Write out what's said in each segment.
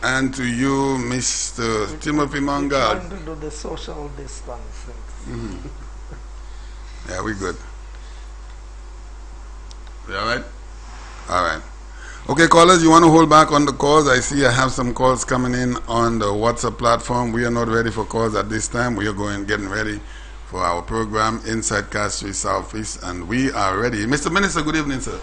And to you, Mr. Timothy We're Mangal. trying to do the social distancing. Yeah, we good. You all right? All right. Okay, callers, you want to hold back on the calls? I see I have some calls coming in on the WhatsApp platform. We are not ready for calls at this time. We are getting ready for our program inside Castries Southeast, and we are ready. Mr. Minister, good evening, sir.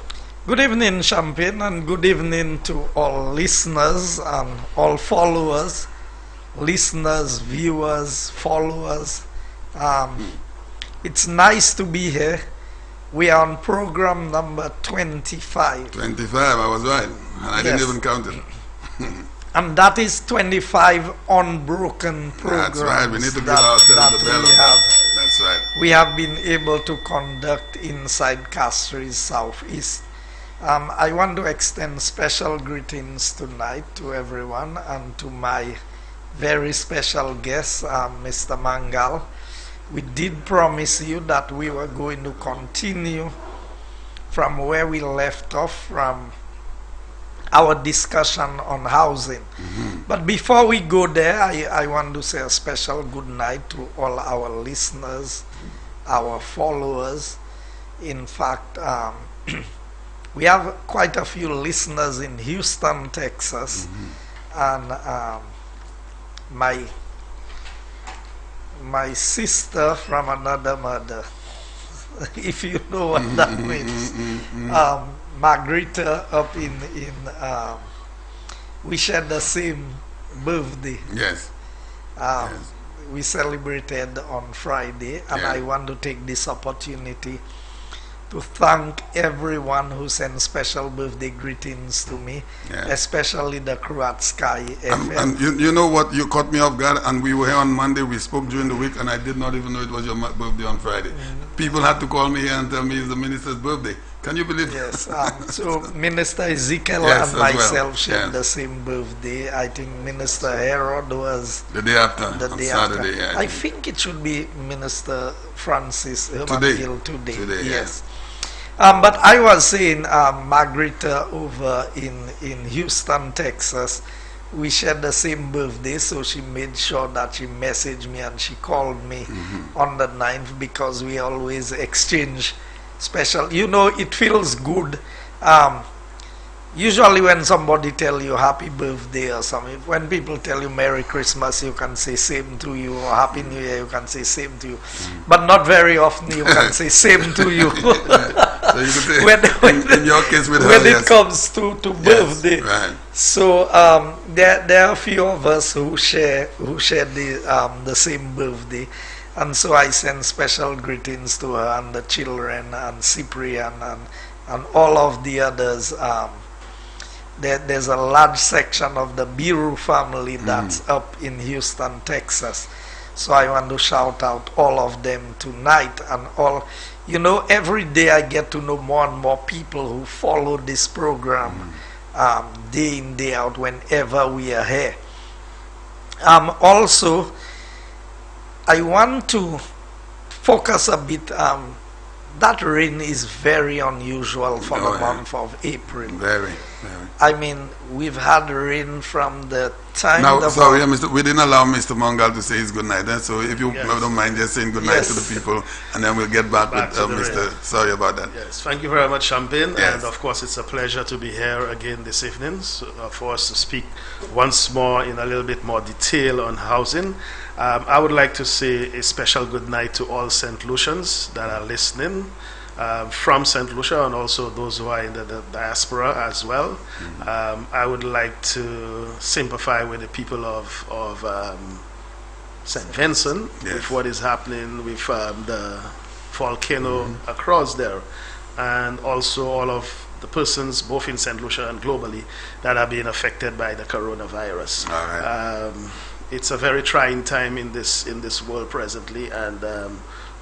Good evening, Champagne, and good evening to all listeners and all followers, listeners, viewers, followers. It's nice to be here. We are on program number 25. 25, I was right. And I didn't even count it. And that is 25 unbroken programs. That's right. We need to give ourselves the bell. That's right. We have been able to conduct inside Castries Southeast. I want to extend special greetings tonight to everyone and to my very special guest, Mr. Mangal. We did promise you that we were going to continue from where we left off from our discussion on housing. But before we go there, I want to say a special good night to all our listeners, our followers. In fact, we have quite a few listeners in Houston, Texas, and my sister from another mother, if you know what that means, Margarita up in we shared the same birthday. Yes. Yes. We celebrated on Friday, and I want to take this opportunity to thank everyone who sent special birthday greetings to me, especially the crew at Sky FM. And you know what, you caught me off guard, and we were here on Monday, we spoke during the week, and I did not even know it was your birthday on Friday. People had to call me here and tell me it's the minister's birthday. Can you believe it? Yes, so Minister Ezekiel and myself shared the same birthday. I think Minister Herod was the day after, the day Saturday. After. I think it should be Minister Francis today. Yes. But I was saying, Margarita over in Houston, Texas, we shared the same birthday, so she made sure that she messaged me and she called me on the 9th, because we always exchange special. You know, it feels good. Usually when somebody tell you happy birthday or something, when people tell you Merry Christmas, you can say same to you, or Happy New Year, you can say same to you. But not very often you can say same to you. So you could say, in your case with her, when it comes to birthday. Right. So there are a few of us who share the same birthday. And so I send special greetings to her and the children and Cyprian and all of the others. There's a large section of the Biru family that's up in Houston, Texas. So I want to shout out all of them tonight. And all, you know, every day I get to know more and more people who follow this program day in, day out, whenever we are here. Also, I want to focus a bit. That rain is very unusual for the month of April. Very. I mean, we've had rain from the time. Now, sorry, Mr. We didn't allow Mr. Mangal to say his good night. So if you don't mind just saying good night to the people, and then we'll get back with Mr. Rain. Sorry about that. Yes, thank you very much, Champagne. And of course, it's a pleasure to be here again this evening for us to speak once more in a little bit more detail on housing. I would like to say a special good night to all St. Lucians that are listening from St. Lucia, and also those who are in the diaspora as well. I would like to sympathize with the people of St. Vincent with what is happening with the volcano across there, and also all of the persons both in St. Lucia and globally that are being affected by the coronavirus. All right. It's a very trying time in this world presently, and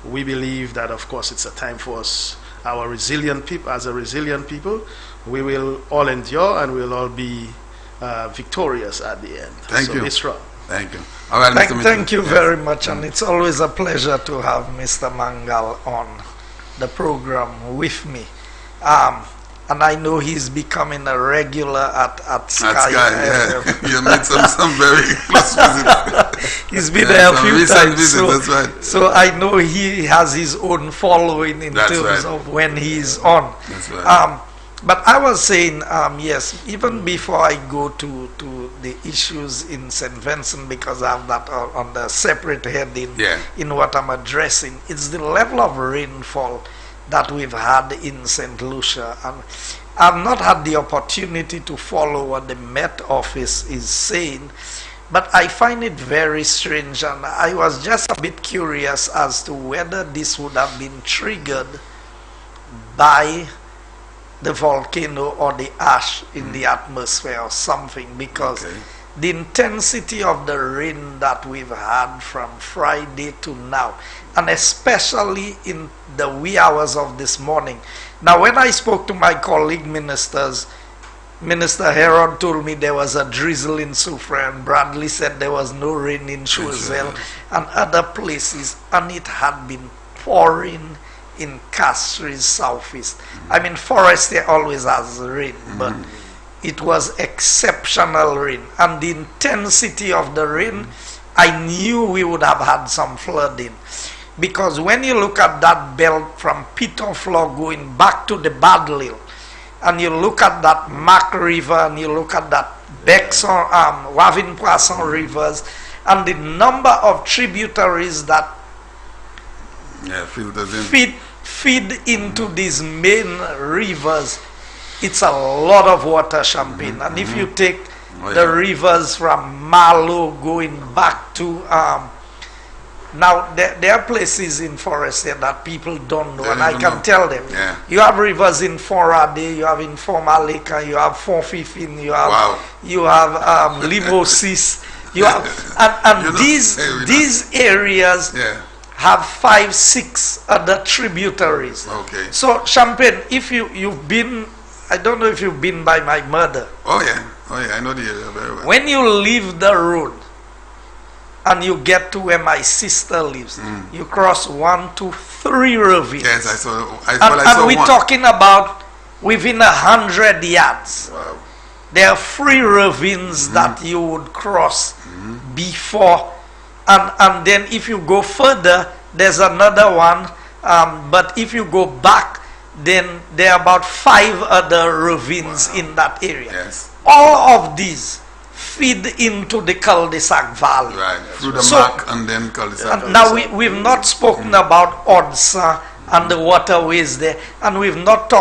we believe that, of course, it's a time for us, our resilient people, as a resilient people, we will all endure and we'll all be victorious at the end. Thank you. Be strong. Thank you. All right, thank you very much, and it's always a pleasure to have Mr. Mangal on the program with me. and I know he's becoming a regular at Sky. At Sky, yeah. You made some very close visits. He's been there a few times. Visits, that's right. So I know he has his own following in terms of when he's on. That's right. But I was saying, yes, even before I go to the issues in St. Vincent, because I have that on the separate heading in what I'm addressing, it's the level of rainfall that we've had in St. Lucia. And I've not had the opportunity to follow what the Met Office is saying, but I find it very strange, and I was just a bit curious as to whether this would have been triggered by the volcano or the ash in the atmosphere or something, because the intensity of the rain that we've had from Friday to now, and especially in the wee hours of this morning. Now, when I spoke to my colleague ministers, Minister Herod told me there was a drizzle in Soufrière, and Bradley said there was no rain in Choiseul and other places, and it had been pouring in Castries southeast. I mean, Forestier always has rain, but it was exceptional rain, and the intensity of the rain, I knew we would have had some flooding, because when you look at that belt from Pitonfleur going back to the Badlil, and you look at that Mac River, and you look at that Bexon, Wavin Poisson rivers, and the number of tributaries that feed into these main rivers, it's a lot of water, Champagne. And if you take the rivers from Malo going back to now there are places in Forestier that people don't know, and I can tell them. You have rivers in Forade, you have in Formaleka, you have Fonfifin, you have Limosis, you have and these areas have 5, 6 other tributaries. So Champagne, if you've been, I don't know if you've been by my mother. Oh yeah, I know the area very well. When you leave the road and you get to where my sister lives, you cross 1, 2, 3 ravines. Yes, I saw. And we're talking about within 100 yards. Wow. There are 3 ravines that you would cross before. And then if you go further, there's another one. But if you go back, then there are about 5 other ravines in that area. Yes. All of these feed into the cul-de-sac valley. Right, through the Mac and then cul-de-sac. Now we've not spoken about Odsa and the waterways there, and we've not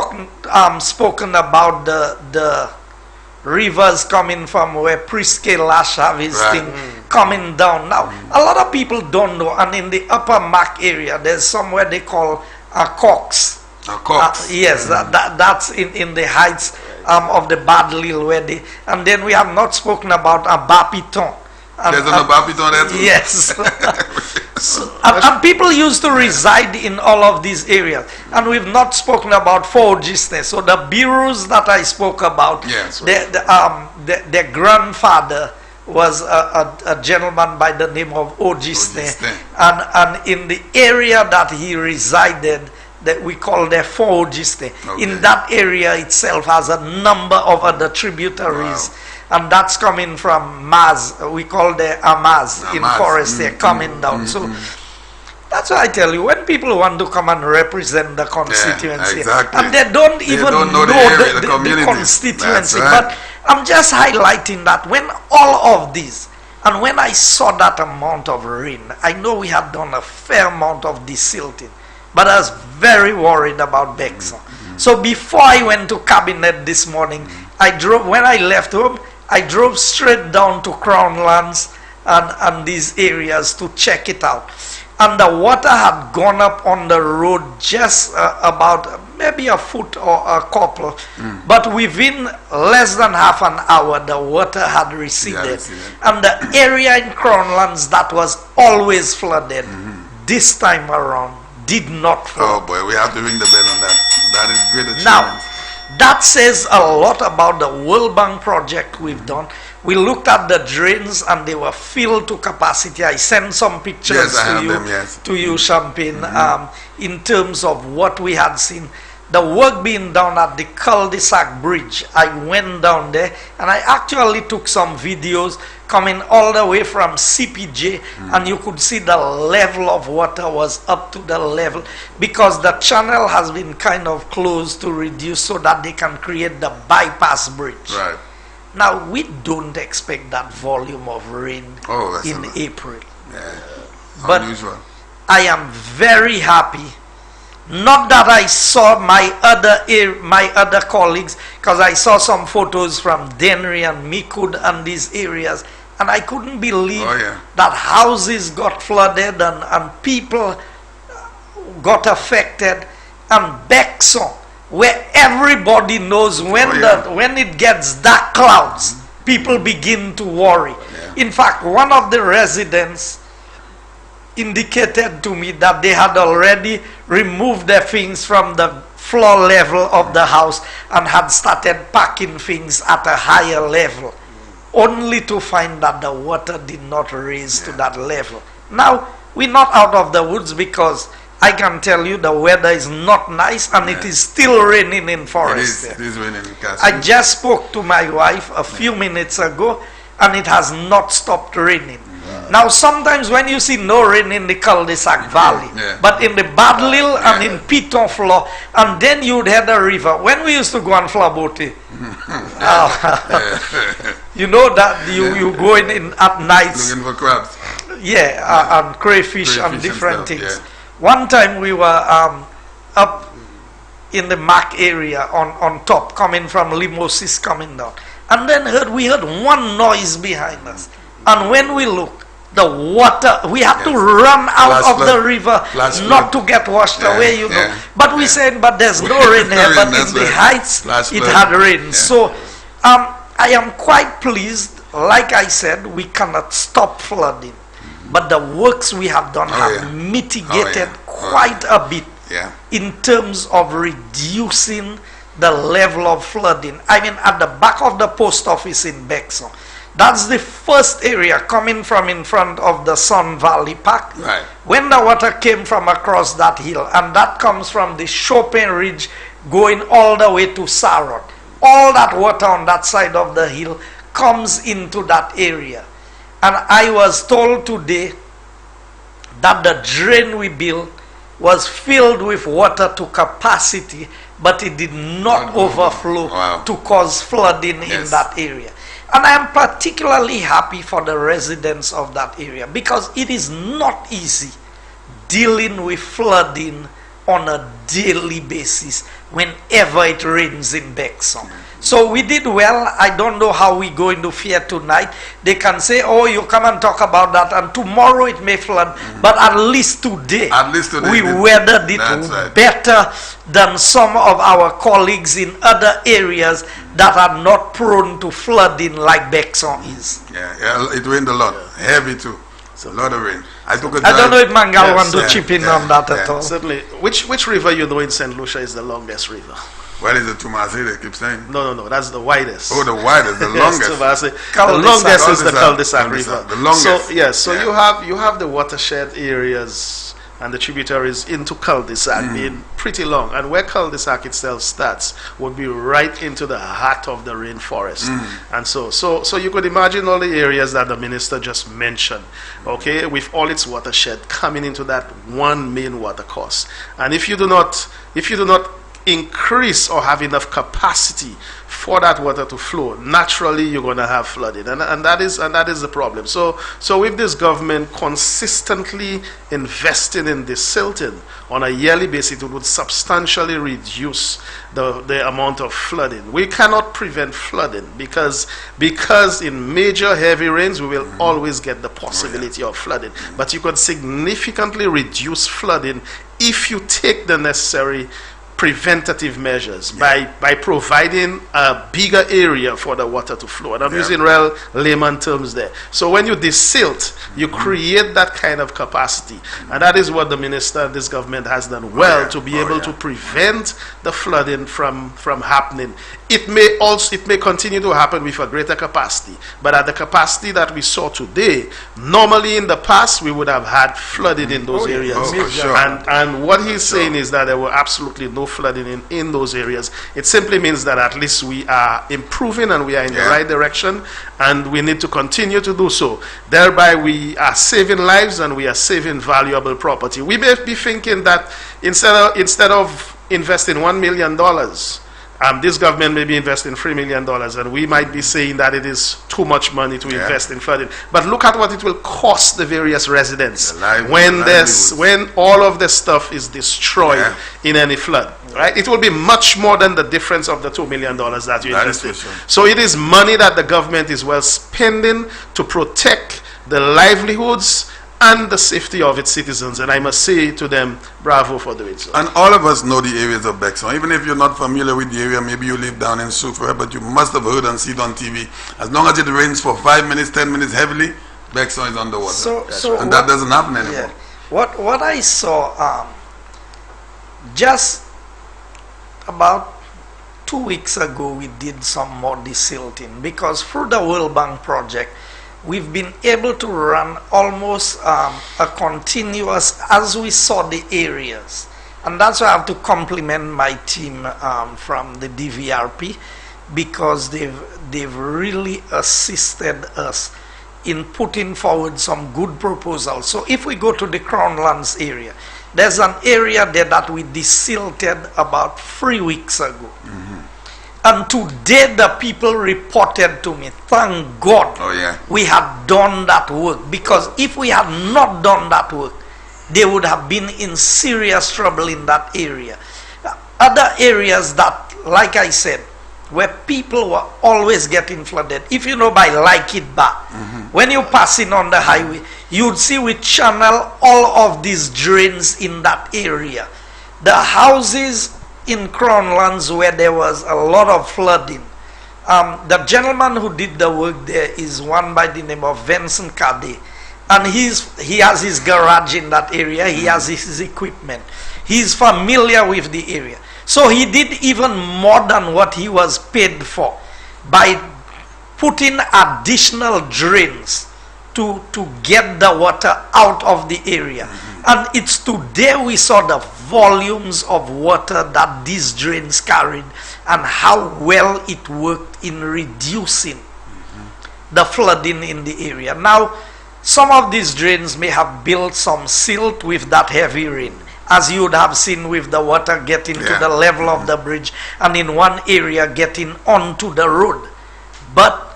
spoken about the rivers coming from where Priske Lash have his thing coming down. Now, a lot of people don't know, and in the upper Mac area, there's somewhere they call a Cox. Yes, that's in the heights of the Badlil, where they, and then we have not spoken about a Bapiton. There's an Bapiton there too. Yes. And people used to reside in all of these areas, and we've not spoken about Forgisne. So the bureaus that I spoke about, their grandfather was a gentleman by the name of Augisne, and in the area that he resided, that we call the Forgisne, in that area itself has a number of other tributaries. And that's coming from Maz. We call the Amaz in Forestier coming down. So that's why I tell you, when people want to come and represent the constituency, and they don't even know the constituency, but I'm just highlighting that when all of these, and when I saw that amount of rain, I know we had done a fair amount of desilting, but I was very worried about Bexon. So before I went to cabinet this morning, when I left home, I drove straight down to Crown Lands and these areas to check it out. And the water had gone up on the road just about maybe a foot or a couple. But within less than half an hour, the water had receded. And the area in Crown Lands that was always flooded, this time around, did not flood. Oh boy, we have to ring the bell on that. That is great achievement. Now, that says a lot about the World Bank project we've done. We looked at the drains and they were filled to capacity. I sent some pictures to you, Champagne, in terms of what we had seen. the work being done at the cul-de-sac bridge, I went down there and I actually took some videos coming all the way from CPJ, and you could see the level of water was up to the level, because the channel has been kind of closed to reduce so that they can create the bypass bridge. Right. Now, we don't expect that volume of rain in April. Yeah. But unusual. I am very happy. Not that I saw my other colleagues, because I saw some photos from Denry and Mikud and these areas, and I couldn't believe that houses got flooded and people got affected. And Bexon, where everybody knows when it gets dark clouds, people begin to worry. Yeah. In fact, one of the residents indicated to me that they had already removed their things from the floor level of the house and had started packing things at a higher level, only to find that the water did not raise to that level. Now, we're not out of the woods, because I can tell you the weather is not nice, and it is still raining in Forest. It is raining in Castries. I just spoke to my wife a few minutes ago, and it has not stopped raining. Now, sometimes when you see no rain in the cul-de-sac valley, but in the Badlil and in Piton floor, and then you'd head a river. When we used to go on Flabote, you know that you go in at nights. Looking for crabs. Yeah, and crayfish and different things. One time we were up in the Mac area on top, coming from Limosis coming down. And then we heard one noise behind us. And when we looked, the water, we had to run out of the river, not to get washed away, you know. But we said, but there's no rain here, but in the heights, it had rain. So I am quite pleased. Like I said, we cannot stop flooding. But the works we have done have mitigated quite a bit in terms of reducing the level of flooding. I mean, at the back of the post office in Bexon, that's the first area coming from in front of the Sun Valley Park. Right. When the water came from across that hill, and that comes from the Chopin Ridge going all the way to Sarod, all that water on that side of the hill comes into that area. And I was told today that the drain we built was filled with water to capacity, but it did not overflow to cause flooding in that area. And I am particularly happy for the residents of that area, because it is not easy dealing with flooding on a daily basis whenever it rains in Bexon. So we did well. I don't know how we're going to fare tonight. They can say, oh, you come and talk about that, and tomorrow it may flood. But at least today, we weathered it better than some of our colleagues in other areas that are not prone to flooding like Bexon is. Yeah, it rained a lot. Heavy too. A lot of rain. I don't know if Mangal wants to chip in on that at all. Certainly. Which river you know in St. Lucia is the longest river? What is it, Tumasi, they keep saying? No, that's the widest. Oh, the widest, the longest. The longest is the cul-de-sac river. The longest. So you have the watershed areas and the tributaries into cul-de-sac being pretty long. And where cul-de-sac itself starts would be right into the heart of the rainforest. And so you could imagine all the areas that the minister just mentioned, okay, with all its watershed coming into that one main water course. And if you do not increase or have enough capacity for that water to flow, naturally you're going to have flooding, and that is the problem. So with this government consistently investing in this silting on a yearly basis, it would substantially reduce the amount of flooding. We cannot prevent flooding because in major heavy rains we will always get the possibility of flooding, but you could significantly reduce flooding if you take the necessary preventative measures by providing a bigger area for the water to flow. And I'm using real layman terms there. So when you desilt, you create that kind of capacity. And that is what the minister and this government has done well to be able to prevent the flooding from happening. it may continue to happen with a greater capacity, but at the capacity that we saw today, normally in the past we would have had flooding in those areas. Sure. And what he's saying is that there were absolutely no flooding in those areas. It simply means that at least we are improving and we are in the right direction, and we need to continue to do so. Thereby we are saving lives and we are saving valuable property. We may be thinking that instead of investing $1 million, this government may be investing $3 million, and we might be saying that it is too much money to invest in flooding. But look at what it will cost the various residents when all of this stuff is destroyed in any flood. Right? It will be much more than the difference of the $2 million that you invested. Sure. So it is money that the government is well spending to protect the livelihoods and the safety of its citizens, and I must say to them, bravo for doing so. And all of us know the areas of Bexon. Even if you're not familiar with the area, maybe you live down in Soufrière, but you must have heard and seen it on TV. As long as it rains for 5 minutes, 10 minutes heavily, Bexon is underwater. And that doesn't happen anymore. What I saw, just about 2 weeks ago, we did some more desilting, because through the World Bank project, we've been able to run almost a continuous, as we saw the areas. And that's why I have to compliment my team from the DVRP, because they've really assisted us in putting forward some good proposals. So if we go to the Crown Lands area, there's an area there that we desilted about 3 weeks ago. And today the people reported to me, thank God we had done that work, because if we had not done that work, they would have been in serious trouble in that area. Other areas that, like I said, where people were always getting flooded, if you know by Like It Back, when you're passing on the highway, you'd see we channel all of these drains in that area. The houses in Crown Lands where there was a lot of flooding, the gentleman who did the work there is one by the name of Vincent Cade, and he has his garage in that area. He has his equipment. He's familiar with the area, so he did even more than what he was paid for by putting additional drains to get the water out of the area. And it's today we saw the volumes of water that these drains carried and how well it worked in reducing the flooding in the area. Now, some of these drains may have built some silt with that heavy rain, as you would have seen with the water getting to the level of the bridge, and in one area getting onto the road. But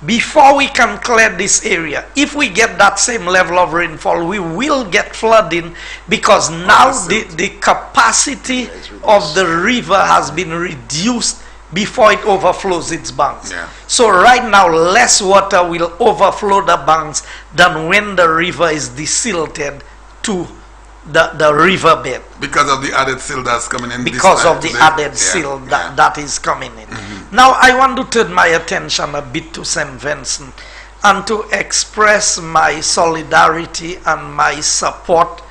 before we can clear this area, if we get that same level of rainfall, we will get flooding, because now the capacity of the river has been reduced before it overflows its banks. So right now, less water will overflow the banks than when the river is desilted to the riverbed. Because of the added silt that's coming in. Because of the added silt that is coming in. Now I want to turn my attention a bit to St. Vincent and to express my solidarity and my support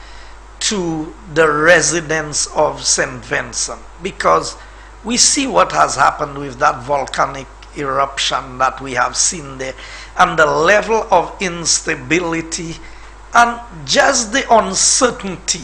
to the residents of St. Vincent, because we see what has happened with that volcanic eruption that we have seen there, and the level of instability and just the uncertainty.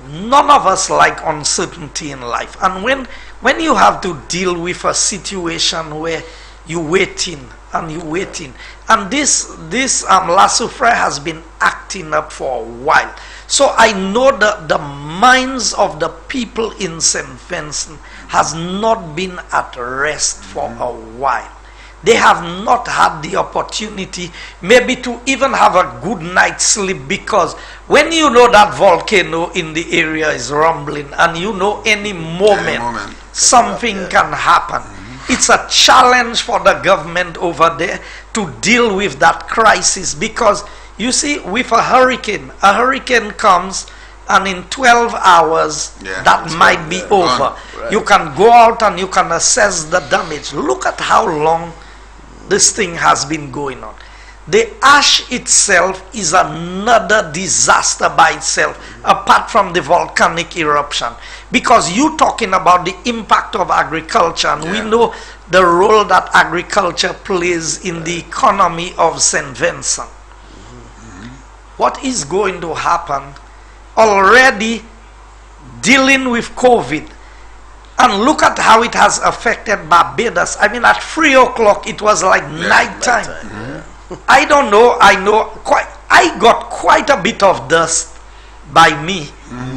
None of us like uncertainty in life. And when you have to deal with a situation where you're waiting and you're waiting, and this La Soufrière has been acting up for a while. So I know that the minds of the people in St. Vincent has not been at rest for a while. They have not had the opportunity maybe to even have a good night's sleep, because when you know that volcano in the area is rumbling and you know any moment something can happen, it's a challenge for the government over there to deal with that crisis. Because you see, with a hurricane comes, and in 12 hours that might be over. You can go out and you can assess the damage. Look at how long this thing has been going on. The ash itself is another disaster by itself, apart from the volcanic eruption. Because you're talking about the impact of agriculture, and we know the role that agriculture plays in the economy of St. Vincent. What is going to happen? Already dealing with COVID, and look at how it has affected Barbados. I mean, at 3 o'clock it was like nighttime. I don't know. I got quite a bit of dust by me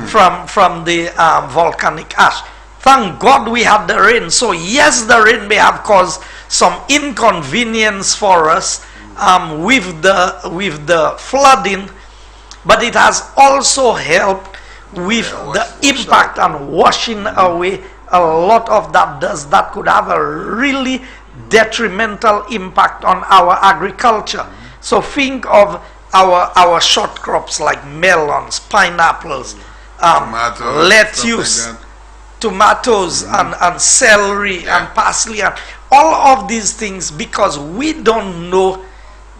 from the volcanic ash. Thank God we had the rain. So yes, the rain may have caused some inconvenience for us with the flooding, but it has also helped with the impact on washing away a lot of that dust that could have a really detrimental impact on our agriculture. So think of our short crops like melons, pineapples, tomatoes, lettuce, like tomatoes, and celery and parsley, and all of these things, because we don't know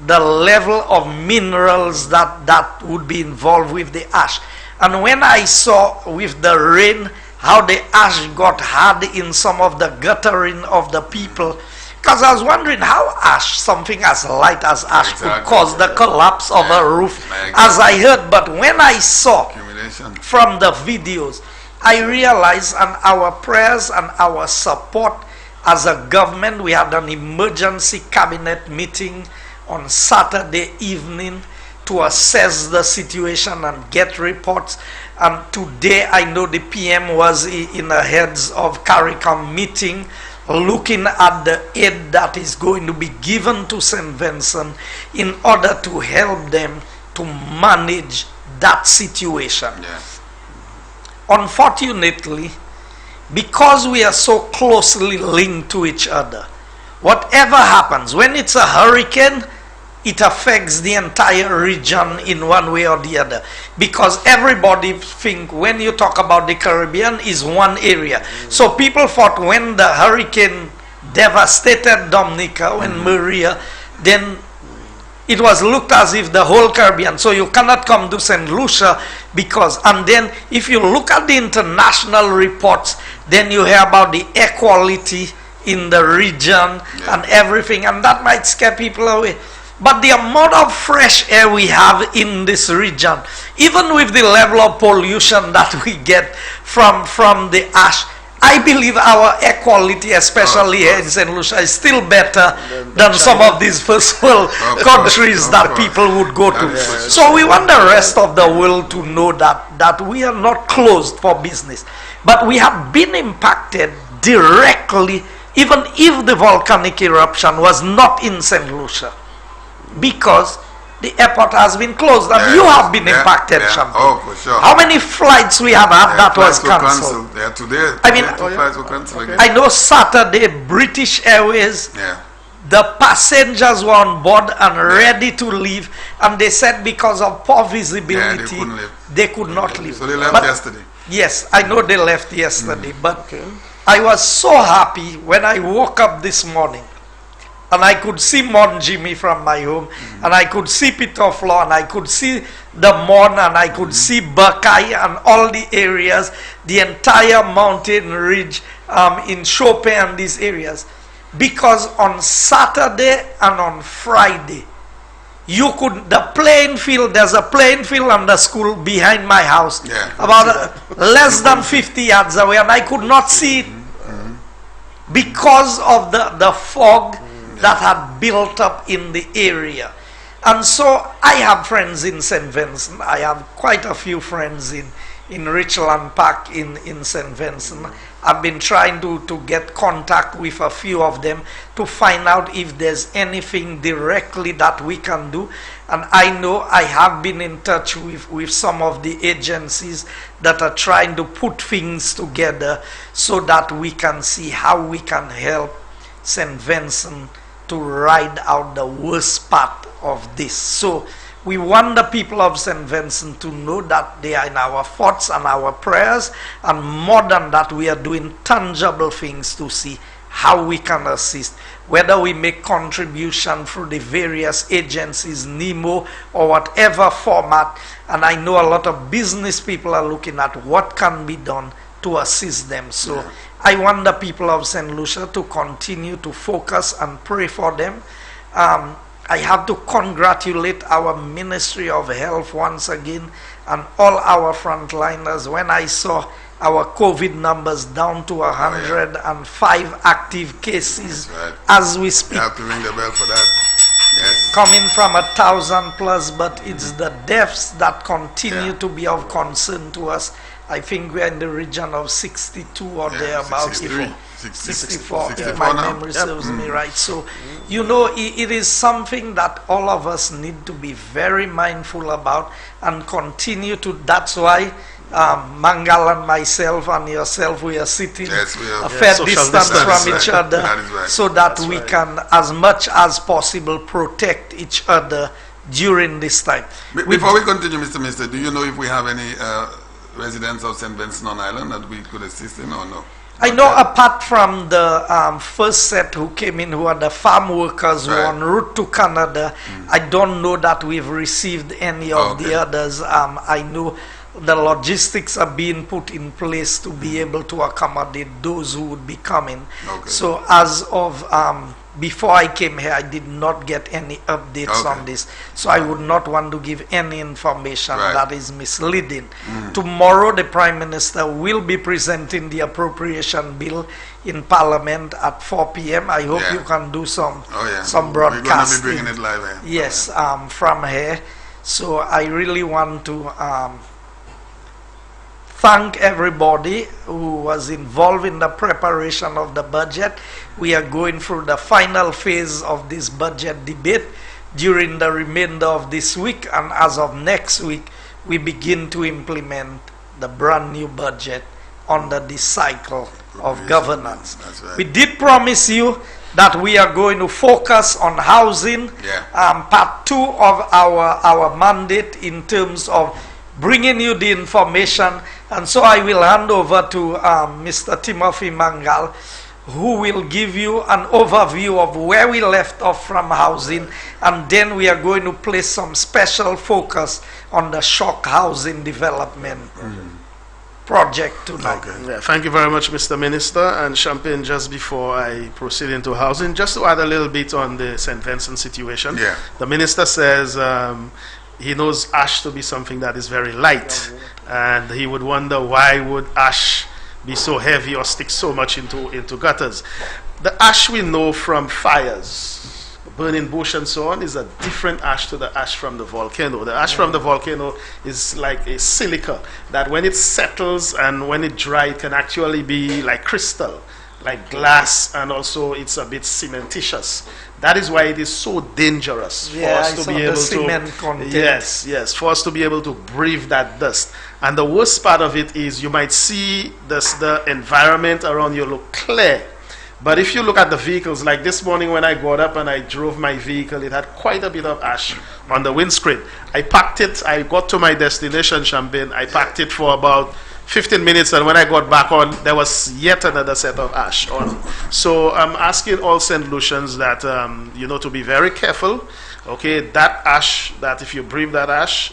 the level of minerals that would be involved with the ash. And when I saw with the rain how the ash got hard in some of the guttering of the people, because I was wondering how ash, something as light as ash, could cause the collapse of a roof, as I heard. But when I saw from the videos, I realized, and our prayers and our support as a government, we had an emergency cabinet meeting on Saturday evening to assess the situation and get reports. And today I know the PM was in the heads of CARICOM meeting, looking at the aid that is going to be given to St. Vincent in order to help them to manage that situation. Unfortunately, because we are so closely linked to each other, whatever happens, when it's a hurricane, it affects the entire region in one way or the other. Because everybody think when you talk about the Caribbean is one area. So people thought when the hurricane devastated Dominica, when Maria, then it was looked as if the whole Caribbean. So you cannot come to St. Lucia because, and then if you look at the international reports, then you hear about the air quality in the region and everything, and that might scare people away. But the amount of fresh air we have in this region, even with the level of pollution that we get from the ash, I believe our air quality, especially here in St. Lucia, is still better than some of these first world countries that people would go to. So we want the rest of the world to know that we are not closed for business. But we have been impacted directly, even if the volcanic eruption was not in St. Lucia, because the airport has been closed, and you have been impacted, Champagne. Oh, for sure. How many flights we have had that was cancelled? Today, I mean, flights were cancelled again. I know Saturday, British Airways, the passengers were on board and ready to leave, and they said because of poor visibility, they could not leave. So they left yesterday. Yes, I know they left yesterday, but I was so happy when I woke up this morning and I could see Mount Jimmy from my home, and I could see Peter Flaw, and I could see the Mon, and I could see Buckeye and all the areas, the entire mountain ridge in Chopin and these areas. Because on Saturday and on Friday, you could, the playing field, there's a playing field and the school behind my house, about less than 50 yards away, and I could not see it because of the fog that had built up in the area. And so I have friends in St. Vincent. I have quite a few friends in Richland Park in St. Vincent. I've been trying to get contact with a few of them to find out if there's anything directly that we can do. And I know I have been in touch with some of the agencies that are trying to put things together so that we can see how we can help St. Vincent to ride out the worst part of this. So we want the people of St. Vincent to know that they are in our thoughts and our prayers, and more than that, we are doing tangible things to see how we can assist, whether we make contribution through the various agencies, NEMO, or whatever format. And I know a lot of business people are looking at what can be done to assist them. So I want the people of St. Lucia to continue to focus and pray for them. I have to congratulate our Ministry of Health once again and all our frontliners. When I saw our COVID numbers down to 105 active cases as we speak. You have to ring the bell for that. Yes. Coming from 1,000 plus, but it's the deaths that continue to be of concern to us. I think we're in the region of 62 or thereabouts. 64, if my memory serves me right. So, you know, it is something that all of us need to be very mindful about and continue to. That's why Mangal and myself and yourself, we are sitting a fair distance from each other, so that we can, as much as possible, protect each other during this time. Before we continue, Mr. Minister, do you know if we have any residents of St. Vincent on Island that we could assist in or no? I know apart from the first set who came in, who are the farm workers who are en route to Canada, I don't know that we've received any of the others. I know the logistics are being put in place to be able to accommodate those who would be coming. So as of before I came here, I did not get any updates on this. So I would not want to give any information that is misleading. Tomorrow, the Prime Minister will be presenting the appropriation bill in Parliament at 4 p.m. I hope you can do some broadcasting. We're going to be bringing it live here. Yes, from here. So I really want to thank everybody who was involved in the preparation of the budget. We are going through the final phase of this budget debate during the remainder of this week, and as of next week, we begin to implement the brand new budget under this cycle of governance. We did promise you that we are going to focus on housing, part 2 of our mandate in terms of bringing you the information. And so I will hand over to Mr. Timothy Mangal, who will give you an overview of where we left off from housing, and then we are going to place some special focus on the shock housing development project tonight. Thank you very much, Mr. Minister. And Champagne, just before I proceed into housing, just to add a little bit on the St. Vincent situation. The Minister says he knows ash to be something that is very light, and he would wonder why would ash be so heavy or stick so much into gutters. The ash we know from fires, burning bush and so on, is a different ash to the ash from the volcano. The ash from the volcano is like a silica that when it settles and when it dries, it can actually be like crystal, like glass, and also it's a bit cementitious. That is why it is so dangerous for us to be able to for us to be able to breathe that dust. And the worst part of it is you might see the environment around you look clear, but if you look at the vehicles, like this morning when I got up and I drove my vehicle, it had quite a bit of ash on the windscreen. I packed it, I got to my destination, Champagne, I packed it for about 15 minutes, and when I got back on, there was yet another set of ash on. So I'm asking all St. Lucians that, you know, to be very careful. Okay, that ash, that if you breathe that ash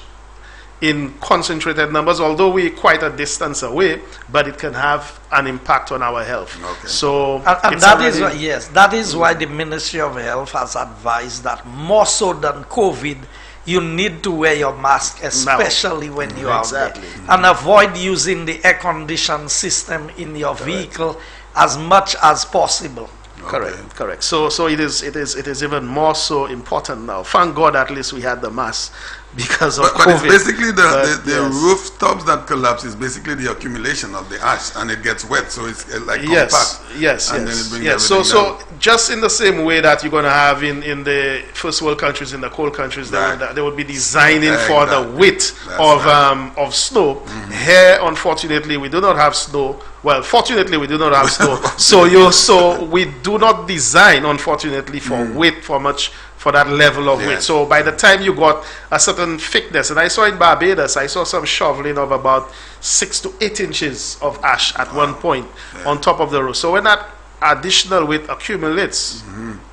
in concentrated numbers, although we're quite a distance away, but it can have an impact on our health. So, and that is why, that is why the Ministry of Health has advised that more so than COVID, you need to wear your mask, especially when you are out there, and avoid using the air conditioning system in your vehicle as much as possible. Correct. So it is even more so important now. Thank God at least we had the mask because of COVID. But it's basically the rooftops that collapse is basically the accumulation of the ash, and it gets wet, so it's like compact. Then it brings so just in the same way that you're going to have in the first world countries, in the cold countries, they would be designing for the width of snow. Here, unfortunately, we do not have snow. Well, fortunately, we do not have snow. So we do not design, unfortunately, for width, for that level of width. So by the time you got a certain thickness, and I saw in Barbados, I saw some shoveling of about 6 to 8 inches of ash at one point on top of the roof. So when that additional weight accumulates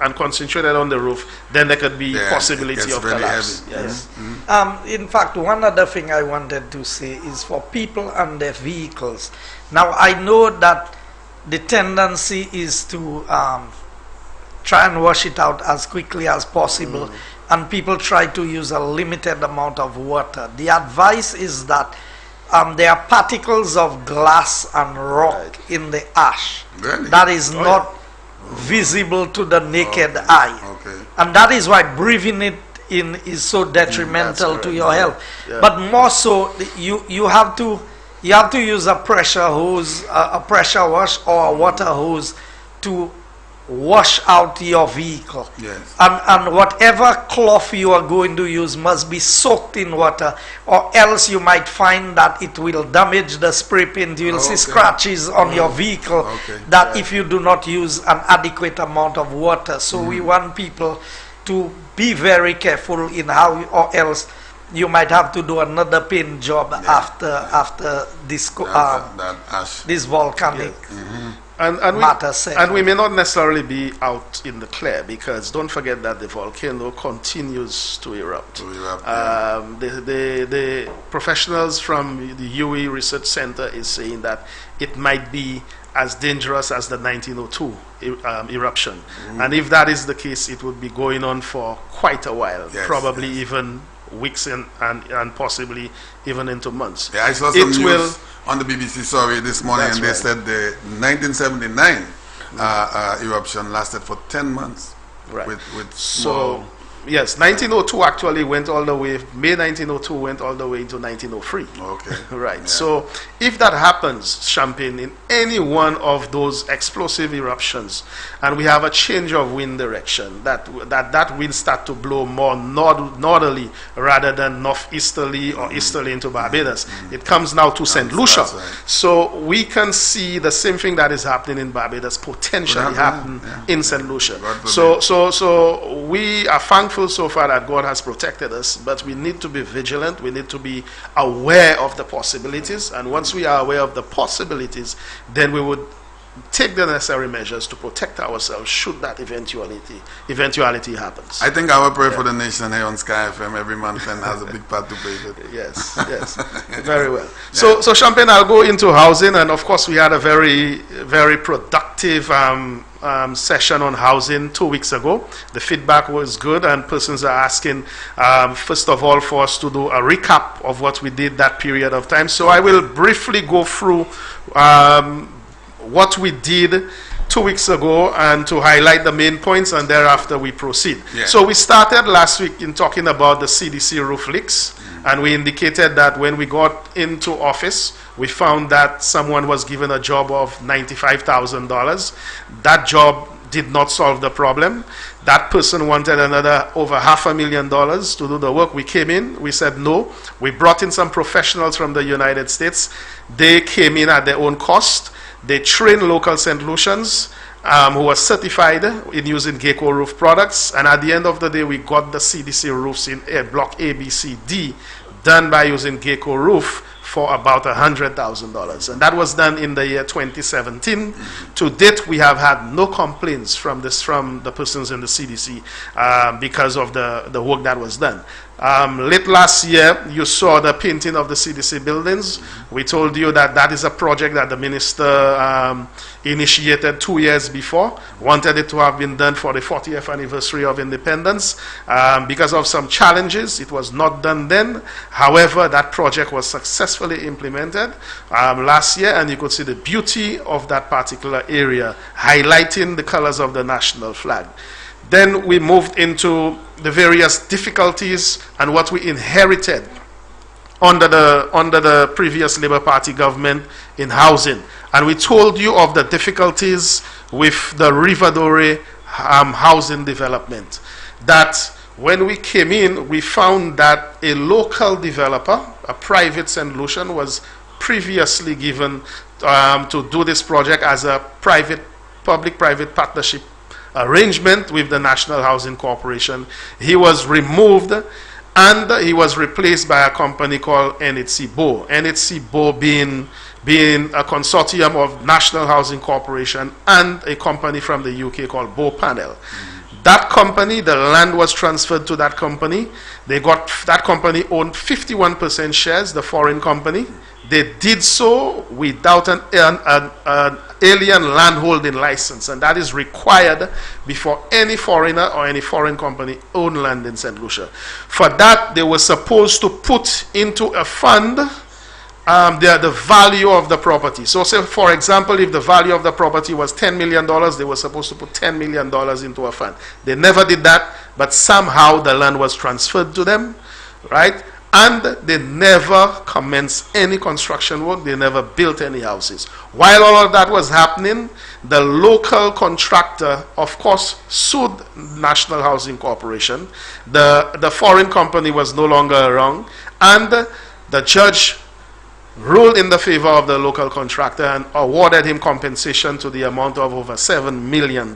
and concentrated on the roof, then there could be possibility of collapse. Yes. In fact, one other thing I wanted to say is for people and their vehicles. Now, I know that the tendency is to try and wash it out as quickly as possible, and people try to use a limited amount of water. The advice is that there are particles of glass and rock in the ash that is not visible to the naked eye. And that is why breathing it in is so detrimental to your health. But more so, you have to use a pressure hose, a pressure wash or a water hose to wash out your vehicle. And whatever cloth you are going to use must be soaked in water, or else you might find that it will damage the spray paint. You will see scratches on your vehicle that if you do not use an adequate amount of water. So we want people to be very careful in how, or else you might have to do another paint job after this this volcanic and we may not necessarily be out in the clear, because don't forget that the volcano continues to erupt. The professionals from the UE Research Center is saying that it might be as dangerous as the 1902 eruption. And if that is the case, it would be going on for quite a while, probably even weeks and possibly even into months. I saw some news on the BBC this morning, and they said the 1979 eruption lasted for 10 months. Yes, 1902 actually went all the way, May 1902 went all the way into 1903. So if that happens, Champagne, in any one of those explosive eruptions, and we have a change of wind direction, that wind start to blow more northerly rather than northeasterly or easterly into Barbados. It comes now to St. Lucia. So we can see the same thing that is happening in Barbados potentially happen in St. Lucia. So we are thankful so far that God has protected us, but we need to be vigilant. We need to be aware of the possibilities, and once we are aware of the possibilities, then we would take the necessary measures to protect ourselves should that eventuality happens. I think I will pray for the nation here on Sky FM every month, and has a big part to play with. Yes, very well. So Champagne, I'll go into housing, and of course we had a very, very productive session on housing 2 weeks ago. The feedback was good, and persons are asking, first of all, for us to do a recap of what we did that period of time. So I will briefly go through what we did 2 weeks ago and to highlight the main points, and thereafter we proceed. So we started last week in talking about the CDC roof leaks, and we indicated that when we got into office, we found that someone was given a job of $95,000. That job did not solve the problem. That person wanted another over $500,000 to do the work. We came in, we said no. We brought in some professionals from the United States. They came in at their own cost. They trained local St. Lucians who were certified in using Gecko roof products, and at the end of the day we got the CDC roofs in block A, B, C, D done by using Gecko roof for about $100,000, and that was done in the year 2017. To date, we have had no complaints from the persons in the CDC because of the work that was done. Late last year, you saw the painting of the CDC buildings. We told you that that is a project that the minister initiated 2 years before, wanted it to have been done for the 40th anniversary of independence. Because of some challenges, it was not done then. However, that project was successfully implemented last year, and you could see the beauty of that particular area, highlighting the colors of the national flag. Then we moved into the various difficulties and what we inherited under the previous Labour Party government in housing. And we told you of the difficulties with the Rivadore housing development. That when we came in, we found that a local developer, a private St. Lucian, was previously given to do this project as a public-private partnership arrangement with the National Housing Corporation. He was removed and he was replaced by a company called NHC Bow. NHC Bow being a consortium of National Housing Corporation and a company from the UK called Bow Panel. That company, the land was transferred to that company. That company owned 51% shares, the foreign company. They did so without an alien landholding license, and that is required before any foreigner or any foreign company own land in St. Lucia. For that, they were supposed to put into a fund the value of the property. So say, for example, if the value of the property was $10 million, they were supposed to put $10 million into a fund. They never did that, but somehow the land was transferred to them, right? And they never commenced any construction work. They never built any houses. While all of that was happening, the local contractor, of course, sued National Housing Corporation. The foreign company was no longer around, and the judge ruled in the favor of the local contractor and awarded him compensation to the amount of over $7 million.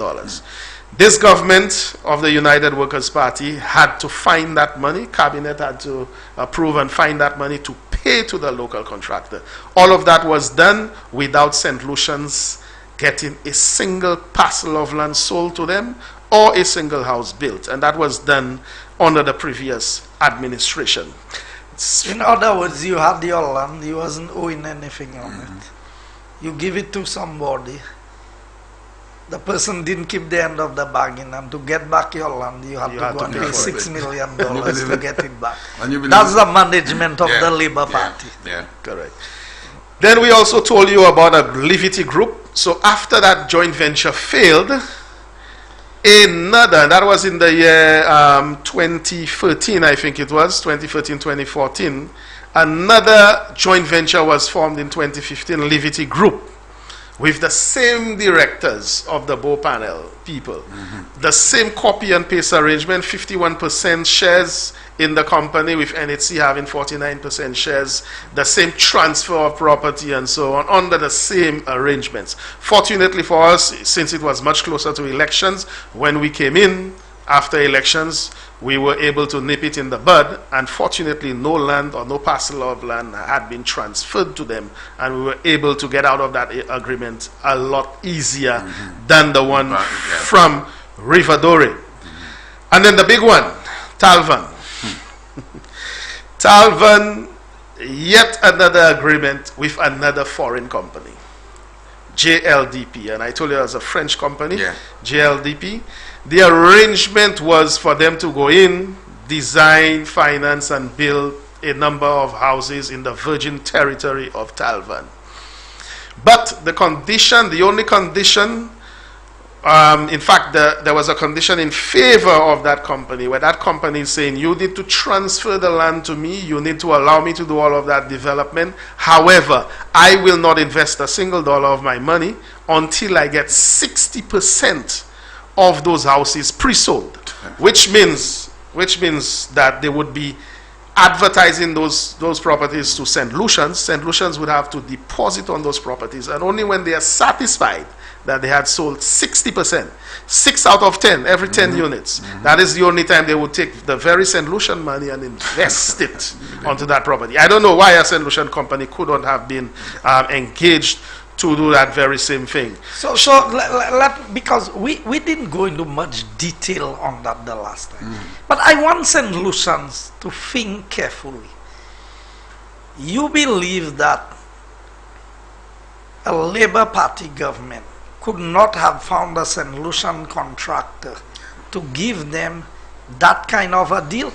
This government of the United Workers' Party had to find that money. Cabinet had to approve and find that money to pay to the local contractor. All of that was done without St. Lucians getting a single parcel of land sold to them or a single house built. And that was done under the previous administration. In other words, you had your land, you wasn't owing anything on it. You give it to somebody. The person didn't keep the end of the bargain, and to get back your land, you had to go and pay $6 million to get it back. That's the management of the Labour Party. Yeah, correct. Then we also told you about a Livity group. So after that joint venture failed, another, that was in the year 2013, I think it was, 2013, 2014, another joint venture was formed in 2015, Livity Group, with the same directors of the Bow Panel people. The same copy and paste arrangement, 51% shares in the company, with NHC having 49% shares, the same transfer of property and so on, under the same arrangements. Fortunately for us, since it was much closer to elections, when we came in after elections, we were able to nip it in the bud, and fortunately no land or no parcel of land had been transferred to them, and we were able to get out of that agreement a lot easier than the one from Rivadore. And then the big one, Talvan. Talvan, yet another agreement with another foreign company, JLDP, and I told you it was a French company, JLDP. The arrangement was for them to go in, design, finance, and build a number of houses in the Virgin Territory of Talvan. But the condition, the only condition, in fact, there was a condition in favor of that company, where that company is saying, you need to transfer the land to me, you need to allow me to do all of that development. However, I will not invest a single dollar of my money until I get 60% of those houses pre-sold, which means that they would be advertising those properties to St. Lucians. St. Lucians would have to deposit on those properties, and only when they are satisfied that they had sold 60%, 6 out of 10, every 10 units, that is the only time they would take the very St. Lucian money and invest it onto that property. I don't know why a St. Lucian company couldn't have been engaged to do that very same thing. So because we didn't go into much detail on that the last time. But I want St. Lucians to think carefully. You believe that a Labour Party government could not have found a St. Lucian contractor to give them that kind of a deal?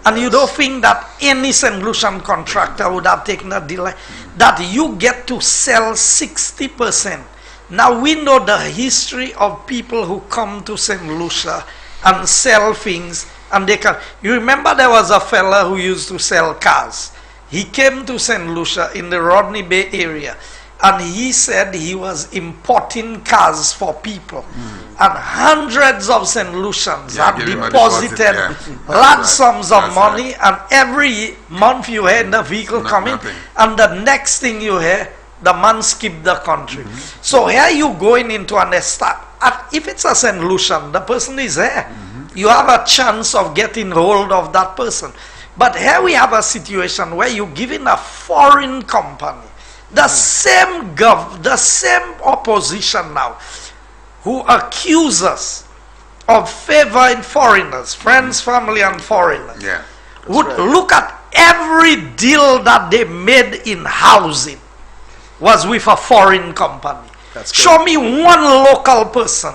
And you don't think that any St. Lucian contractor would have taken a deal like that? You get to sell 60%. Now we know the history of people who come to St. Lucia and sell things, and they can. You remember there was a fella who used to sell cars. He came to St. Lucia in the Rodney Bay area, and he said he was importing cars for people. And hundreds of St. Lucians had deposited large sums of money, and every month you hear the vehicle coming, and the next thing you hear, the man skipped the country. So here you going into an estate. If it's a St. Lucian, the person is here. You have a chance of getting hold of that person. But here we have a situation where you're giving a foreign company the same opposition now, who accuse us of favoring foreigners, friends, family, and foreigners. Yeah. Would look at every deal that they made in housing was with a foreign company. Show me one local person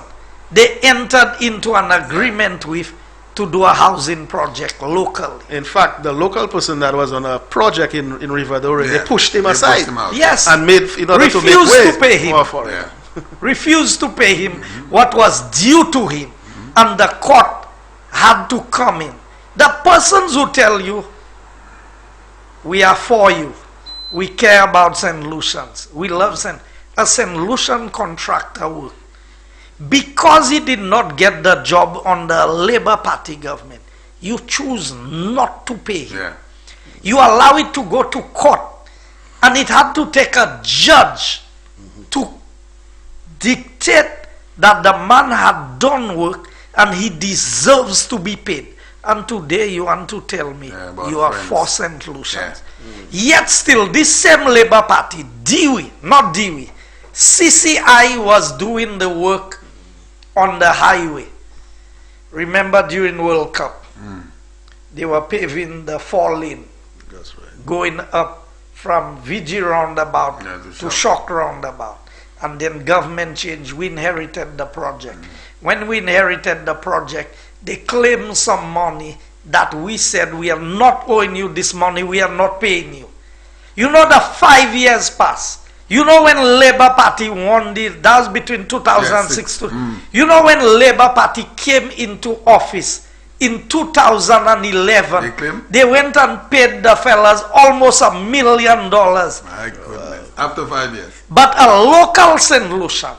they entered into an agreement with to do a housing project locally. In fact, the local person that was on a project in Rivadore, they pushed him aside. Pushed him out. Yes. And made, in order Refused to make way to pay him. for it. Yeah. Refused to pay him what was due to him, and the court had to come in. The persons who tell you, we are for you, we care about St. Lucians, we love a St. Lucian contractor work, because he did not get the job on the Labour Party government, you choose not to pay him. Yeah. You allow it to go to court, and it had to take a judge to dictate that the man had done work and he deserves to be paid. And today you want to tell me you are for St. Lucians. Yet still this same Labour Party, not Dewey, CCI was doing the work on the highway. Remember during World Cup, they were paving the 4-lane, going up from VG roundabout to Shock roundabout. And then government changed. We inherited the project. When we inherited the project, they claimed some money that we said, we are not owing you this money, we are not paying you. You know, the 5 years passed. You know, when Labour Party won that was between 2006 to, you know, when Labour Party came into office in 2011, they went and paid the fellas almost $1 million. My goodness. After 5 years. But a local St. Lucian,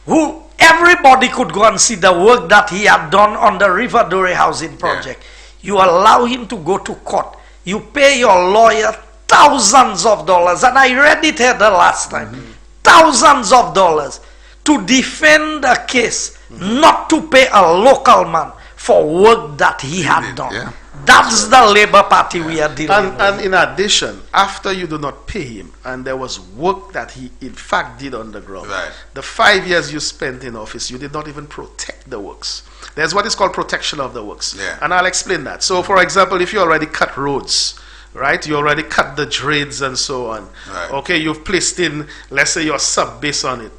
who everybody could go and see the work that he had done on the Rivadore housing project, you allow him to go to court. You pay your lawyer thousands of dollars, and I read it here the last time, thousands of dollars to defend a case, not to pay a local man for work that he had done. That's the Labour Party we are dealing with. And in addition, after you do not pay him, and there was work that he in fact did on the ground, the 5 years you spent in office, you did not even protect the works. There's what is called protection of the works. And I'll explain that. So for example, if you already cut roads, right, you already cut the drains and so on, okay, you've placed in, let's say, your sub base on it,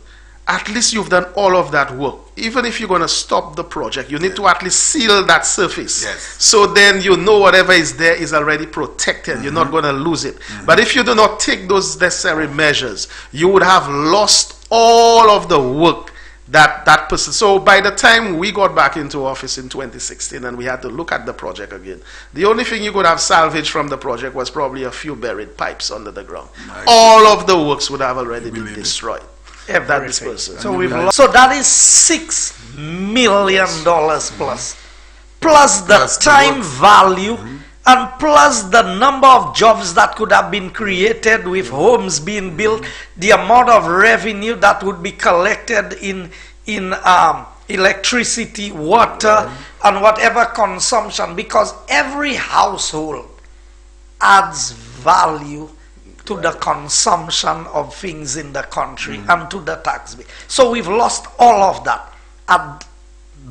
at least you've done all of that work. Even if you're going to stop the project, you need to at least seal that surface. So then you know whatever is there is already protected. You're not going to lose it. But if you do not take those necessary measures, you would have lost all of the work that person. So by the time we got back into office in 2016 and we had to look at the project again, the only thing you could have salvaged from the project was probably a few buried pipes under the ground. All of the works would have already been destroyed. Everything. So that is $6 million plus the time value, and plus the number of jobs that could have been created with homes being built, the amount of revenue that would be collected in electricity, water, and whatever consumption, because every household adds value to the consumption of things in the country and to the tax base. So we've lost all of that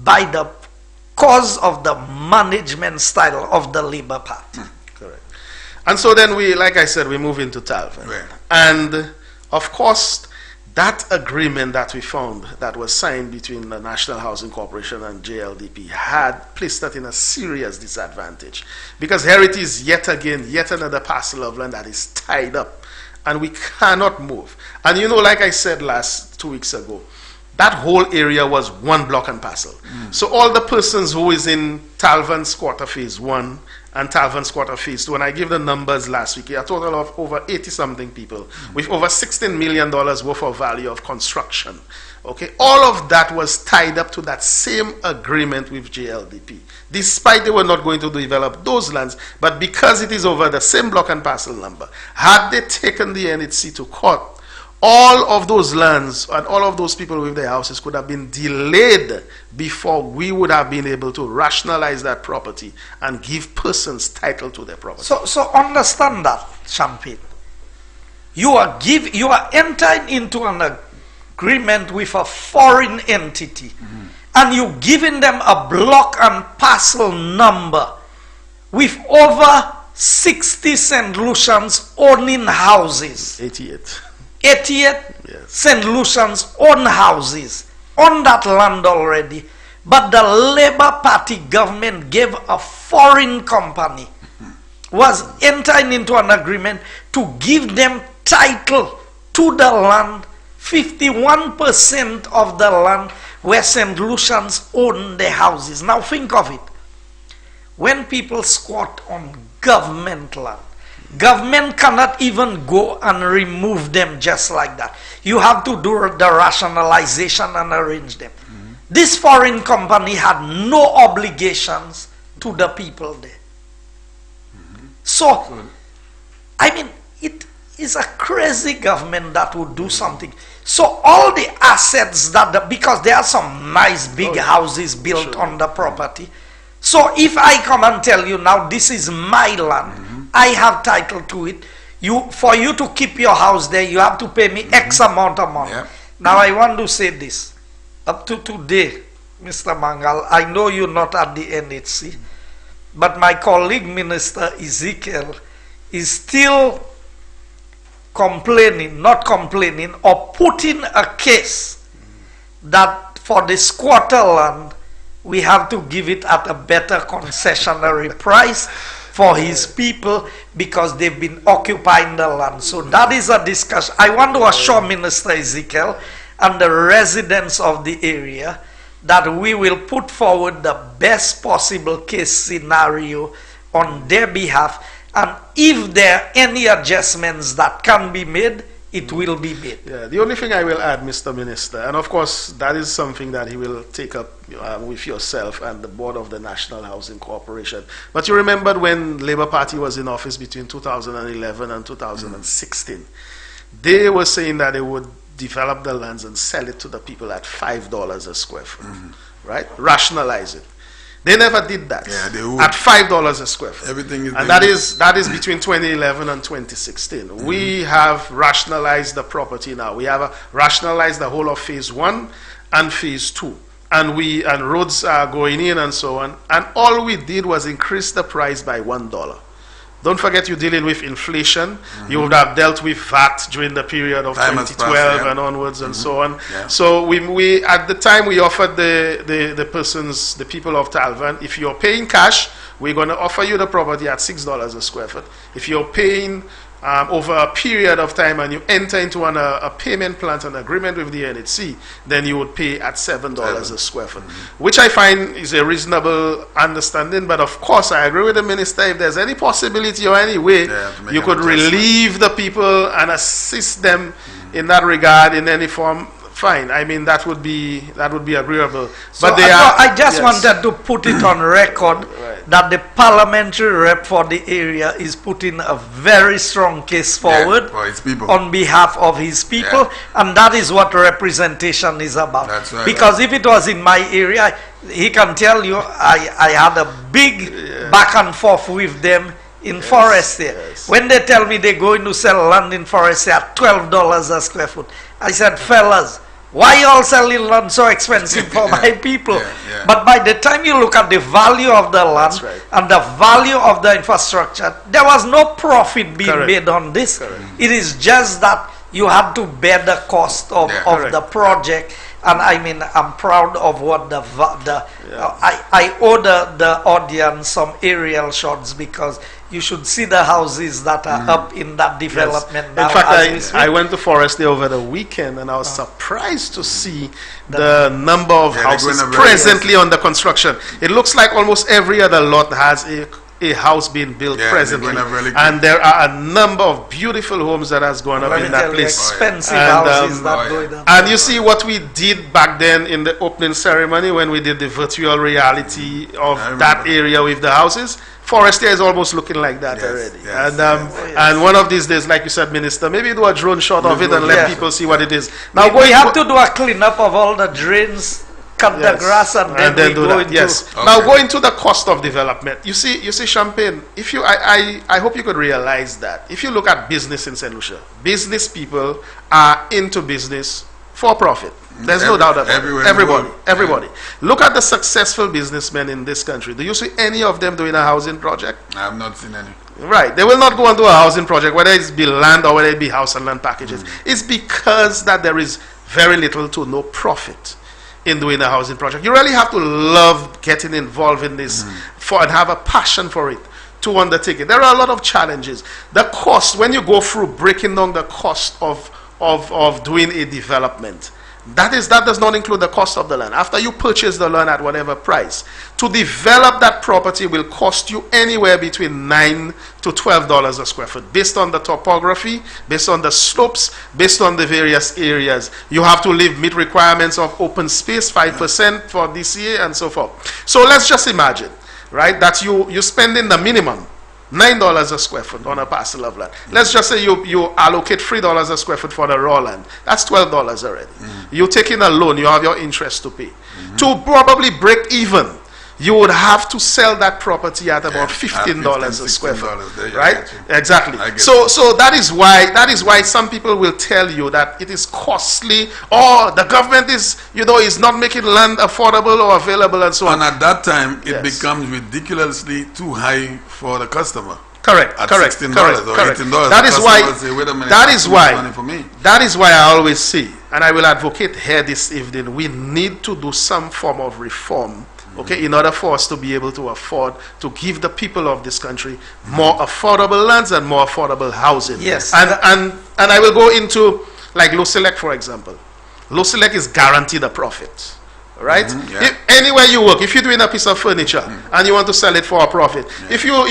by the cause of the management style of the Labour Party. Correct. And so then we, like I said, we move into Talvin. And of course, that agreement that we found that was signed between the National Housing Corporation and JLDP had placed that in a serious disadvantage, because Heritage is yet another parcel of land that is tied up and we cannot move. And you know, like I said 2 weeks ago, that whole area was one block and parcel. So all the persons who is in Talvan's quarter phase 1 and Talvan's quarter phase 2, and I gave the numbers last week, a total of over 80-something people with over $16 million worth of value of construction. Okay, all of that was tied up to that same agreement with JLDP, despite they were not going to develop those lands, but because it is over the same block and parcel number. Had they taken the NHC to court, all of those lands and all of those people with their houses could have been delayed before we would have been able to rationalize that property and give persons title to their property. So understand that, Champagne. You are entering into an agreement with a foreign entity, and you're giving them a block and parcel number with over 60 St. Lucians owning houses. 88. 88 Yes. St. Lucians own houses on that land already, but the Labour Party government gave a foreign company, was entering into an agreement to give them title to the land, 51% of the land where St. Lucians own their houses. Now think of it. When people squat on government land, government cannot even go and remove them just like that. You have to do the rationalization and arrange them. This foreign company had no obligations to the people there. So, I mean, it is a crazy government that would do something. So all the assets that, because there are some nice big houses built on the property. So if I come and tell you now, this is my land, I have title to it, for you to keep your house there, you have to pay me X amount of money. Yeah. Now I want to say this. Up to today, Mr. Mangal, I know you're not at the NHC, but my colleague Minister Ezekiel is still complaining, not complaining, or putting a case that for the squatter land, we have to give it at a better concessionary price for his people because they've been occupying the land. So that is a discussion. I want to assure Minister Ezekiel and the residents of the area that we will put forward the best possible case scenario on their behalf, and if there are any adjustments that can be made, it will be made. Yeah, the only thing I will add, Mr. Minister, and of course that is something that he will take up with yourself and the board of the National Housing Corporation. But you remembered when Labour Party was in office between 2011 and 2016, they were saying that they would develop the lands and sell it to the people at $5 a square foot, right? Rationalize it. They never did that. Yeah, they would. At $5 a square foot. Everything is, and that is between 2011 and 2016. We have rationalized the property now. We have rationalized the whole of phase 1 and phase 2. And roads are going in and so on. And all we did was increase the price by $1. Don't forget, you're dealing with inflation. You would have dealt with VAT during the period of 2012 and onwards and so on. Yeah. So we at the time we offered the people of Talvan, if you're paying cash, we're going to offer you the property at $6 a square foot. If you're paying over a period of time and you enter into a payment plan, an agreement with the NHC, then you would pay at $7 a square foot, which I find is a reasonable understanding. But of course, I agree with the minister, if there's any possibility or any way you could relieve the people and assist them in that regard in any form, fine. I mean, that would be agreeable. So but I just wanted to put it on record that the parliamentary rep for the area is putting a very strong case forward for his people, on behalf of his people, and that is what representation is about. That's right. Because if it was in my area, he can tell you I had a big back and forth with them in Forest here. When they tell me they're going to sell land in Forest at $12 a square foot, I said, fellas, why you all selling land so expensive for my people? But by the time you look at the value of the land and the value of the infrastructure, there was no profit being made on this. It is just that you had to bear the cost of the project. And I mean, I'm proud of what I owe the audience some aerial shots, because you should see the houses that are up in that development now. In fact, I went to Forest Day over the weekend, and I was surprised to see the number of houses presently under construction. It looks like almost every other lot has a house being built presently, and there are a number of beautiful homes that has gone up in that place. Expensive houses that going up. And you see what we did back then in the opening ceremony when we did the virtual reality of that area with the houses. Forestier is almost looking like that already. And one of these days, like you said, Minister, maybe do a drone shot of it and let people see what it is. Now we have to do a cleanup of all the drains, cut the grass, and then do that. Yes. Okay. Now going to the cost of development. You see, Champagne. If you, I hope you could realize that if you look at business in St. Lucia, business people are into business for profit. There's no doubt about it. Everybody. Yeah. Look at the successful businessmen in this country. Do you see any of them doing a housing project? I have not seen any. Right. They will not go and do a housing project, whether it be land or whether it be house and land packages. It's because that there is very little to no profit in doing a housing project. You really have to love getting involved in this and have a passion for it to undertake it. There are a lot of challenges. The cost, when you go through breaking down the cost of doing a development, that does not include the cost of the land. After you purchase the land at whatever price, to develop that property will cost you anywhere between $9 to $12 a square foot, based on the topography, based on the slopes, based on the various areas. You have to meet requirements of open space, 5% for DCA, and so forth. So let's just imagine, right, that you spending the minimum $9 a square foot on a parcel of land. Let's just say you allocate $3 a square foot for the raw land. That's $12 already. You take in a loan, you have your interest to pay. To probably break even, you would have to sell that property at about $15 a square foot, right? Exactly. So that is why some people will tell you that it is costly, or the government is not making land affordable or available, and so on. And at that time, it becomes ridiculously too high for the customer. Correct. At correct. $16 correct. or correct. $18, that is why. Say, wait a minute, that is why I always say, and I will advocate here this evening, we need to do some form of reform. Okay, in order for us to be able to afford to give the people of this country more affordable lands and more affordable housing. Yes. And I will go into, like, Lucilec, for example. Lucilec is guaranteed a profit. Right? Anywhere you work, if you're doing a piece of furniture and you want to sell it for a profit, if you're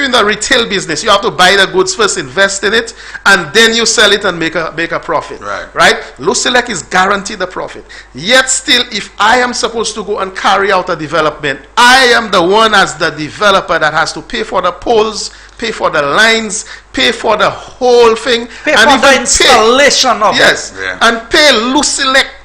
in the retail business, you have to buy the goods first, invest in it, and then you sell it and make a profit. Right? Lucilec is guaranteed a profit. Yet still, if I am supposed to go and carry out a development, I am the one as the developer that has to pay for the poles, pay for the lines, pay for the whole thing, pay and for the installation of it. And pay Lucilec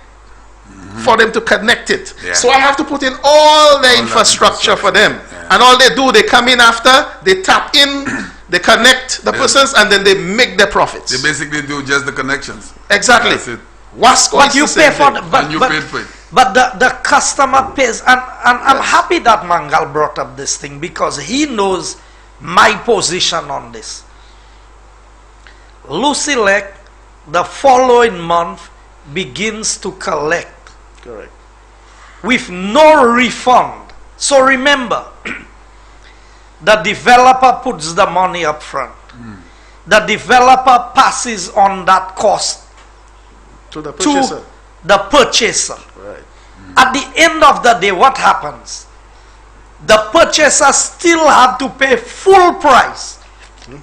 for them to connect it. So I have to put in all the infrastructure for them. And all they do, they come in after, they tap in, they connect the persons, and then they make their profits. They basically do just the connections. Exactly. That's it. But you pay for it. But the customer pays. And I'm happy that Mangal brought up this thing, because he knows my position on this. Lucilec, the following month, begins to collect. Correct. With no refund. So remember, the developer puts the money up front. The developer passes on that cost to the purchaser. Right. At the end of the day, what happens? The purchaser still have to pay full price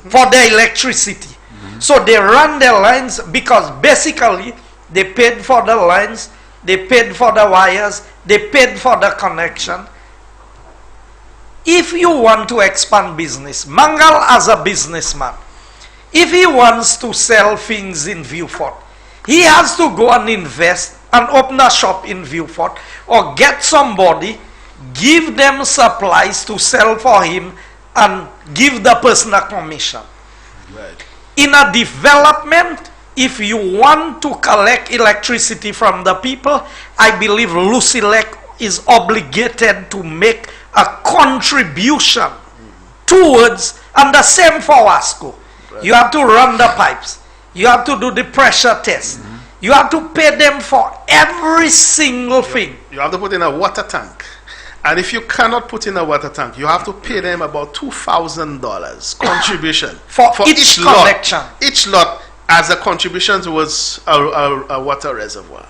for the electricity. So they run their lines, because basically they paid for the lines, they paid for the wires, they paid for the connection. If you want to expand business, Mangal as a businessman, if he wants to sell things in Viewfort, he has to go and invest and open a shop in Viewfort, or get somebody, give them supplies to sell for him, and give the person a commission. Right. In a development, if you want to collect electricity from the people, I believe Lucilec is obligated to make a contribution towards, and the same for Wasco. Right. You have to run the pipes. You have to do the pressure test. You have to pay them for every single thing. You have to put in a water tank. And if you cannot put in a water tank, you have to pay them about $2,000 contribution for each connection. Each lot as a contribution towards a water reservoir.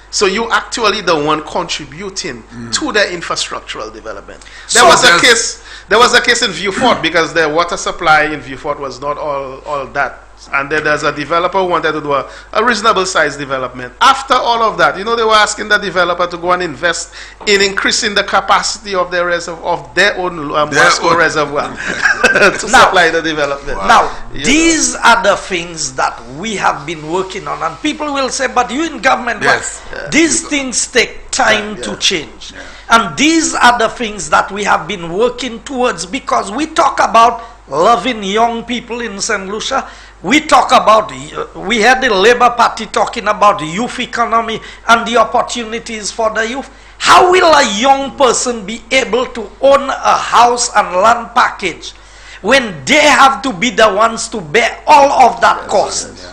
So you actually the one contributing to the infrastructural development. There was a case in Viewfort, because the water supply in Viewfort was not all that And then there's a developer who wanted to do a reasonable size development. After all of that, you know, they were asking the developer to go and invest in increasing the capacity of their own Wasco reservoir to supply the development. Wow. Now, these are the things that we have been working on. And people will say, but you in government, these things take time to change. Yeah. And these are the things that we have been working towards, because we talk about loving young people in St. Lucia. We talk about, we had the Labour Party talking about the youth economy and the opportunities for the youth. How will a young person be able to own a house and land package when they have to be the ones to bear all of that cost?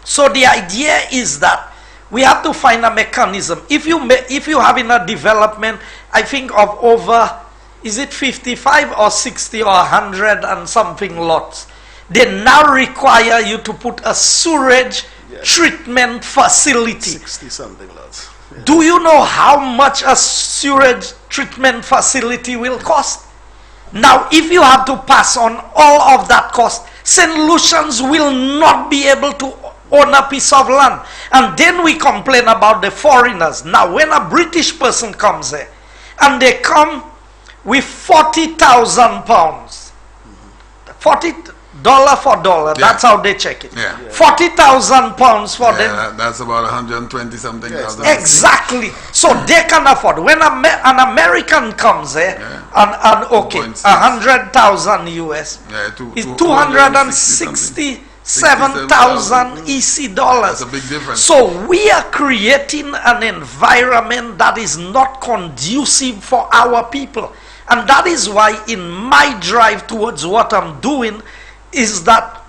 So the idea is that we have to find a mechanism. If you have in a development, I think of over, is it 55 or 60 or 100 and something lots, they now require you to put a sewage treatment facility. 60 something lots. Yeah. Do you know how much a sewage treatment facility will cost? Now, if you have to pass on all of that cost, St. Lucians will not be able to own a piece of land. And then we complain about the foreigners. Now, when a British person comes here, and they come with £40,000, $40 for dollar, that's how they check it. Yeah. £40,000 for them. That's about 120 something thousand. Exactly. So they can afford. When an American comes here, and okay, 100,000 US is 267,000 EC dollars. That's a big difference. So we are creating an environment that is not conducive for our people. And that is why in my drive towards what I'm doing is that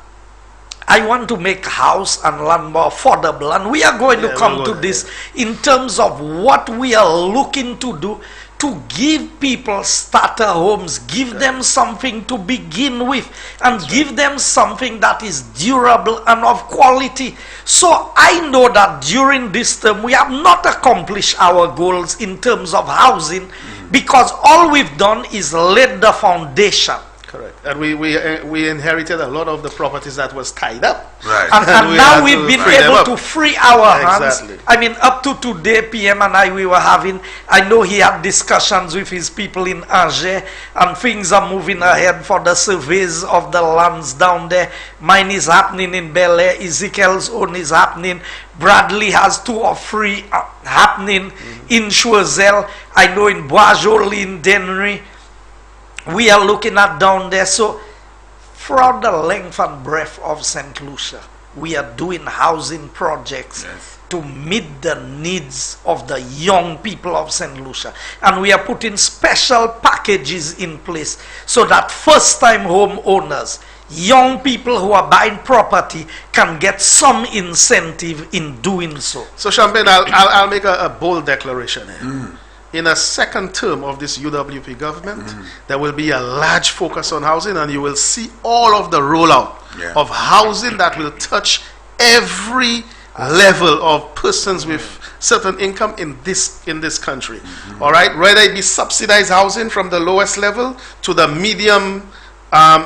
I want to make house and land more affordable. And we are going to come to this in terms of what we are looking to do to give people starter homes, give them something to begin with, and give them something that is durable and of quality. So I know that during this term we have not accomplished our goals in terms of housing, because all we've done is laid the foundation. Correct. And we inherited a lot of the properties that was tied up. Right. And now we've been able to free our hands. Exactly. I mean, up to today, PM and I, we were having, I know he had discussions with his people in Angers, and things are moving ahead for the surveys of the lands down there. Mine is happening in Bel Air, Ezekiel's own is happening. Bradley has 2 or 3 happening in Choiseul. I know in Boisjoli, in Dennery. We are looking at down there. So throughout the length and breadth of St. Lucia, we are doing housing projects to meet the needs of the young people of St. Lucia. And we are putting special packages in place so that first-time homeowners, young people who are buying property, can get some incentive in doing so. So Champagne, I'll make a bold declaration here. In a second term of this UWP government, there will be a large focus on housing, and you will see all of the rollout of housing that will touch every level of persons with certain income in this country. All right, whether it be subsidized housing from the lowest level to the medium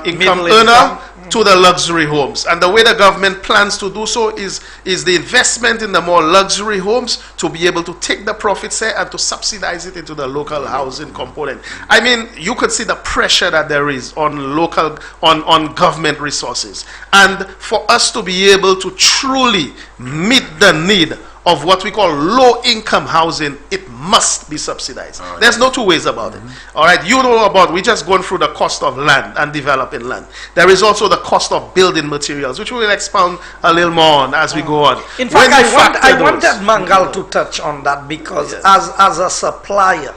income earner to the luxury homes. And the way the government plans to do so is the investment in the more luxury homes to be able to take the profits there and to subsidize it into the local housing component. I mean, you could see the pressure that there is on local, on government resources. And for us to be able to truly meet the need of what we call low-income housing, it must be subsidized. There's no two ways about it. All right, you know about, we just gone through the cost of land and developing land. There is also the cost of building materials, which we will expound a little more on as we go on. In fact, I wanted Mangal to touch on that, because as a supplier,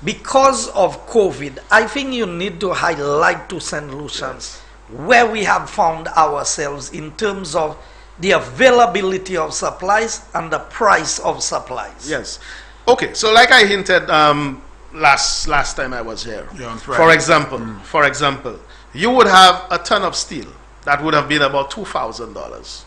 because of COVID, I think you need to highlight to St. Lucians where we have found ourselves in terms of the availability of supplies and the price of supplies. Yes. Okay, so like I hinted last time I was here, for example, you would have a ton of steel that would have been about $2,000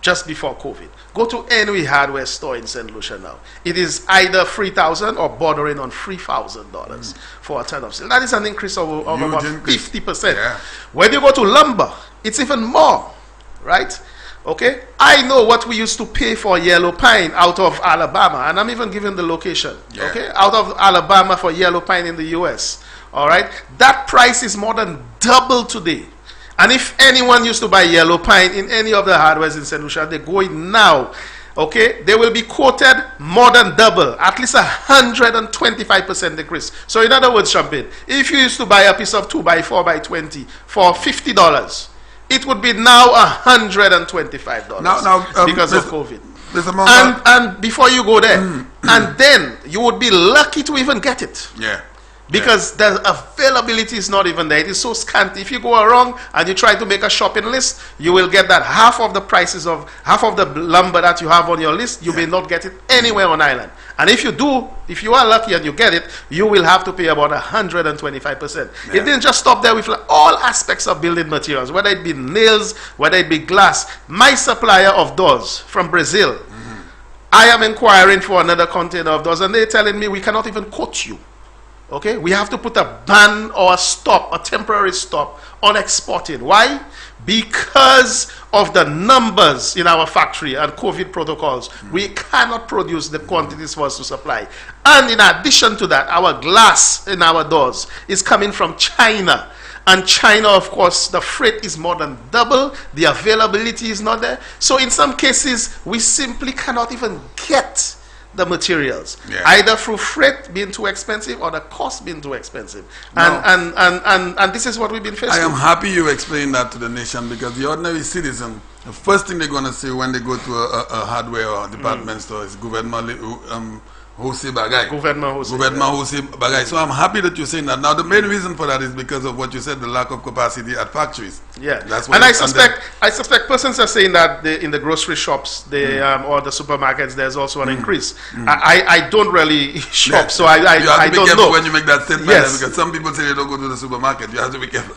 just before COVID. Go to any hardware store in St. Lucia now. It is either $3,000 or bordering on $3,000 for a ton of steel. That is an increase of about 50%. Yeah. When you go to lumber, it's even more. right? Okay, I know what we used to pay for yellow pine out of Alabama, and I'm even giving the location. Yeah. Okay, out of Alabama for yellow pine in the U.S. All right, that price is more than double today. And if anyone used to buy yellow pine in any of the hardwares in St. Lucia, they're going now. Okay, they will be quoted more than double, at least 125% decrease. So in other words, Champagne, if you used to buy a piece of 2x4 by 20 for $50, it would be now $125 now, because of COVID. Mr. And before you go there, and then you would be lucky to even get it. Yeah. Because the availability is not even there. It is so scanty. If you go around and you try to make a shopping list, you will get that half of the prices of half of the lumber that you have on your list, you may not get it anywhere on island. And if you do, if you are lucky and you get it, you will have to pay about 125%. Yeah. It didn't just stop there with all aspects of building materials, whether it be nails, whether it be glass. My supplier of doors from Brazil, I am inquiring for another container of doors, and they're telling me we cannot even quote you. Okay, we have to put a ban or a stop, a temporary stop on exporting. Why? Because of the numbers in our factory and COVID protocols. We cannot produce the quantities for us to supply. And in addition to that, our glass in our doors is coming from China. And China, of course, the freight is more than double. The availability is not there. So in some cases, we simply cannot even get the materials, either through freight being too expensive or the cost being too expensive. And this is what we've been facing. I am happy you explained that to the nation, because the ordinary citizen, the first thing they're going to say when they go to a hardware or department store is government Hosei Bagay. Government Hosei Bagay. So I'm happy that you're saying that. Now the main reason for that is because of what you said, the lack of capacity at factories. Yeah, that's what. And I suspect persons are saying that in the grocery shops, or the supermarkets, there's also an increase. I don't really shop, so I you have to I be don't careful know when you make that statement, because some people say they don't go to the supermarket. You have to be careful.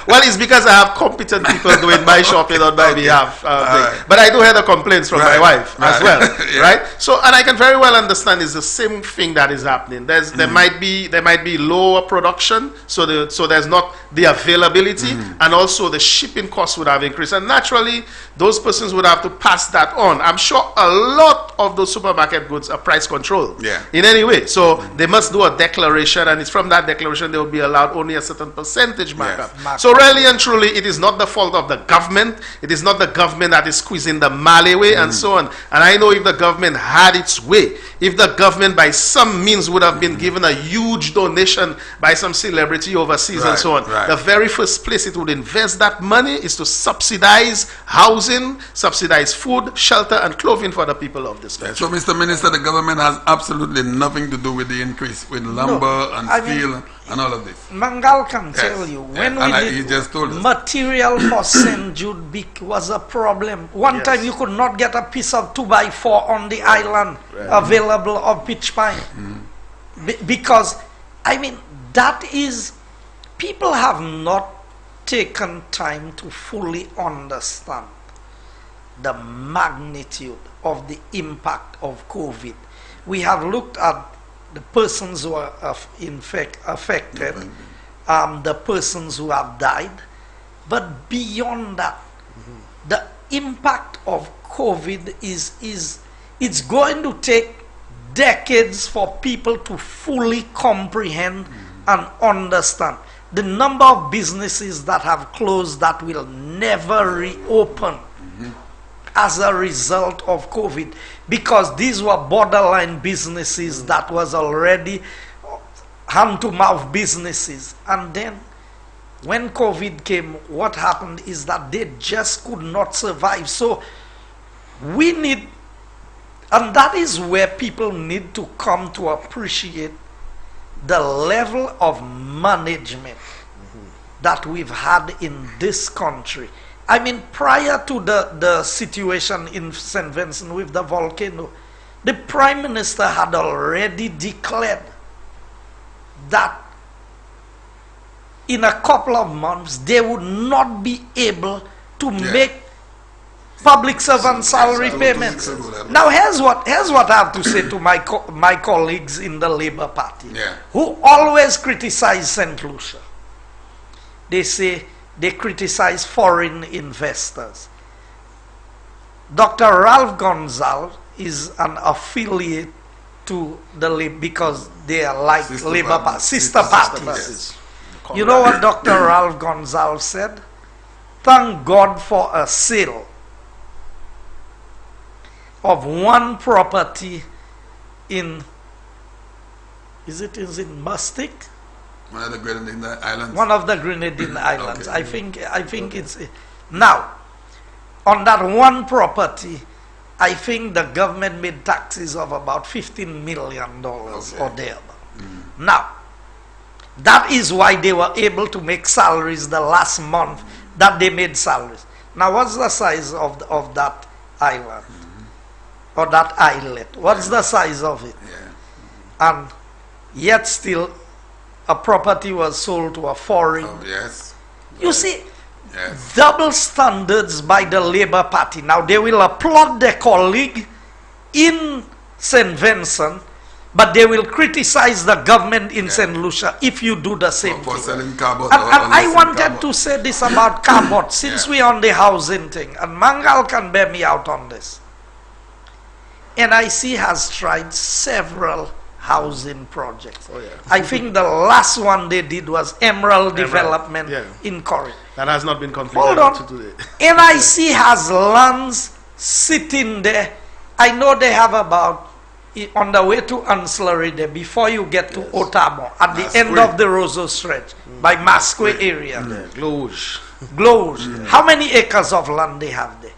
Well, it's because I have competent people doing my shopping on my behalf. But I do hear the complaints from my wife as well, right? So, and I can very well understand it's the same thing that is happening. There might be lower production, so there's not the availability, and also the shipping costs would have increased, and naturally those persons would have to pass that on. I'm sure a lot of those supermarket goods are price controlled in any way, so they must do a declaration, and it's from that declaration they will be allowed only a certain percentage markup. So really and truly, it is not the fault of the government. It is not the government that is squeezing the Malay way and so on. And I know if the government had its way, if the government by some means would have been given a huge donation by some celebrity overseas and so on, the very first place it would invest that money is to subsidize housing, subsidize food, shelter, and clothing for the people of this country. So, Mr. Minister, the government has absolutely nothing to do with the increase with lumber and steel and all of this. Mangal can tell you, when we did material for St. Jude was a problem. One time you could not get a piece of 2x4 on the island available of pitch pine. Because, I mean, that is, people have not taken time to fully understand the magnitude of the impact of COVID. We have looked at the persons who are affected, the persons who have died, but beyond that, the impact of COVID it's going to take decades for people to fully comprehend and understand. The number of businesses that have closed that will never reopen as a result of COVID, because these were borderline businesses that was already hand-to-mouth businesses. And then when COVID came, what happened is that they just could not survive. So we need, and that is where people need to come to appreciate the level of management that we've had in this country. I mean, prior to the situation in St. Vincent with the volcano, the Prime Minister had already declared that in a couple of months they would not be able to make public servant salary payments. Now here's what I have to say to my colleagues in the Labour Party, who always criticize St. Lucia. They say, they criticize foreign investors. Dr. Ralph Gonzalez is an affiliate to the Labour because they are like sister parties. Yes. You know what Dr. Ralph Gonzalez said? Thank God for a sale of one property in, is it Mustic? One of the Grenadine Islands. One of the Grenadine Islands. Okay. I think it's now on that one property. I think the government made taxes of about $15 million or there. Now, that is why they were able to make salaries the last month that they made salaries. Now, what's the size of that island? Or that islet? What's the size of it? And yet still, a property was sold to a foreign. You see, double standards by the Labour Party. Now they will applaud their colleague in St. Vincent, but they will criticize the government in St. Lucia if you do the same for thing. selling carbot. And I wanted to say this about carbot since we are on the housing thing, and Mangal can bear me out on this. NIC has tried several housing projects. I think the last one they did was Emerald Development in Corrie. That has not been completed. Hold on. NIC has lands sitting there. I know they have about, on the way to Ancillary there, before you get to Otamo, at the end of the Roseau stretch, by Masque area. Gloge. How many acres of land they have there?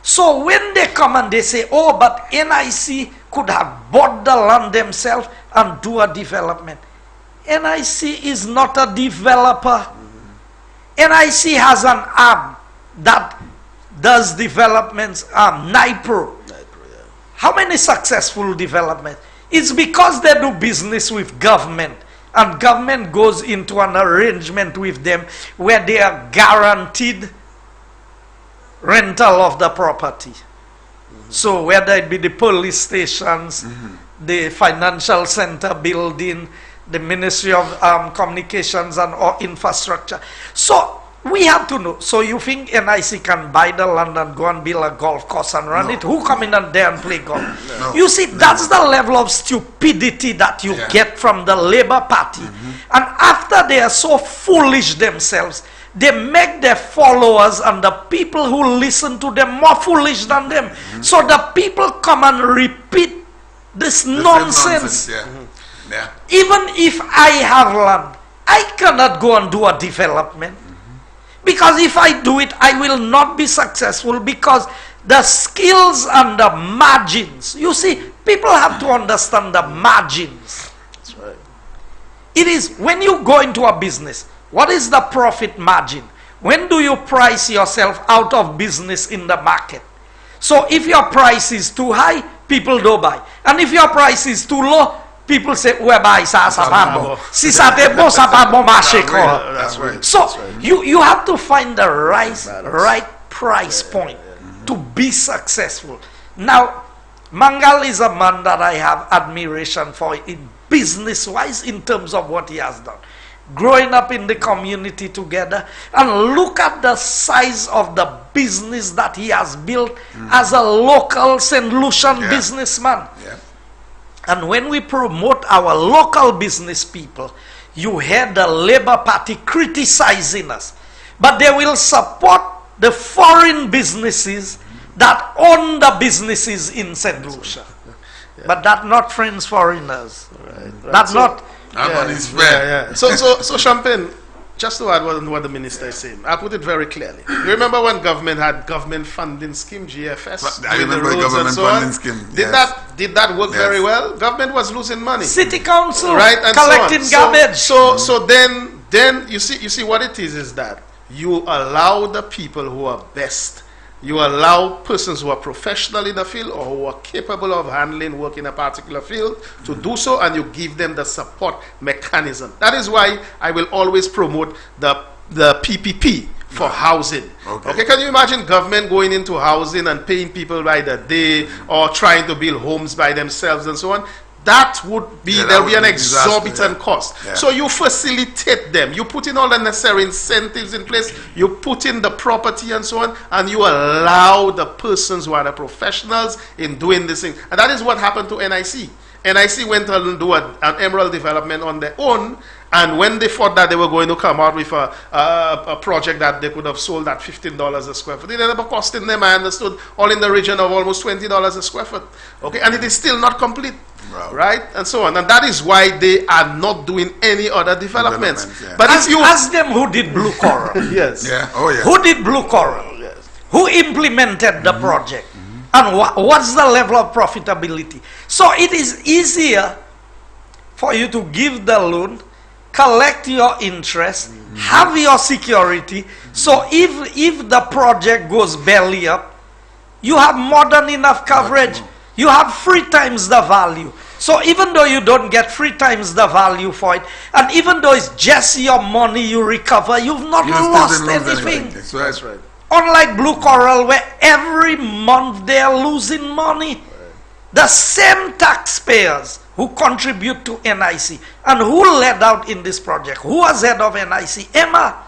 So when they come and they say, oh, but NIC could have bought the land themselves and do a development. NIC is not a developer. NIC has an arm that does developments, NIPRO. How many successful developments? It's because they do business with government, and government goes into an arrangement with them where they are guaranteed rental of the property. So whether it be the police stations, the financial center building, the Ministry of Communications and or infrastructure. So we have to know. So you think NIC can buy the land and go and build a golf course and run it? Who come in and there and play golf? You see, that's the level of stupidity that you get from the Labour Party. And after they are so foolish themselves, they make their followers and the people who listen to them more foolish than them. So the people come and repeat this nonsense. Even if I have land, I cannot go and do a development. Because if I do it, I will not be successful, because the skills and the margins. You see, people have to understand the margins. That's right. It is when you go into a business, what is the profit margin? When do you price yourself out of business in the market? So if your price is too high, people don't buy. And if your price is too low, people say, buy sa sapabo. Si sa tebo sapabo mashiko. That's right. So you have to find the right price point to be successful. Now, Mangal is a man that I have admiration for in business-wise in terms of what he has done. Growing up in the community together, and look at the size of the business that he has built as a local St. Lucian businessman. And when we promote our local business people, you hear the Labour Party criticizing us, but they will support the foreign businesses that own the businesses in St. Lucia. But that's not friends foreigners. That's not. So Champagne, just to add what the minister is saying, I put it very clearly. You remember when government had government funding scheme, GFS? I remember the government funding scheme. Did that work very well? Government was losing money. City council, and collecting garbage. So then you see what it is that you allow the people who are best. You allow persons who are professional in the field or who are capable of handling work in a particular field to do so, and you give them the support mechanism. That is why I will always promote the PPP for housing. Okay, can you imagine government going into housing and paying people by the day, or trying to build homes by themselves and so on? that would be, Yeah, there will be an disaster, exorbitant yeah. cost. Yeah. So you facilitate them. You put in all the necessary incentives in place. You put in the property and so on, and you allow the persons who are the professionals in doing this thing. And that is what happened to NIC. NIC went on and do an emerald development on their own, and when they thought that they were going to come out with a project that they could have sold at $15 a square foot, it ended up costing them, I understood, all in the region of almost $20 a square foot. Okay, and it is still not complete. Wow. Right, and so on, and that is why they are not doing any other developments. Yeah. But if you ask them who did Blue Coral. yes, Yeah. Oh yeah. Who did Blue Coral? yes, Who implemented the project? And what's the level of profitability? So it is easier for you to give the loan, collect your interest, have your security. So if the project goes belly up, you have more than enough coverage. You have 3 times the value. So even though you don't get 3 times the value for it, and even though it's just your money you recover, you've not You still lost didn't lose anything. anything. That's right. Unlike Blue Coral, where every month they are losing money. The same taxpayers who contribute to NIC and who led out in this project. Who was head of NIC? Emma.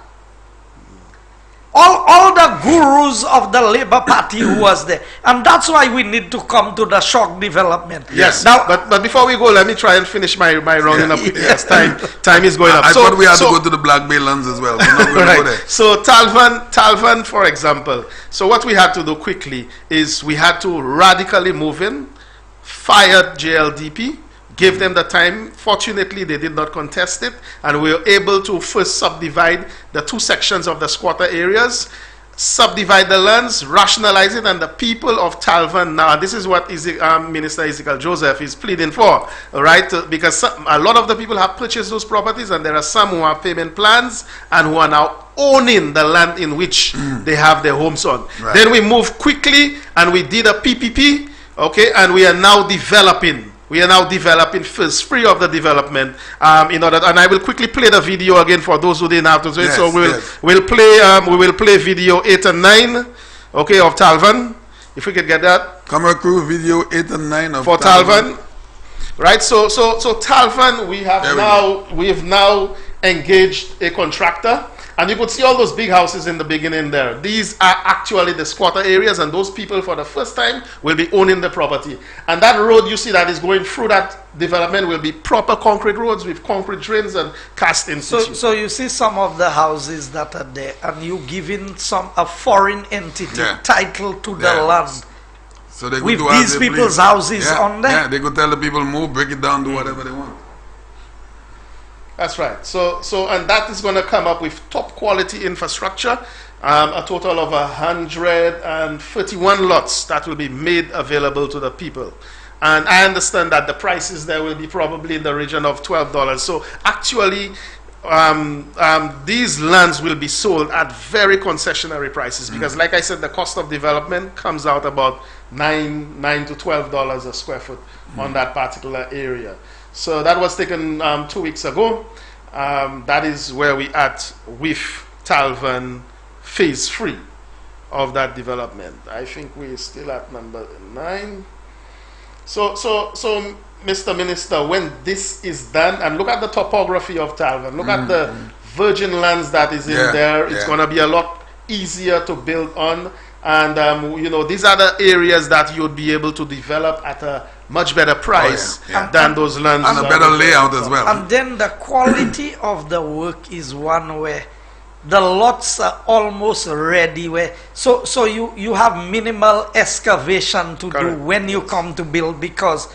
All the gurus of the Labour Party who was there. And that's why we need to come to the shock development. yes. Now, But before we go, let me try and finish my rounding up quickly, as time is going up. I So- thought we had so- to go to the Black Bay lands as well. We're not going to go Right. there. So Talvan, for example. So what we had to do quickly is we had to radically move in, fire JLDP, give them the time. Fortunately, they did not contest it, and we were able to first subdivide the 2 sections of the squatter areas, subdivide the lands, rationalize it, and the people of Talvan now, this is what Minister Ezekiel Joseph is pleading for, right? Because a lot of the people have purchased those properties, and there are some who have payment plans and who are now owning the land in which they have their homes on. Right. Then we moved quickly and we did a PPP, okay, and we are now developing. We are now developing first free of the development in order, and I will quickly play the video again for those who didn't have to see it. Yes, So we yes. will play video 8 and 9, okay, of Talvan. If we could get that Camera crew video 8 and 9 of for Talvan, right? So Talvan, we have now engaged a contractor. And you could see all those big houses in the beginning there. These are actually the squatter areas, and those people for the first time will be owning the property. And that road you see that is going through that development will be proper concrete roads with concrete drains and cast in situ. so you see some of the houses that are there, and you giving a foreign entity Yeah. title to the Yeah. land. So they could With do as these they people's please. houses Yeah, on there. Yeah, they could tell the people move, break it down, do whatever they want. That's right. So and that is going to come up with top quality infrastructure, a total of 131 lots that will be made available to the people. And I understand that the prices there will be probably in the region of $12. So actually, these lands will be sold at very concessionary prices because, like I said, the cost of development comes out about $9 to $12 a square foot on that particular area. So that was taken 2 weeks ago. That is where we at with Talvan phase 3 of that development. I think we're still at number 9. So Mr. Minister, when this is done, and look at the topography of Talvan, look at the virgin lands that is in there, it's going to be a lot easier to build on. And, these are the areas that you'd be able to develop at a much better price than those lands. And a better layout as well. And then the quality of the work is one where the lots are almost ready, so you have minimal excavation to do when you come to build, because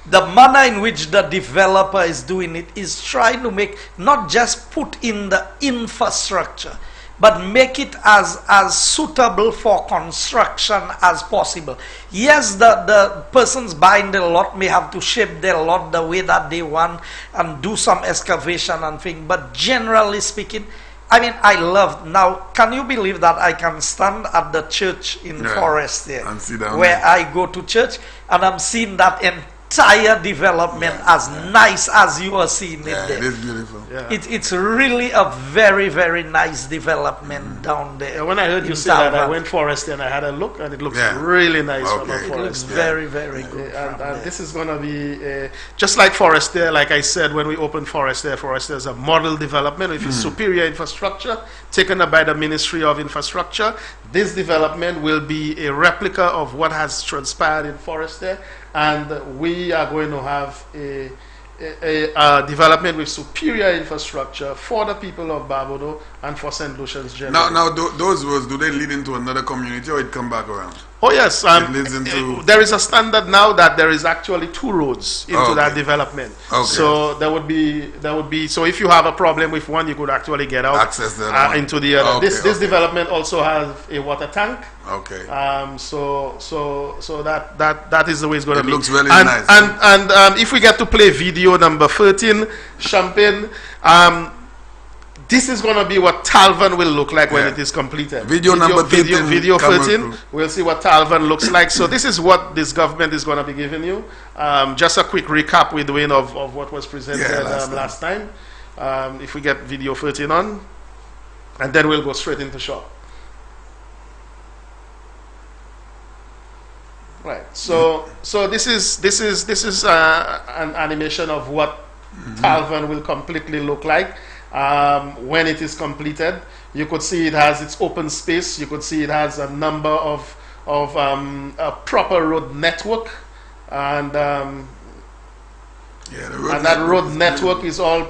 the manner in which the developer is doing it is trying to make, not just put in the infrastructure, but make it as suitable for construction as possible. Yes, the persons buying the lot may have to shape their lot the way that they want and do some excavation and thing, but generally speaking, I mean, I love, now, can you believe that I can stand at the church in Forest there, and see down where there. I go to church, and I'm seeing that entire development as nice as you are seeing it there. It is beautiful. It's really a very, very nice development down there. Yeah, when I heard you say that, I went forest and I had a look, and it looks really nice from a forest. It looks very, very good. And this is going to be just like Forestier. Like I said, when we opened Forestier is a model development with superior infrastructure taken up by the Ministry of Infrastructure. This development will be a replica of what has transpired in Forestier, and we are going to have a development with superior infrastructure for the people of Barbados and for St. Lucians generally. Now those roads, do they lead into another community or it come back around? Oh yes, it leads into... there is a standard now that there is actually 2 roads into that development. So there would be. So if you have a problem with one, you could actually get out, access the other into the other. This development also has a water tank. Okay. So that is the way it's going to be. It looks really nice. And if we get to play video number 13, Champagne. This is going to be what Talvan will look like when it is completed. Video number 13. Video 13. We'll see what Talvan looks like. So this is what this government is going to be giving you. Just a quick recap we're doing of what was presented last time. If we get video 13 on, and then we'll go straight into shop. Right. So this is an animation of what Talvan will completely look like. When it is completed, you could see it has its open space. You could see it has a number of a proper road network, and that road network is all,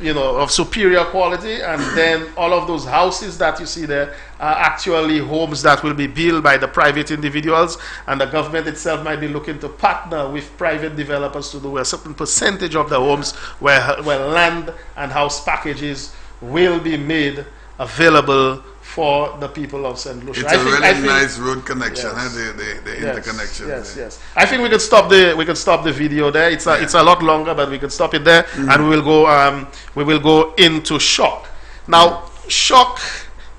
of superior quality. And then all of those houses that you see there are actually homes that will be built by the private individuals, and the government itself might be looking to partner with private developers to do a certain percentage of the homes where land and house packages will be made available for the people of St. Lucia. It's a really nice road connection, the interconnection. Yes. I think we could stop the video there. It's a lot longer, but we could stop it there, and we will go into shock. Now, shock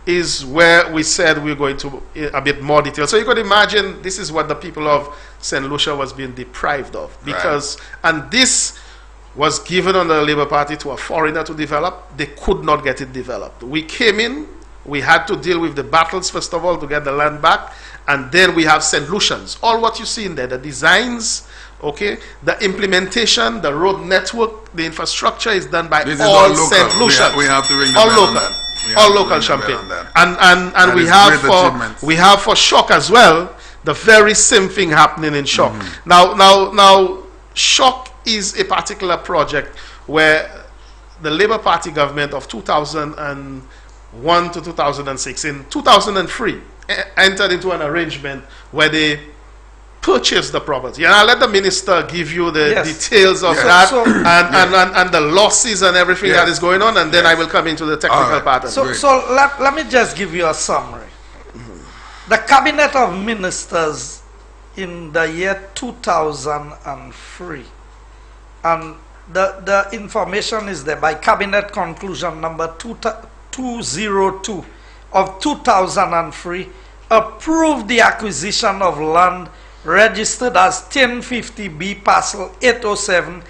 is where we said we're going to a bit more detail. So you could imagine this is what the people of St. Lucia was being deprived of, because and this was given under the Labour Party to a foreigner to develop. They could not get it developed. We came in. We had to deal with the battles, first of all, to get the land back. And then we have St. Lucians. All what you see in there, the designs, the implementation, the road network, the infrastructure is done by all St. Lucians. We have to ring the all bell local. on that. All local Champagne. And we have for Shock as well, the very same thing happening in Shock. Now Shock is a particular project where the Labour Party government of 2001 to 2006, in 2003, entered into an arrangement where they purchased the property. And I'll let the minister give you the details of that and the losses and everything that is going on, and then I will come into the technical part. So let me just give you a summary. The Cabinet of Ministers in the year 2003, and the information is there by Cabinet Conclusion number 202 of 2003, approved the acquisition of land registered as 1050B parcel 807,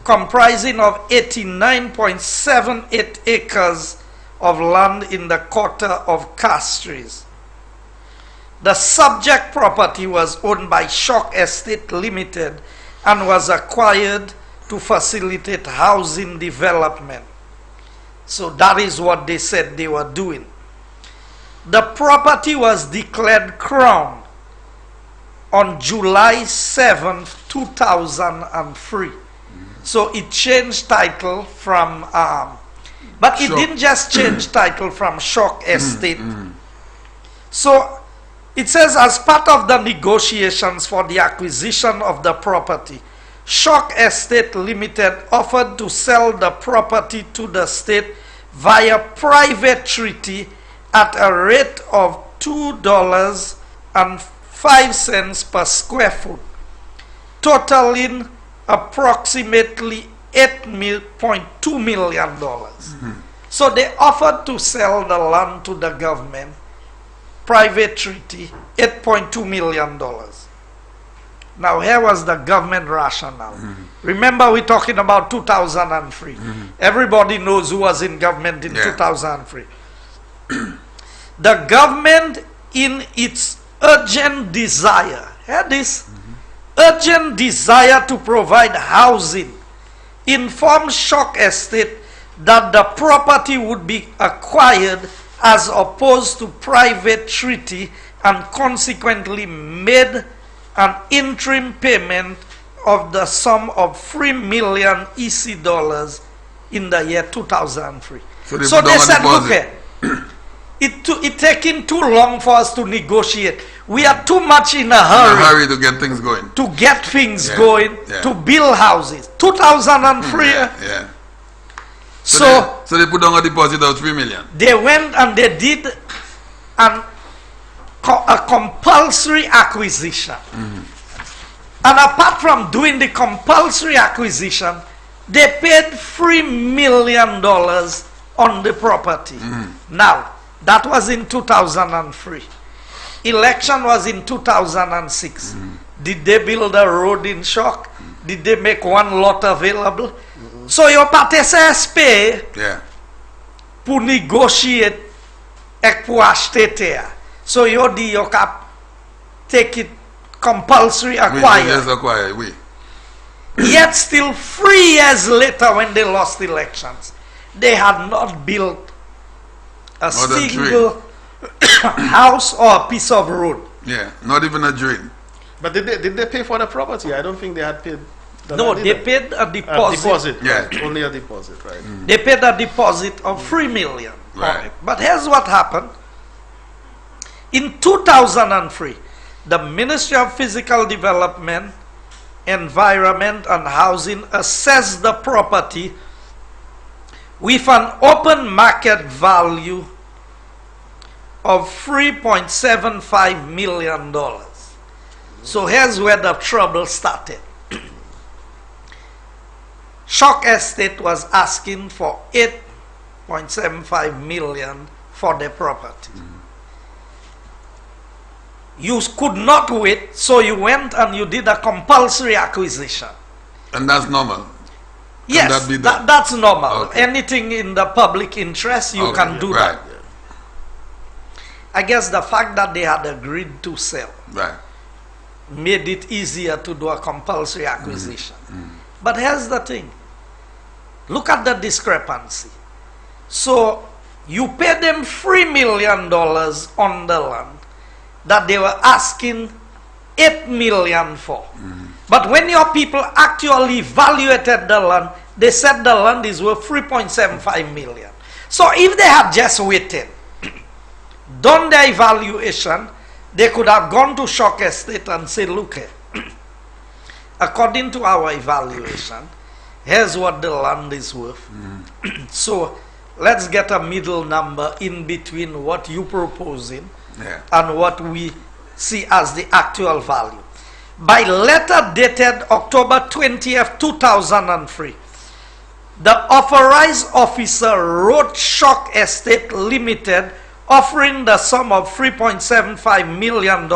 comprising of 89.78 acres of land in the quarter of Castries. The subject property was owned by Shock Estate Limited and was acquired to facilitate housing development. So that is what they said they were doing. The property was declared Crown on July 7th, 2003. So it changed title from, but it didn't just change title from Shock Estate. So it says, as part of the negotiations for the acquisition of the property, Shock Estate Limited offered to sell the property to the state via private treaty at a rate of $2.05 per square foot, totaling approximately $8.2 million. So they offered to sell the land to the government, private treaty, $8.2 million. Now here was the government rationale. Remember we're talking about 2003. Everybody knows who was in government in 2003. The government, in its urgent desire, hear this, urgent desire to provide housing, informed Shock Estate that the property would be acquired as opposed to private treaty, and consequently made an interim payment of the sum of 3 million EC dollars in the year 2003. So they said, look here, it taking too long for us to negotiate. We are too much in a hurry, to get things going. To get things going, to build houses. 2003. So they put down a deposit of 3 million. They went and they did a compulsory acquisition. And apart from doing the compulsory acquisition, they paid $3 million on the property. Now, that was in 2003. Election was in 2006. Did they build a road in Shock? Did they make one lot available? So your party says pay pour negotiate ek pour acheter terre. So you take it compulsory acquire. Yes, acquire, oui. Yet still 3 years later when they lost elections, they had not built a single house or a piece of road. Yeah, not even a drain. But did they pay for the property? I don't think they had paid. No, they paid a deposit. Only a deposit, right? They paid a deposit of 3 million. Right. But here's what happened. In 2003, the Ministry of Physical Development, Environment and Housing assessed the property with an open market value of $3.75 million. So here's where the trouble started. Shock Estate was asking for 8.75 million for the property. You could not wait, so you went and you did a compulsory acquisition. And that's normal? Yes, that's normal. Okay. Anything in the public interest, you can do that. I guess the fact that they had agreed to sell made it easier to do a compulsory acquisition. But here's the thing. Look at the discrepancy. So you pay them $3 million on the land that they were asking $8 million for. But when your people actually evaluated the land, they said the land is worth 3.75 million. So if they had just waited, done their evaluation, they could have gone to Shock Estate and said, look here, according to our evaluation, here's what the land is worth. So let's get a middle number in between what you're proposing and what we see as the actual value. By letter dated October 20th, 2003, the authorized officer wrote Shock Estate Limited offering the sum of $3.75 million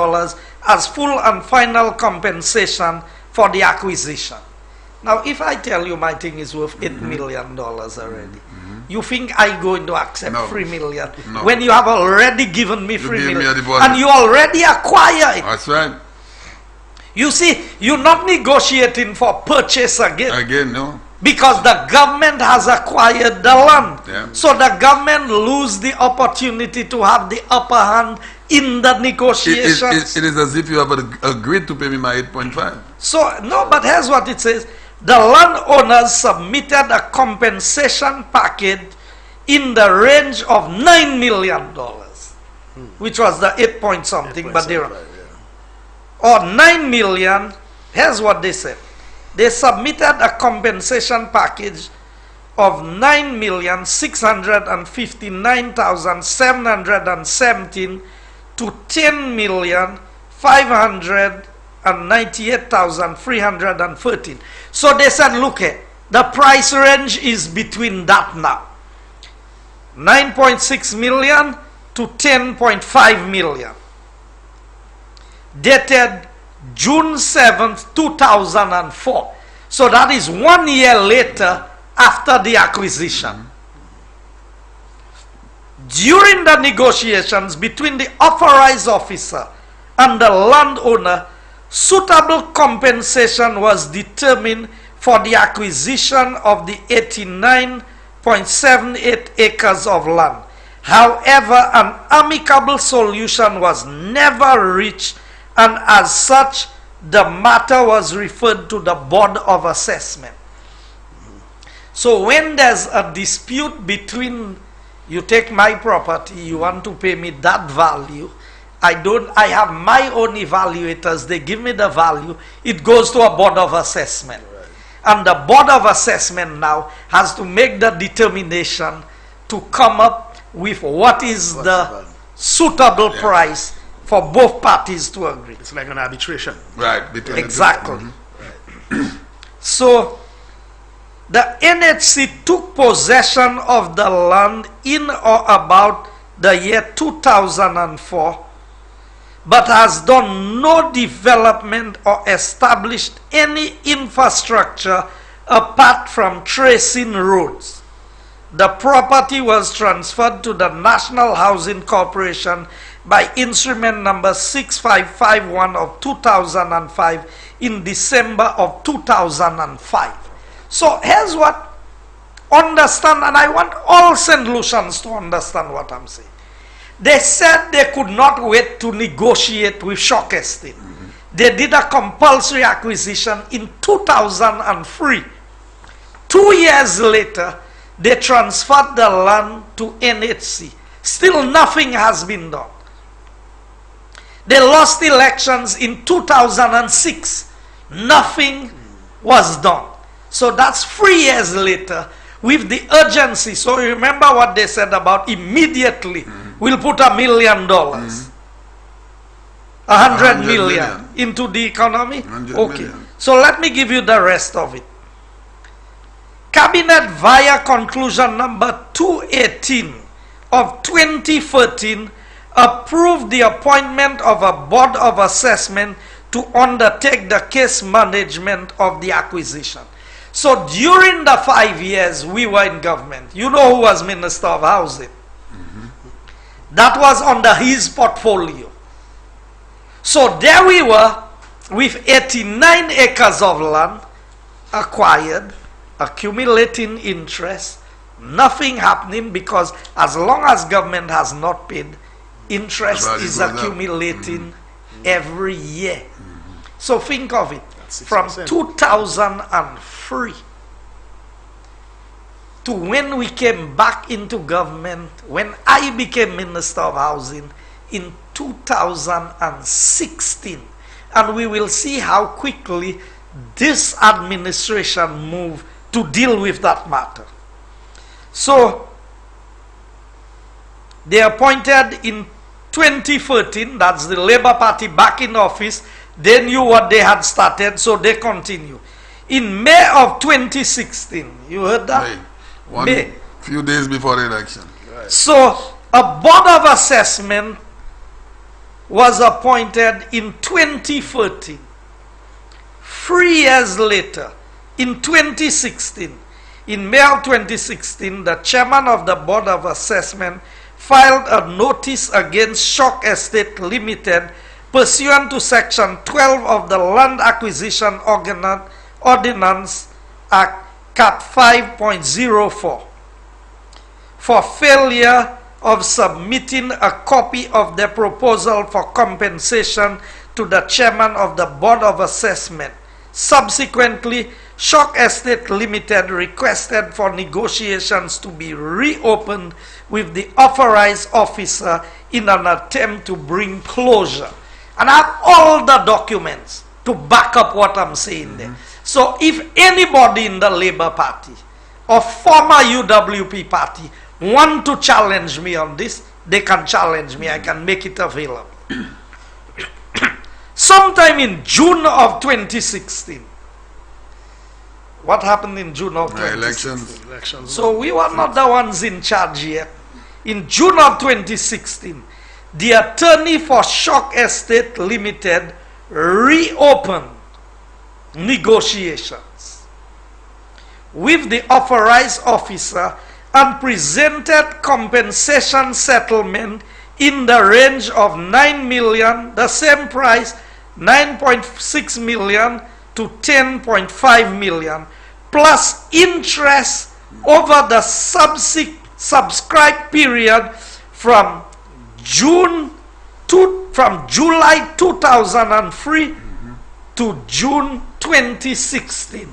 as full and final compensation for the acquisition. Now, if I tell you my thing is worth $8 million already, you think I'm going to accept $3 million when you have already given me $3 million and you already acquire it? That's right. You see, you're not negotiating for purchase again. No. Because the government has acquired the land. So the government lose the opportunity to have the upper hand in the negotiations. It is as if you have agreed to pay me my 8.5. So, no, but here's what it says. The landowners submitted a compensation package in the range of $9 million, which was the 8 point something, but they were, or 9 million. Here's what they said. They submitted a compensation package of 9,659,717 to 10,598,313. So they said, look, the price range is between that now. 9.6 million to 10.5 million. Dated June 7th, 2004. So that is 1 year later after the acquisition. During the negotiations between the authorized officer and the landowner, suitable compensation was determined for the acquisition of the 89.78 acres of land. However, an amicable solution was never reached, and as such, the matter was referred to the Board of Assessment. So when there's a dispute between, you take my property, you want to pay me that value, I have my own evaluators, they give me the value, it goes to a Board of Assessment. Right. And the Board of Assessment now has to make the determination to come up with what is the suitable price for both parties to agree. It's like an arbitration. Right. Exactly. Right. So the NHC took possession of the land in or about the year 2004, but has done no development or established any infrastructure apart from tracing roads. The property was transferred to the National Housing Corporation by instrument number 6551 of 2005 in December of 2005. So here's what, understand, and I want all St. Lucians to understand what I'm saying. They said they could not wait to negotiate with Shock Estate. They did a compulsory acquisition in 2003. 2 years later, they transferred the land to NHC. Still nothing has been done. They lost elections in 2006. Nothing was done. So that's 3 years later with the urgency. So remember what they said about immediately. We'll put $1 million, 100 million into the economy. Okay. Million. So let me give you the rest of it. Cabinet via conclusion number 218 of 2013 approved the appointment of a Board of Assessment to undertake the case management of the acquisition. So during the 5 years we were in government, you know who was Minister of Housing? That was under his portfolio. So there we were with 89 acres of land acquired, accumulating interest, nothing happening, because as long as government has not paid, interest is accumulating every year. So think of it, from 2003 to when we came back into government, when I became Minister of Housing in 2016. And we will see how quickly this administration moved to deal with that matter. So they appointed in 2013, that's the Labour Party back in office. They knew what they had started, so they continue. In May of 2016, you heard that? May. Few days before the election. Right. So a Board of Assessment was appointed in 2013. 3 years later, in 2016, in May of 2016, the chairman of the Board of Assessment filed a notice against Shock Estate Limited pursuant to Section 12 of the Land Acquisition Ordinance Act, Cat 5.04, for failure of submitting a copy of the proposal for compensation to the chairman of the Board of Assessment. Subsequently, Shock Estate Limited requested for negotiations to be reopened with the authorized officer in an attempt to bring closure. And I have all the documents to back up what I'm saying there. So if anybody in the Labour Party or former UWP party want to challenge me on this, they can challenge me. I can make it available. Sometime in June of 2016. What happened in June of 2016? Elections. So we were not the ones in charge yet. In June of 2016, the attorney for Shock Estate Limited reopened negotiations with the authorized officer and presented compensation settlement in the range of 9 million, the same price, 9.6 million to 10.5 million, plus interest over the subscribed period from July 2003 to June 2016.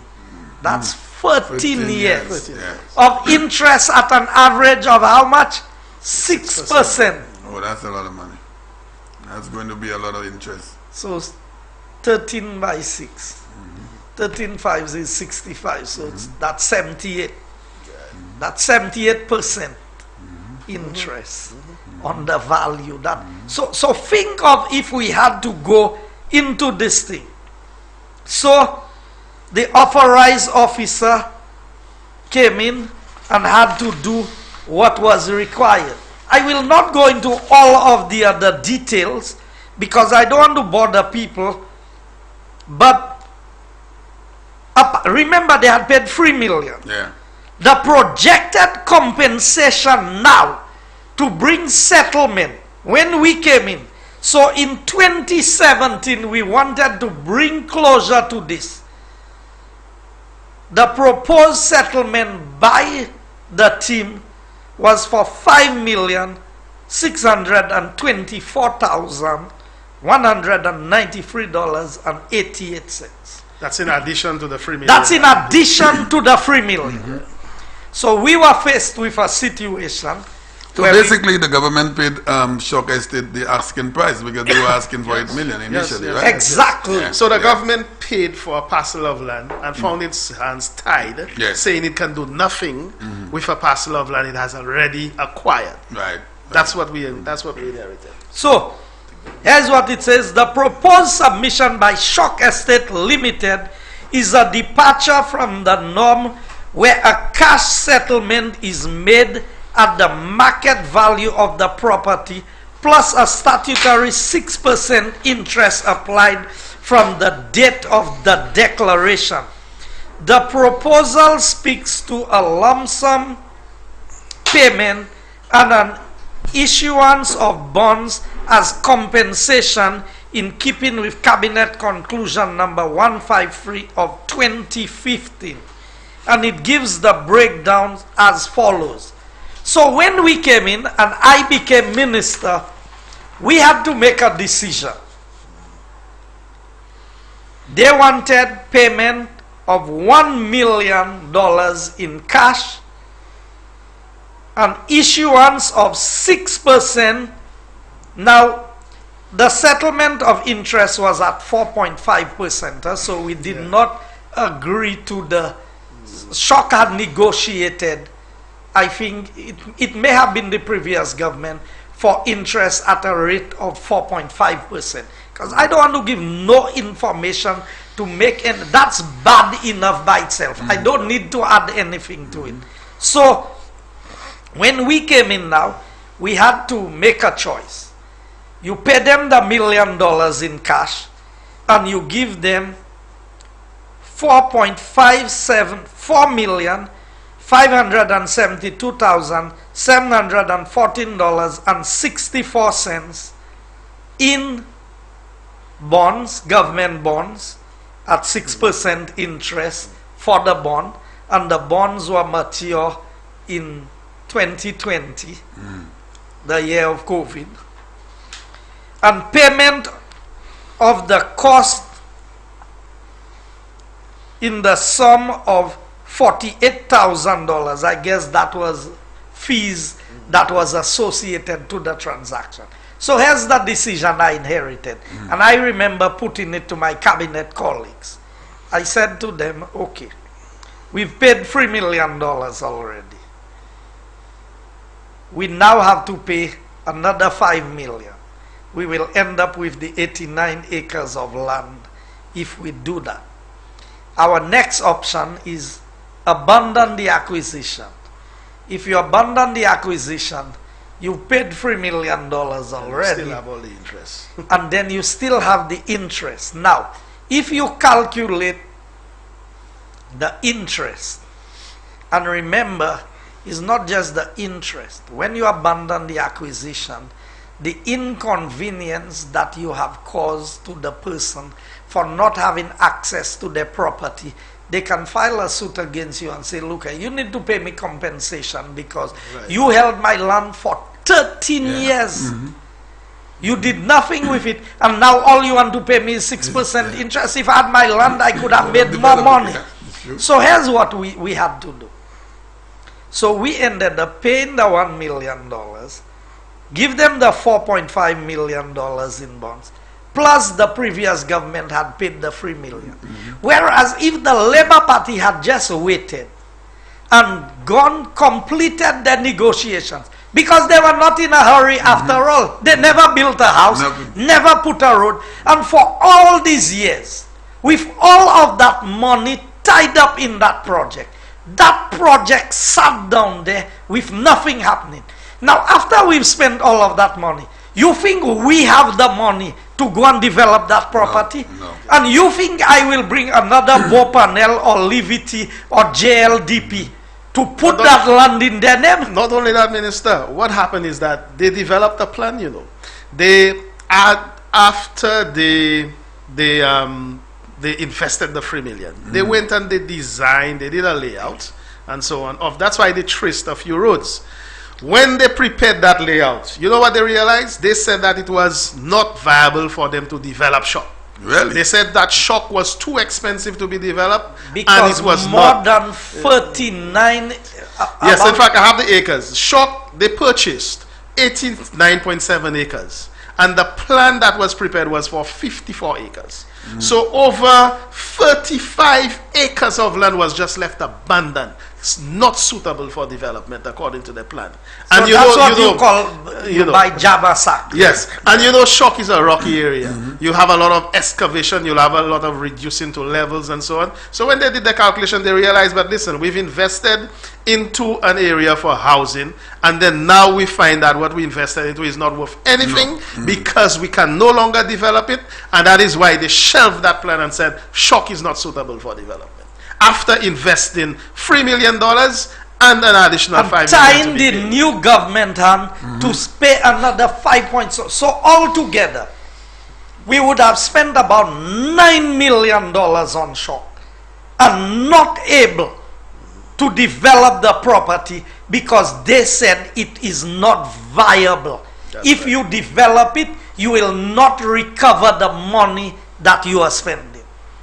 That's 13 years of interest at an average of how much? 6%. Oh, that's a lot of money. That's going to be a lot of interest. So 13 by 6. 13 fives is 65. So that's 78. That's 78% interest on the value. So think of if we had to go into this thing. So the authorized officer came in and had to do what was required. I will not go into all of the other details because I don't want to bother people. But remember, they had paid 3 million. Yeah. The projected compensation now to bring settlement when we came in. So in 2017, we wanted to bring closure to this. The proposed settlement by the team was for $5,624,193.88. That's in addition to the 3 million. That's in addition to the 3 million. So we were faced with a situation. So basically, the government paid Shock Estate the asking price because they were asking for 8 million initially, yes, right? Exactly. Yeah. So the government paid for a parcel of land and found its hands tied, saying it can do nothing with a parcel of land it has already acquired. Right. That's what we inherited. So here's what it says. The proposed submission by Shock Estate Limited is a departure from the norm where a cash settlement is made at the market value of the property plus a statutory 6% interest applied from the date of the declaration. The proposal speaks to a lump sum payment and an issuance of bonds as compensation in keeping with Cabinet Conclusion number 153 of 2015. And it gives the breakdown as follows. So when we came in and I became minister, we had to make a decision. They wanted payment of $1 million in cash, an issuance of 6%. Now, the settlement of interest was at 4.5%, so we did not agree to the Shock had negotiated. I think it may have been the previous government for interest at a rate of 4.5%. Because I don't want to give no information to make, and that's bad enough by itself. I don't need to add anything to it. So when we came in now, we had to make a choice. You pay them the $1 million in cash, and you give them $4,572,714.64 in bonds, government bonds, at 6% interest for the bond, and the bonds were mature in 2020, the year of COVID. And payment of the cost in the sum of $48,000. I guess that was fees that was associated to the transaction. So here's the decision I inherited. And I remember putting it to my cabinet colleagues. I said to them, okay, we've paid $3 million already. We now have to pay another $5 million. We will end up with the 89 acres of land if we do that. Our next option is abandon the acquisition. If you abandon the acquisition, You paid $3 million already. Still have all the interest. And then you still have the interest. Now, if you calculate the interest, and remember, it's not just the interest. When you abandon the acquisition, the inconvenience that you have caused to the person for not having access to their property, they can file a suit against you and say, look, you need to pay me compensation because you held my land for 13 years. You did nothing with it, and now all you want to pay me is 6% interest. If I had my land, I could have made more money. So here's what we had to do. So we ended up paying the $1 million, give them the $4.5 million in bonds, plus the previous government had paid the $3 million. Whereas if the Labour Party had just waited and completed the negotiations, because they were not in a hurry after all. They never built a house, never put a road. And for all these years, with all of that money tied up in that project sat down there with nothing happening. Now, after we've spent all of that money, you think we have the money to go and develop that property? No. And you think I will bring another Bopanel or Livity or JLDP to put that land in their name? Not only that, Minister, what happened is that they developed a plan, you know. After they invested the $3 million, they went and they designed, they did a layout and so on. That's why they traced a few roads. When they prepared that layout, you know what they realized? They said that it was not viable for them to develop Shock. Really? They said that Shock was too expensive to be developed, because and it was more not than 39. Yes, in fact, I have the acres. Shock, they purchased 89.7 acres, and the plan that was prepared was for 54 acres. So over 35 acres of land was just left abandoned. It's not suitable for development according to the plan. So and that's what you call by Java Sack. Yes, and you know, Shock is a rocky area. You have a lot of excavation, you'll have a lot of reducing to levels and so on. So when they did the calculation, they realized, but listen, we've invested into an area for housing, and then now we find that what we invested into is not worth anything because we can no longer develop it, and that is why they shelved that plan and said Shock is not suitable for development. After investing $3 million and an additional $5 million. Tying the new government hand to pay another 5 points. So altogether, we would have spent about $9 million on Shock and not able to develop the property because they said it is not viable. If you develop it, you will not recover the money that you are spending.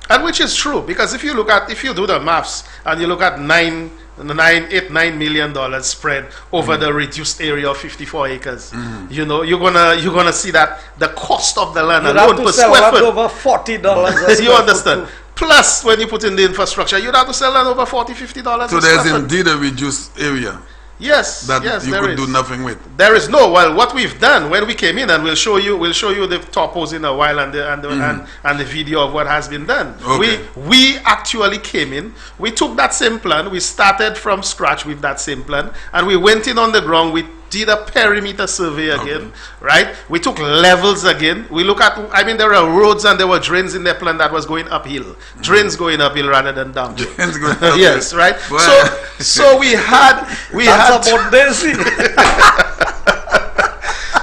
And which is true, because if you do the maths and you look at $9 million spread over the reduced area of 54 acres, you know, you're gonna see that the cost of the land alone per square foot over $40. You understand? Plus, when you put in the infrastructure, you'd have to sell land over $40, $50. So there's indeed a reduced area. Yes, that yes, you there could is. do nothing with. There is no. Well, what we've done when we came in, and we'll show you the topos in a while, and the video of what has been done. Okay. We actually came in. We took that same plan. We started from scratch with that same plan, and we went in on the ground. We did a perimeter survey again, right? We took levels again. We look at, I mean, there are roads and there were drains in their plan that was going uphill. Drains going uphill rather than downhill. Drains going uphill. Yes, right? Well. So we had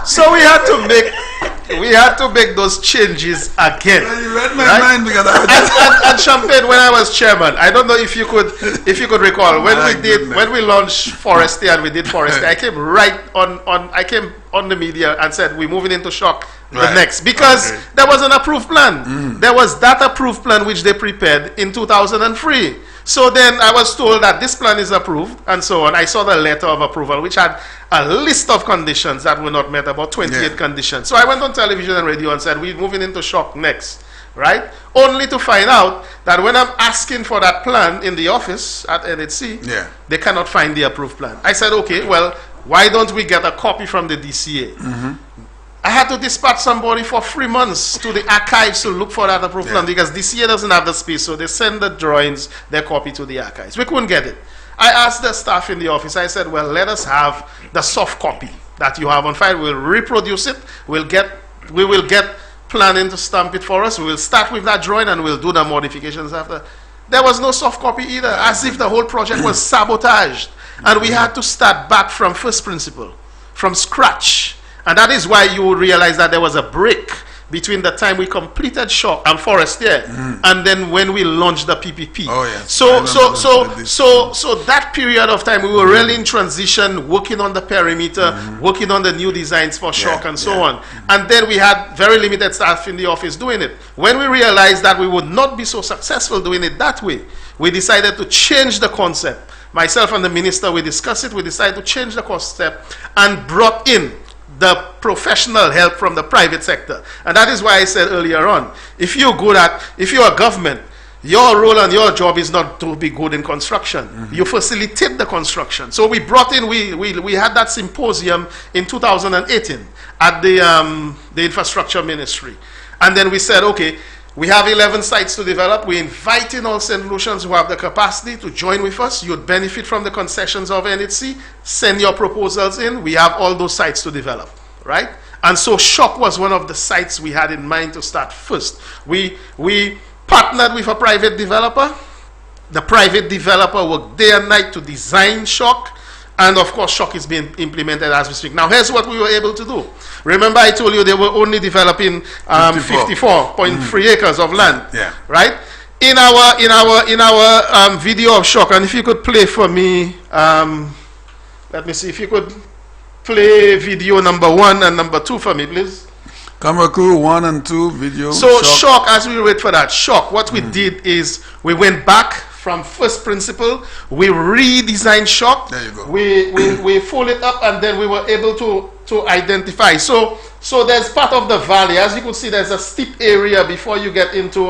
so we had to make those changes again. You read my mind because I was and Champagne, when I was chairman, I don't know if you could recall when we launched Forestry and we did Forestry. I came on the media and said we're moving into Shock the next because there was an approved plan. There was that approved plan which they prepared in 2003. So then I was told that this plan is approved and so on. I saw the letter of approval which had a list of conditions that were not met, about 28 conditions. So I went on television and radio and said we're moving into Shock next, right? Only to find out that when I'm asking for that plan in the office at NHC, they cannot find the approved plan. I said, okay, well, why don't we get a copy from the DCA? I had to dispatch somebody for 3 months to the archives to look for that approved plan because DCA doesn't have the space, so they send the drawings, their copy to the archives. We couldn't get it. I asked the staff in the office, I said, well, let us have the soft copy that you have on file. We'll reproduce it. We will get planning to stamp it for us. We will start with that drawing and we'll do the modifications after. There was no soft copy either, as if the whole project was sabotaged. And we had to start back from first principle, from scratch. And that is why you will realize that there was a break between the time we completed Shock and Forestier and then when we launched the PPP. Oh, yes. So that period of time we were really in transition, working on the perimeter, working on the new designs for Shock and so on. And then we had very limited staff in the office doing it. When we realized that we would not be so successful doing it that way, we decided to change the concept. Myself and the minister, we discussed it, we decided to change the concept and brought in the professional help from the private sector. And that is why I said earlier on, if you're a government, your role and your job is not to be good in construction. You facilitate the construction. So we brought in, we had that symposium in 2018 at the infrastructure ministry. And then we said, okay, we have 11 sites to develop. We invite in all St. Lucians who have the capacity to join with us. You'd benefit from the concessions of NHC. Send your proposals in. We have all those sites to develop, right? And so Shock was one of the sites we had in mind to start first. We partnered with a private developer. The private developer worked day and night to design Shock. And of course, Shock is being implemented as we speak. Now, here's what we were able to do. Remember, I told you they were only developing 54.3 acres of land, right? In our video of Shock, and if you could play for me, let me see if you could play video number 1 and number 2 for me, please. Camera crew 1 and 2 video. So Shock, as we wait for that Shock, what we did is we went back from first principle, we redesigned Shock. There you go. We fold it up and then we were able to identify. So there's part of the valley. As you could see, there's a steep area before you get into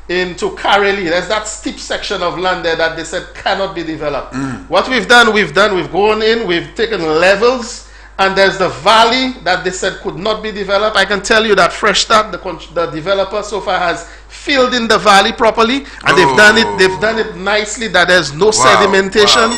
Kareli. There's that steep section of land there that they said cannot be developed. What we've gone in, we've taken levels, and there's the valley that they said could not be developed. I can tell you that Fresh Start, the developer so far has filled in the valley properly, and they've done it nicely, that there's no sedimentation,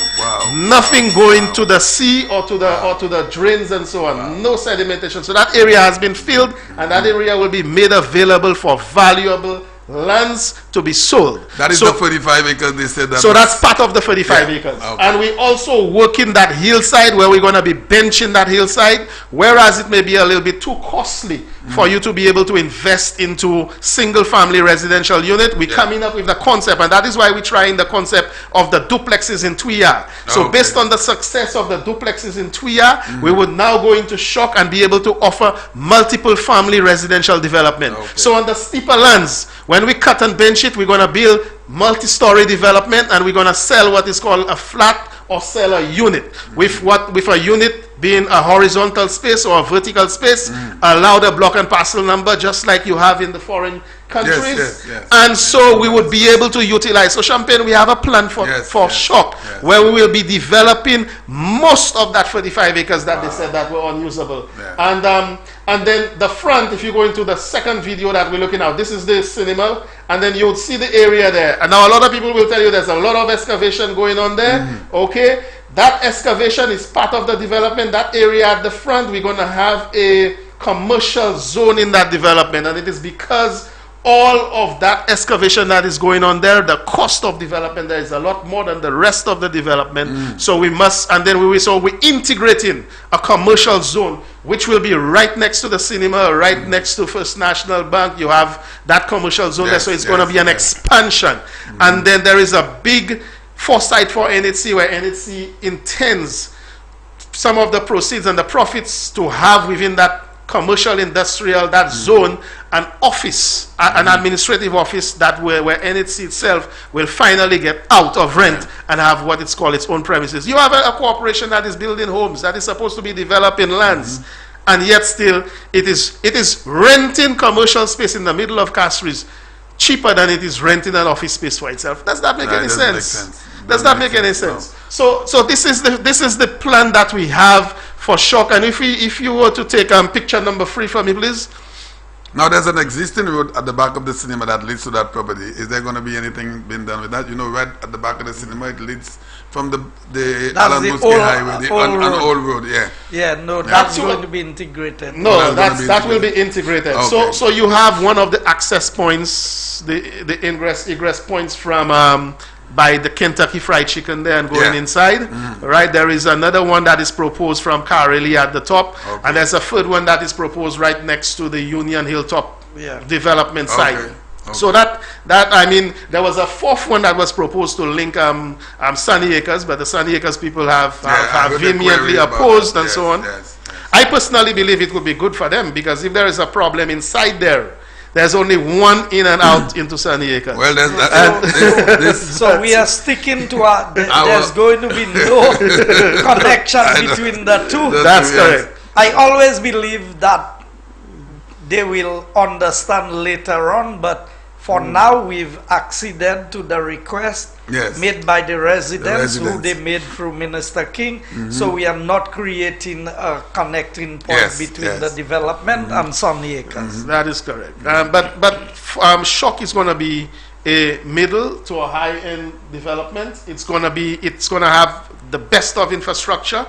nothing going to the sea or to the drains and so on. No sedimentation. So that area has been filled, and that area will be made available for valuable lands to be sold. That is the 45 acres they said. So that's part of the 35 acres. Okay. And we also work in that hillside where we're going to be benching that hillside, whereas it may be a little bit too costly for you to be able to invest into single family residential unit. We're coming up with the concept, and that is why we're trying the concept of the duplexes in Tuya. So based on the success of the duplexes in Tuya, we would now go into Shock and be able to offer multiple family residential development. So on the steeper lands, when we cut and bench it, we're going to build multi-story development, and we're going to sell what is called a flat or sell a unit. With a unit being a horizontal space or a vertical space, allow the block and parcel number just like you have in the foreign countries. And so we would be able to utilize. So Champagne, we have a plan for Shock where we will be developing most of that 35 acres that they said that were unusable. And then the front, if you go into the second video that we're looking at, this is the cinema, and then you would see the area there. And now a lot of people will tell you there's a lot of excavation going on there. Okay, that excavation is part of the development. That area at the front, we're going to have a commercial zone in that development, and it is because all of that excavation that is going on there, the cost of development there is a lot more than the rest of the development. So we must, and then we're integrating a commercial zone which will be right next to the cinema, right next to First National Bank. You have that commercial zone there, so it's going to be an expansion. And then there is a big foresight for NHC where NHC intends some of the proceeds and the profits to have within that commercial industrial, that zone, an office, an administrative office that where NHC itself will finally get out of rent and have what it's called its own premises. You have a corporation that is building homes, that is supposed to be developing lands, and yet still it is renting commercial space in the middle of Castries cheaper than it is renting an office space for itself. Does that make any sense? Does that make any sense? So this is the plan that we have for Shock. And if you were to take picture number 3 for me, please. Now there's an existing road at the back of the cinema that leads to that property. Is there going to be anything being done with that? You know, right at the back of the cinema, it leads from the Alan Muske Highway, an old road. Yeah. Yeah, no, that's going to be integrated. No, that will be integrated. Okay. So you have one of the access points, the ingress egress points from by the Kentucky Fried Chicken there and going inside, right? There is another one that is proposed from Carely at the top, and there's a third one that is proposed right next to the Union Hilltop development site. Okay. So that I mean, there was a fourth one that was proposed to link Sunny Acres, but the Sunny Acres people have vehemently opposed and so on. I personally believe it would be good for them, because if there is a problem inside there's only one in and out into Sunny Acres. Well, so we are sticking to there's going to be no connection between the two. That's correct. I always believe that they will understand later on, but for now we've acceded to the request made by the residents who they made through Minister King. So we are not creating a connecting point between the development and Sunny Acres. That is correct. But Shock is going to be a middle to a high-end development. It's going to have the best of infrastructure.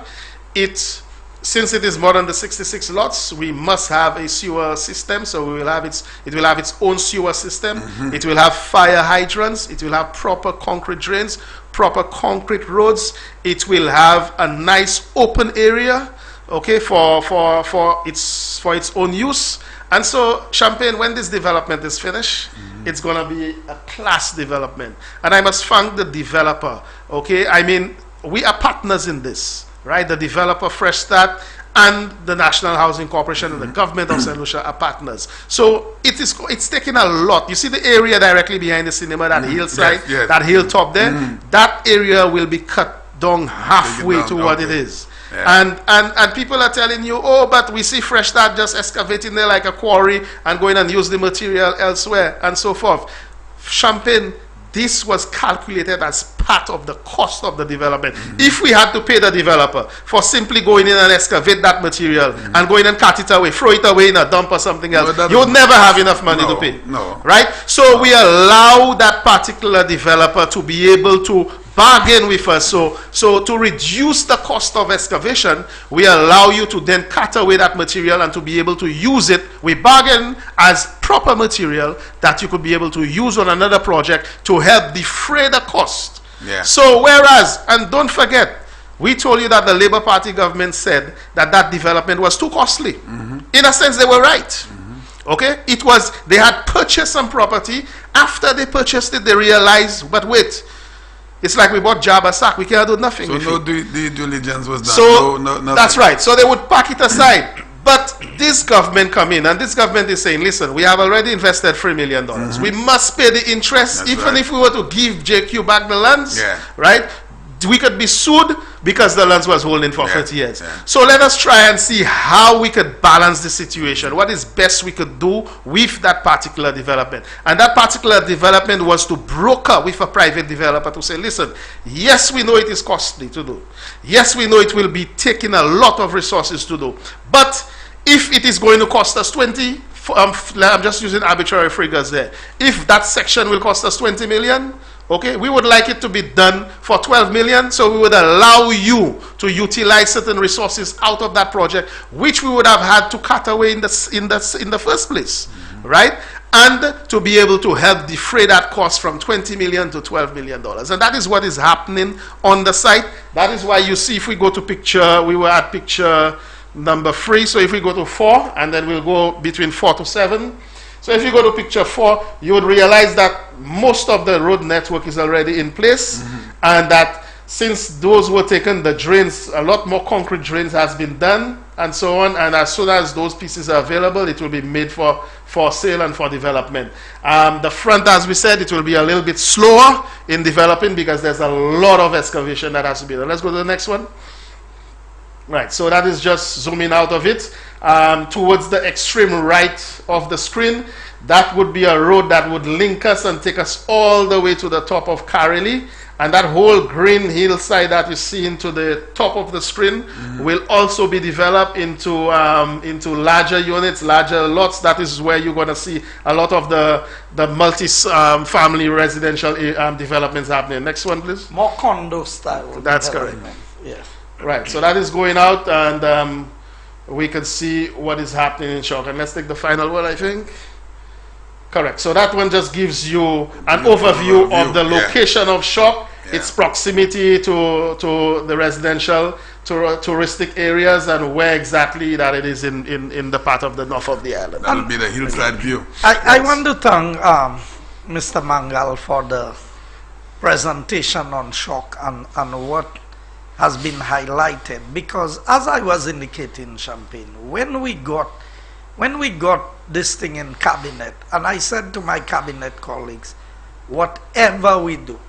Since it is more than the 66 lots, we must have a sewer system. So it will have its own sewer system. It will have fire hydrants. It will have proper concrete drains, proper concrete roads. It will have a nice open area, okay, for its own use. And so, Champagne, when this development is finished, it's going to be a class development. And I must thank the developer, okay? I mean, we are partners in this. Right, the developer Fresh Start and the National Housing Corporation and the government of St. Lucia are partners. So it's taking a lot. You see the area directly behind the cinema, that hillside, that hilltop there, that area will be cut down halfway to what it is. And people are telling you, oh, but we see Fresh Start just excavating there like a quarry and going and use the material elsewhere and so forth. Champagne, this was calculated as part of the cost of the development. If we had to pay the developer for simply going in and excavate that material and going and cut it away, throw it away in a dump or something else, you would never have enough money to pay. Right? So we allow that particular developer to be able to bargain with us. So to reduce the cost of excavation, we allow you to then cut away that material and to be able to use it. We bargain as proper material that you could be able to use on another project to help defray the cost. So whereas, and don't forget, we told you that the Labour Party government said that that development was too costly. In a sense, they were right. Okay, they had purchased some property. After they purchased it, they realized, but wait, it's like we bought Jabba Sack. We can't do nothing. So no due diligence was done. So that's right. So they would pack it aside. But this government come in, and this government is saying, listen, we have already invested $3 million. We must pay the interest, even if we were to give JQ back the lands, right? We could be sued because the lands was holding for 30 years. So let us try and see how we could balance the situation. What is best we could do with that particular development. And that particular development was to broker with a private developer to say, listen, yes, we know it is costly to do. Yes, we know it will be taking a lot of resources to do. But if it is going to cost us 20, I'm just using arbitrary figures there. If that section will cost us 20 million, okay, we would like it to be done for 12 million, so we would allow you to utilize certain resources out of that project, which we would have had to cut away in the first place, right? And to be able to help defray that cost from 20 million to $12 million. And that is what is happening on the site. That is why you see, if we go to picture, we were at picture number 3, so if we go to 4, and then we'll go between 4 to 7. So if you go to picture 4, you would realize that most of the road network is already in place, and that since those were taken, the drains, a lot more concrete drains has been done, and so on, and as soon as those pieces are available, it will be made for sale and for development. The front, as we said, it will be a little bit slower in developing because there's a lot of excavation that has to be done. Let's go to the next one. Right, so that is just zooming out of it. Towards the extreme right of the screen, that would be a road that would link us and take us all the way to the top of Carely. And that whole green hillside that you see into the top of the screen will also be developed into larger units, larger lots. That is where you're going to see a lot of the multi-family residential developments happening. Next one, please. More condo style. That's correct. Yeah. Right. So that is going out, and we can see what is happening in Shock. And let's take the final one, I think. Correct. So that one just gives you an overview of the location of Shock, its proximity to the residential, touristic areas, and where exactly that it is in the part of the north of the island. That will be the hillside view. I want to thank Mr. Mangal for the presentation on Shock and what has been highlighted, because as I was indicating, Champagne, when we got this thing in cabinet, and I said to my cabinet colleagues, whatever we do,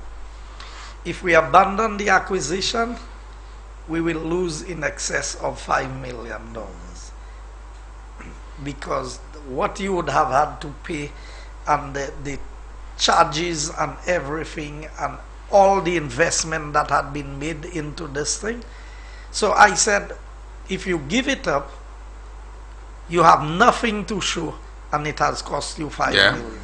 if we abandon the acquisition, we will lose in excess of $5 million, because what you would have had to pay and the charges and everything and all the investment that had been made into this thing. So I said, if you give it up, you have nothing to show, and it has cost you $5 million.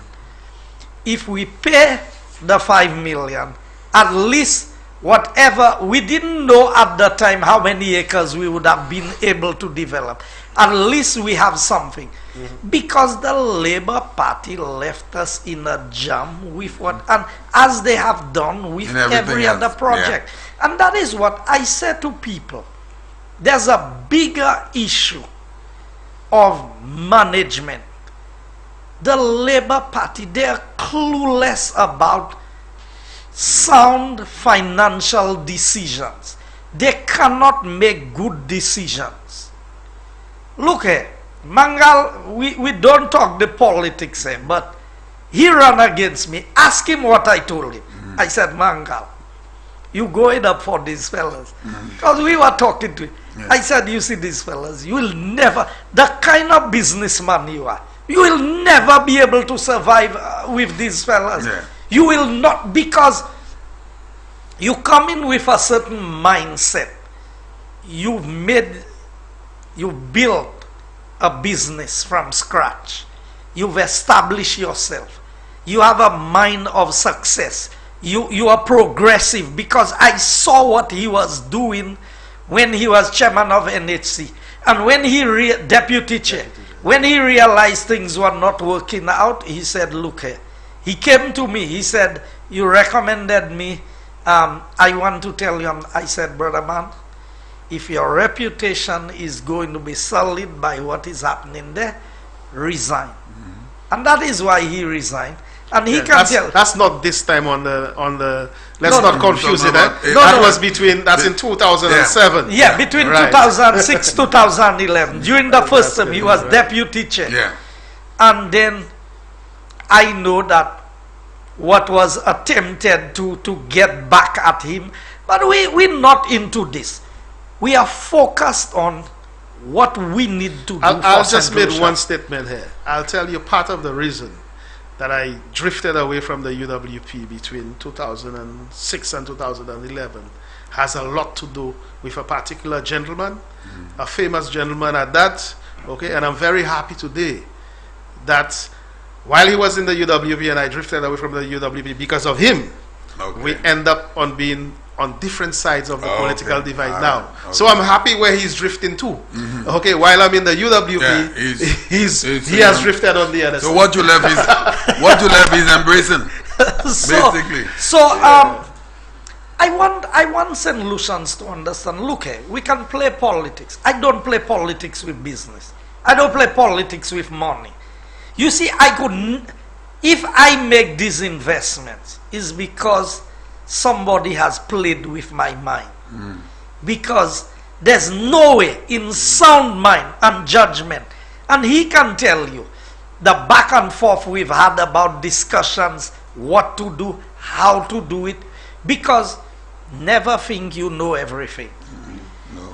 If we pay the $5 million, at least whatever, we didn't know at the time how many acres we would have been able to develop. At least we have something. Because the Labour Party left us in a jam with what, and as they have done with every other project. And that is what I said to people. There's a bigger issue of management. The Labour Party, they are clueless about sound financial decisions. They cannot make good decisions. Look here, Mangal, we don't talk the politics here, but he ran against me. Ask him what I told him. I said, Mangal, you going up for these fellas. Because we were talking to him. I said, you see these fellas, you will never, the kind of businessman you are, you will never be able to survive with these fellas. You will not, because you come in with a certain mindset. You built a business from scratch. You've established yourself. You have a mind of success. You are progressive, because I saw what he was doing when he was chairman of NHC, and when he deputy chair, when he realized things were not working out, he said, look here. He came to me, he said, you recommended me, I want to tell you. I said, brother man, if your reputation is going to be sullied by what is happening there, resign. And that is why he resigned. And he can tell. That's not this time on the let's not confuse it. That was between, that's in 2007. Yeah, between 2006 2011. During the first term, he was deputy chair. And then I know that what was attempted to get back at him, but we're not into this. We are focused on what we need to do. I'll just make one statement here. I'll tell you part of the reason that I drifted away from the UWP between 2006 and 2011 has a lot to do with a particular gentleman, a famous gentleman at that, okay? And I'm very happy today that while he was in the UWP and I drifted away from the UWP, because of him, we end up on being on different sides of the political divide now. So I'm happy where he's drifting to. Okay, while I'm in the UWP, he has drifted on the other side. So what you left is embracing, basically. So I want St. Lucians to understand. Look here, we can play politics. I don't play politics with business. I don't play politics with money. You see, if I make these investments, it's because somebody has played with my mind. Because there's no way, in sound mind and judgment, and he can tell you the back and forth we've had about discussions, what to do, how to do it, because never think you know everything.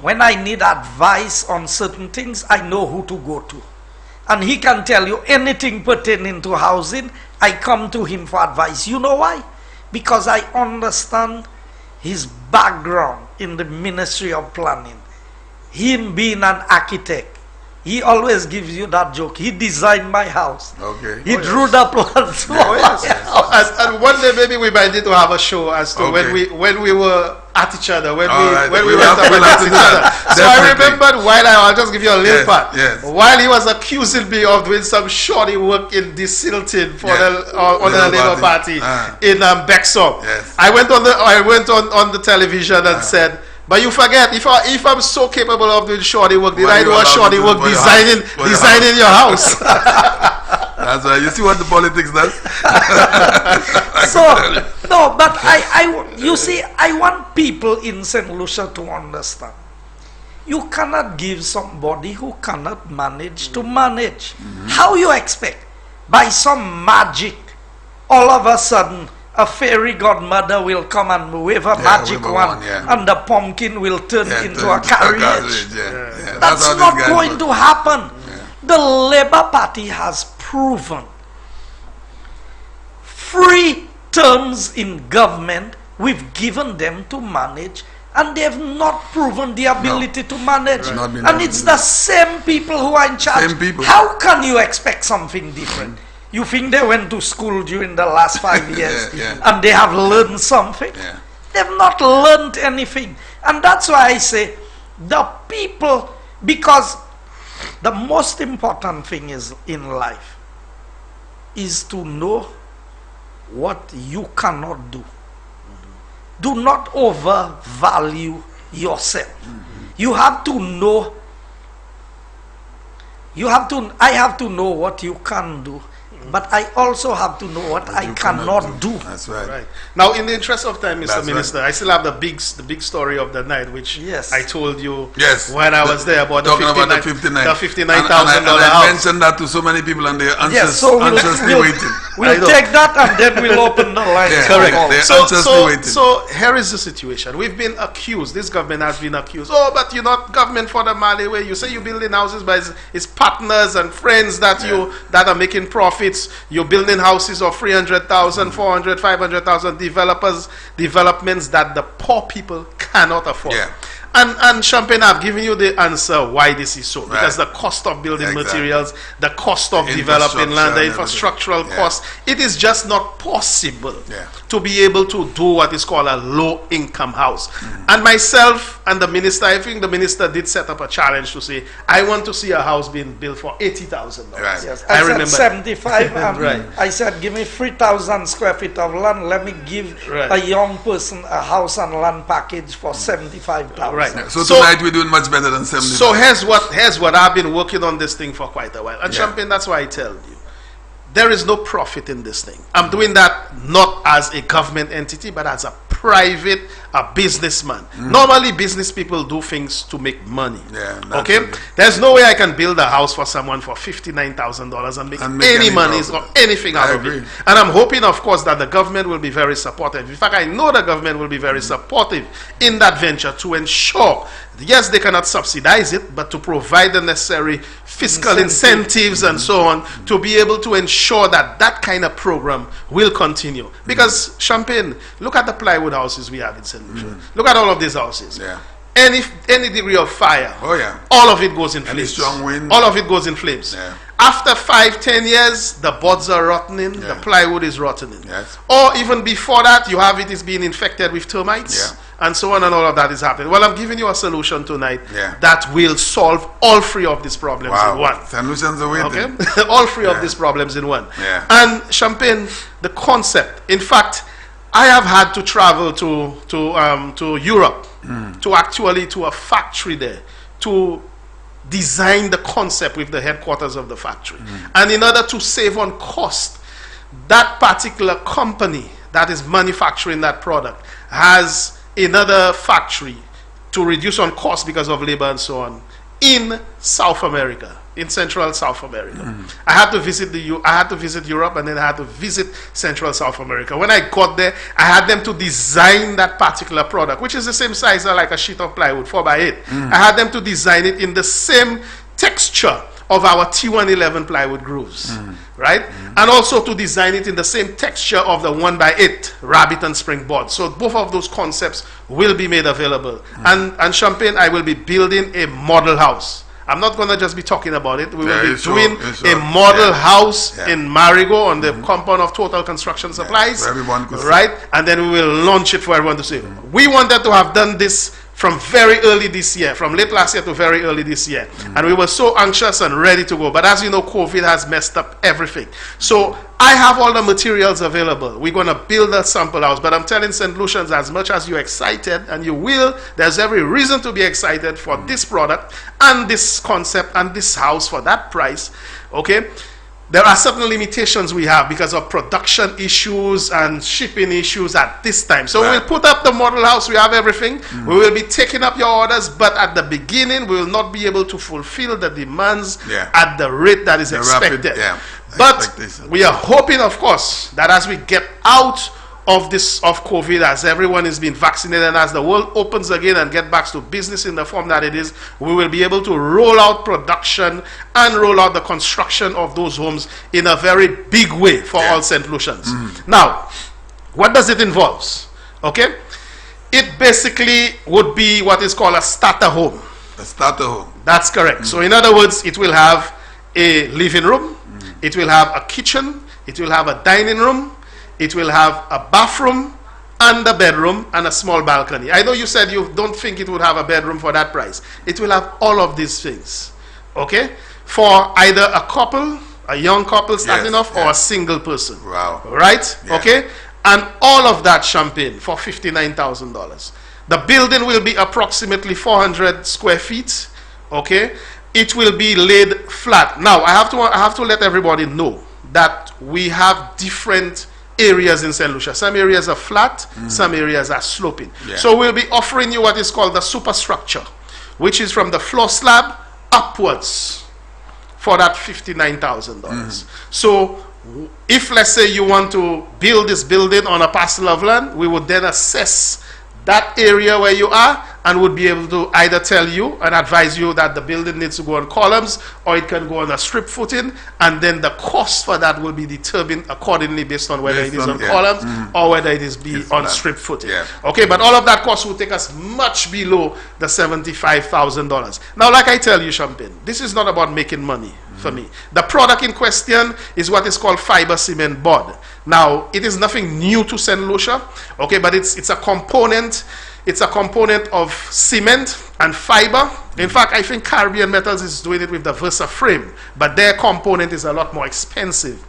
When I need advice on certain things, I know who to go to. And he can tell you anything pertaining to housing, I come to him for advice. You know why? because I understand his background in the Ministry of Planning. Him being an architect, he always gives you that joke. He designed my house. Okay. He drew the plans for Oh, yes. my house. And one day maybe we might need to have a show as to Okay. when we were at each other, when All right. we We'll went have up to against do each other. that. So I Definitely. remembered I'll just give you a little Yes, part. yes. While he was accusing me of doing some shoddy work in Desilting for Yes. on the Labour Party in Bexham. Yes. I went on the television and said, but you forget, if I'm so capable of doing shoddy work, did Why I you do a allowed shoddy to work do for your designing house? For your designing your house? That's right. You see what the politics does? So, no, but you see, I want people in St. Lucia to understand. You cannot give somebody who cannot manage to manage. How you expect? By some magic, all of a sudden, a fairy godmother will come and wave a magic wave a wand, wand, yeah. and the pumpkin will turn into a turn carriage. Yeah. That's how these not guys going work. to happen. The Labour Party has proven free terms in government. We've given them to manage, and they've not proven the ability to manage. Right. Not been And able it's to the same people who are in charge. Same people. How can you expect something different? You think they went to school during the last 5 years Yeah. and they have learned something? Yeah. They've not learned anything. And that's why I say the people, because the most important thing is in life is to know what you cannot do. Do not overvalue yourself. You have to know, I have to know what you can do, but I also have to know what I You cannot do. That's right. Right. Now, in the interest of time, Mr. That's Minister, right. I still have the big story of the night, which Yes. I told you Yes. when I was there about Talking about the 59 59. $59,000 And I house. mentioned that to so many people, and they're Yes, so anxiously waiting. I we'll know. take that and then we'll open the line. Yeah. for Correct. all. They're So, anxiously waiting. so here is the situation. We've been accused. This government has been accused. Oh, but you're not government for the Mali way. You say you're building houses, but it's partners and friends that that are making profits. You're building houses of 300,000, 400, 500,000 developments that the poor people cannot afford. Yeah. And Champagne, I've given you the answer why this is so. Right. Because the cost of building Exactly. materials, the cost of developing land, the Infrastructure and infrastructural everything. cost, it is just not possible Yeah. to be able to do what is called a low-income house. And myself and the minister, I think the minister did set up a challenge to say, I want to see a house being built for $80,000. Right. Yes, I I said remember. 75 and Right. I said give me 3,000 square feet of land. Let me give Right. a young person a house and land package for 75,000. Right. So So- tonight we're doing much better than 70. So here's what I've been working on this thing for quite a while. And Yeah. Champagne, that's why I tell you, there is no profit in this thing. I'm doing that not as a government entity, but as a private, a businessman. Normally, business people do things to make money. Yeah, Okay? naturally. There's no way I can build a house for someone for $59,000 and make any money or anything out I of it. agree. And I'm hoping, of course, that the government will be very supportive. In fact, I know the government will be very supportive in that venture to ensure, yes, they cannot subsidize it, but to provide the necessary fiscal incentives and so on to be able to ensure that that kind of program will continue. Because, Champagne, look at the plywood houses we have in St. Lucia. Look at all of these houses. Yeah. Any degree of fire, Oh, yeah. all of it goes in Any flames. strong wind. All of it goes in flames. Yeah. After 5-10 years, the boards are rotting, the Yeah. plywood is rotting. Yes. Or even before that, you have it is being infected with termites, Yeah. and so on, and all of that is happening. Well, I'm giving you a solution tonight Yeah. that will solve all three of these problems in one. Wow. St. Lucians are waiting. Okay, all three of Yeah. these problems in one. Yeah. And Champagne, the concept. In fact, I have had to travel to Europe to a factory there to design the concept with the headquarters of the factory. And in order to save on cost, that particular company that is manufacturing that product has another factory to reduce on cost because of labor and so on in South America, in Central South America. I had to visit Europe, and then I had to visit Central South America. When I got there, I had them to design that particular product, which is the same size like a sheet of plywood, 4x8. I had them to design it in the same texture of our T111 plywood grooves, right? And also to design it in the same texture of the 1x8 rabbit and springboard. So both of those concepts will be made available. And Champagne, I will be building a model house. I'm not going to just be talking about it. We will be doing a model house in Marigot on the compound of Total Construction Supplies, so everyone could right? And then we will launch it for everyone to see. We wanted to have done this from very early this year, from late last year to very early this year. And we were so anxious and ready to go. But as you know, COVID has messed up everything. So I have all the materials available. We're going to build a sample house. But I'm telling St. Lucians, as much as you're excited, and you will, there's every reason to be excited for this product and this concept and this house for that price. Okay? There are certain limitations we have because of production issues and shipping issues at this time. So we'll put up the model house, we have everything. We will be taking up your orders, but at the beginning, we will not be able to fulfill the demands at the rate that is expected. But we are hoping, of course, that as we get out of COVID, as everyone is being vaccinated, and as the world opens again and get back to business in the form that it is, we will be able to roll out production and roll out the construction of those homes in a very big way for all St. Lucians. Now, what does it involve? Okay, it basically would be what is called a starter home. A starter home. That's correct. So in other words, it will have a living room, it will have a kitchen, it will have a dining room, it will have a bathroom and a bedroom and a small balcony. I know you said you don't think it would have a bedroom for that price. It will have all of these things, okay? For either a couple, a young couple starting off, or a single person. Wow. Right? Okay? And all of that, Champagne, for $59,000. The building will be approximately 400 square feet, okay? It will be laid flat. Now, I have to let everybody know that we have different areas in St. Lucia. Some areas are flat, some areas are sloping. So we'll be offering you what is called the superstructure, which is from the floor slab upwards for that $59,000. So if, let's say, you want to build this building on a parcel of land, we would then assess that area where you are and would be able to either tell you and advise you that the building needs to go on columns or it can go on a strip footing, and then the cost for that will be determined accordingly based on whether it is on columns or whether it is on strip footing. Okay, but all of that cost will take us much below the $75,000. Now, like I tell you, Champagne, this is not about making money for me. The product in question is what is called fiber cement board. Now, it is nothing new to St. Lucia, okay, but it's a component. It's a component of cement and fiber. In fact, I think Caribbean Metals is doing it with the Versa frame, but their component is a lot more expensive,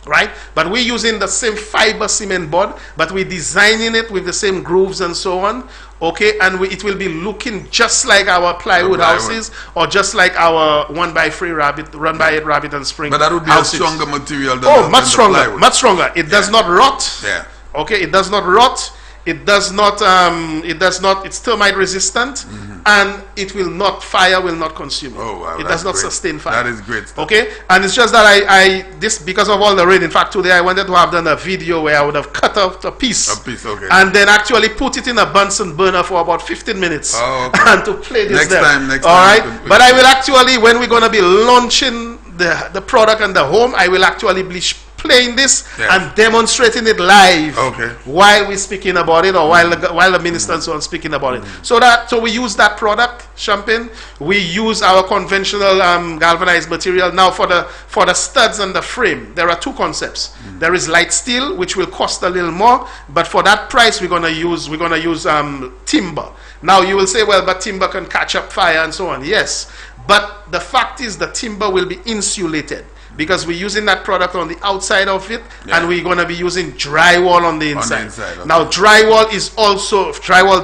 right? But we're using the same fiber cement board, but we're designing it with the same grooves and so on, okay? And it will be looking just like our plywood houses, or just like our 1x8 rabbit and spring. But that would be houses. A stronger material than much stronger, much stronger. It does not rot. Okay, it does not rot. It does not, it's termite resistant, and it will not, fire will not consume it. Oh, wow, it does not sustain fire. That is great stuff. Okay, and it's just that this, because of all the rain, in fact, today I wanted to have done a video where I would have cut out a piece. Okay. And then actually put it in a Bunsen burner for about 15 minutes. And to play this next time. All right, but I will actually, when we're going to be launching the product and the home, I will actually be playing this and demonstrating it live while we're speaking about it, or while the minister and so on speaking about it. So we use that product, Champagne. We use our conventional galvanized material. Now for the studs and the frame, there are two concepts. There is light steel, which will cost a little more, but for that price we're gonna use timber. Now you will say, well, but timber can catch up fire and so on. Yes, but the fact is the timber will be insulated, because we're using that product on the outside of it, and we're going to be using drywall on the inside. Now, drywall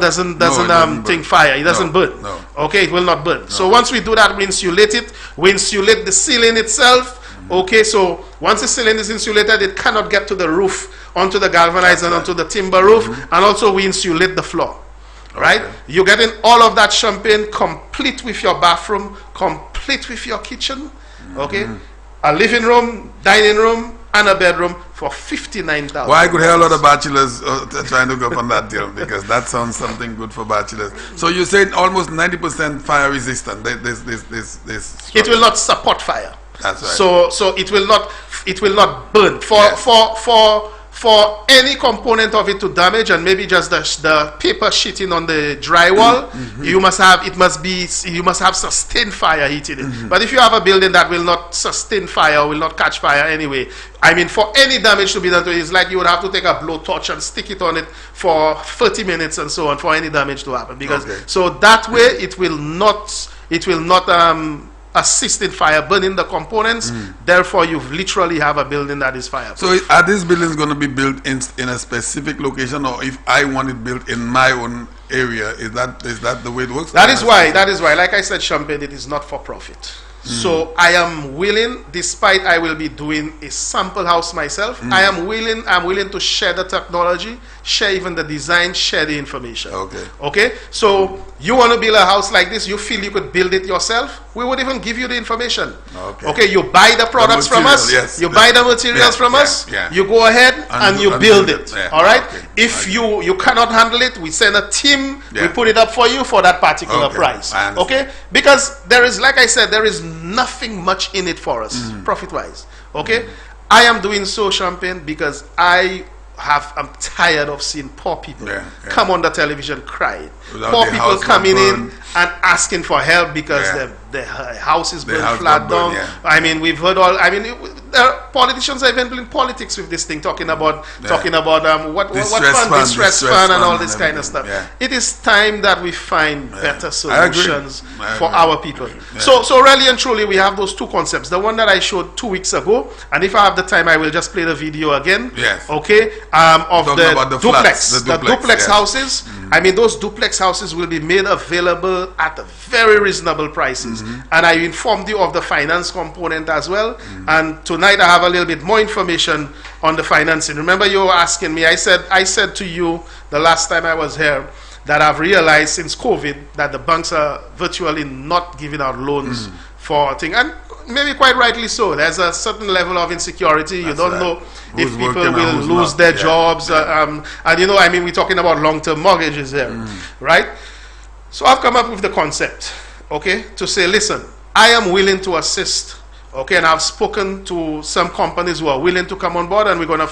doesn't take fire. It doesn't burn. Okay, it will not burn. So once we do that, we insulate it. We insulate the ceiling itself. Okay, so once the ceiling is insulated, it cannot get to the roof, onto the galvanized and onto the timber roof. And also we insulate the floor. Right? You're getting all of that, Champagne, complete with your bathroom, complete with your kitchen. Okay? A living room, dining room, and a bedroom for $59,000. Well, I could hear a lot of bachelors trying to go up on that deal because that sounds something good for bachelors. So you said almost 90% fire resistant. This it will not support fire. That's right. So it will not burn. For any component of it to damage, and maybe just the paper sheeting on the drywall, you must have sustained fire heating it. But if you have a building that will not sustain fire, will not catch fire anyway, I mean, for any damage to be done to it, it's like you would have to take a blowtorch and stick it on it for 30 minutes and so on for any damage to happen. Because so that way it will not assist in fire burning the components. Therefore, you literally have a building that is fireproof. So are these buildings going to be built in a specific location, or if I want it built in my own area, is that the way it works? That is why, like I said, Champagne, it is not for profit. So I am willing, despite I will be doing a sample house myself, I'm willing to share the technology, share even the design, share the information. Okay. So you want to build a house like this, you feel you could build it yourself, we would even give you the information. Okay, you buy the products from us, you buy the materials from us, you go ahead and you build it. All right. If you cannot handle it, we send a team, we put it up for you for that particular price. Okay, because there is, like I said, there is nothing much in it for us profit wise. Okay, I am doing so, Champagne, because I'm tired of seeing poor people come on the television crying. Poor people coming in and asking for help because the house is burned flat down. I mean, we've heard politicians are even playing politics with this thing, talking about what distress fund and all this kind of stuff. It is time that we find better solutions for our people. So really and truly, we have those two concepts. The one that I showed 2 weeks ago, and if I have the time, I will just play the video again. Okay, of the duplex houses. I mean, those duplex houses will be made available at very reasonable prices. And I informed you of the finance component as well. And tonight I have a little bit more information on the financing. Remember, you were asking me, I said to you the last time I was here that I've realized since COVID that the banks are virtually not giving out loans for things. And maybe quite rightly so. There's a certain level of insecurity. You don't know if people will lose their jobs. And you know, I mean, we're talking about long-term mortgages here, right? So I've come up with the concept, okay, to say, listen, I am willing to assist, okay, and I've spoken to some companies who are willing to come on board, and we're gonna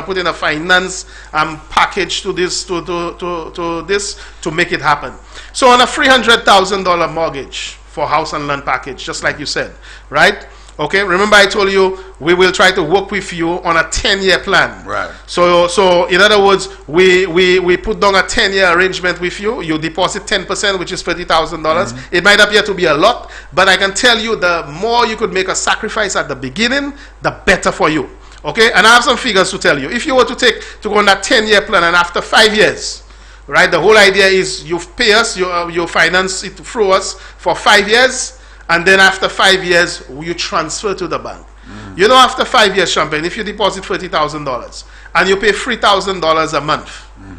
put in a finance package to this to make it happen. So on a $300,000 mortgage for house and land package, just like you said, right? Okay, remember I told you we will try to work with you on a 10-year plan. Right. So in other words, we put down a 10-year arrangement with you. You deposit 10%, which is $30,000. It might appear to be a lot, but I can tell you the more you could make a sacrifice at the beginning, the better for you. Okay, and I have some figures to tell you. If you were to go on that 10-year plan, and after 5 years, right, the whole idea is you pay us, you finance it through us for 5 years. And then after 5 years, you transfer to the bank. You know, after 5 years, Champagne, if you deposit $30,000 and you pay $3,000 a month,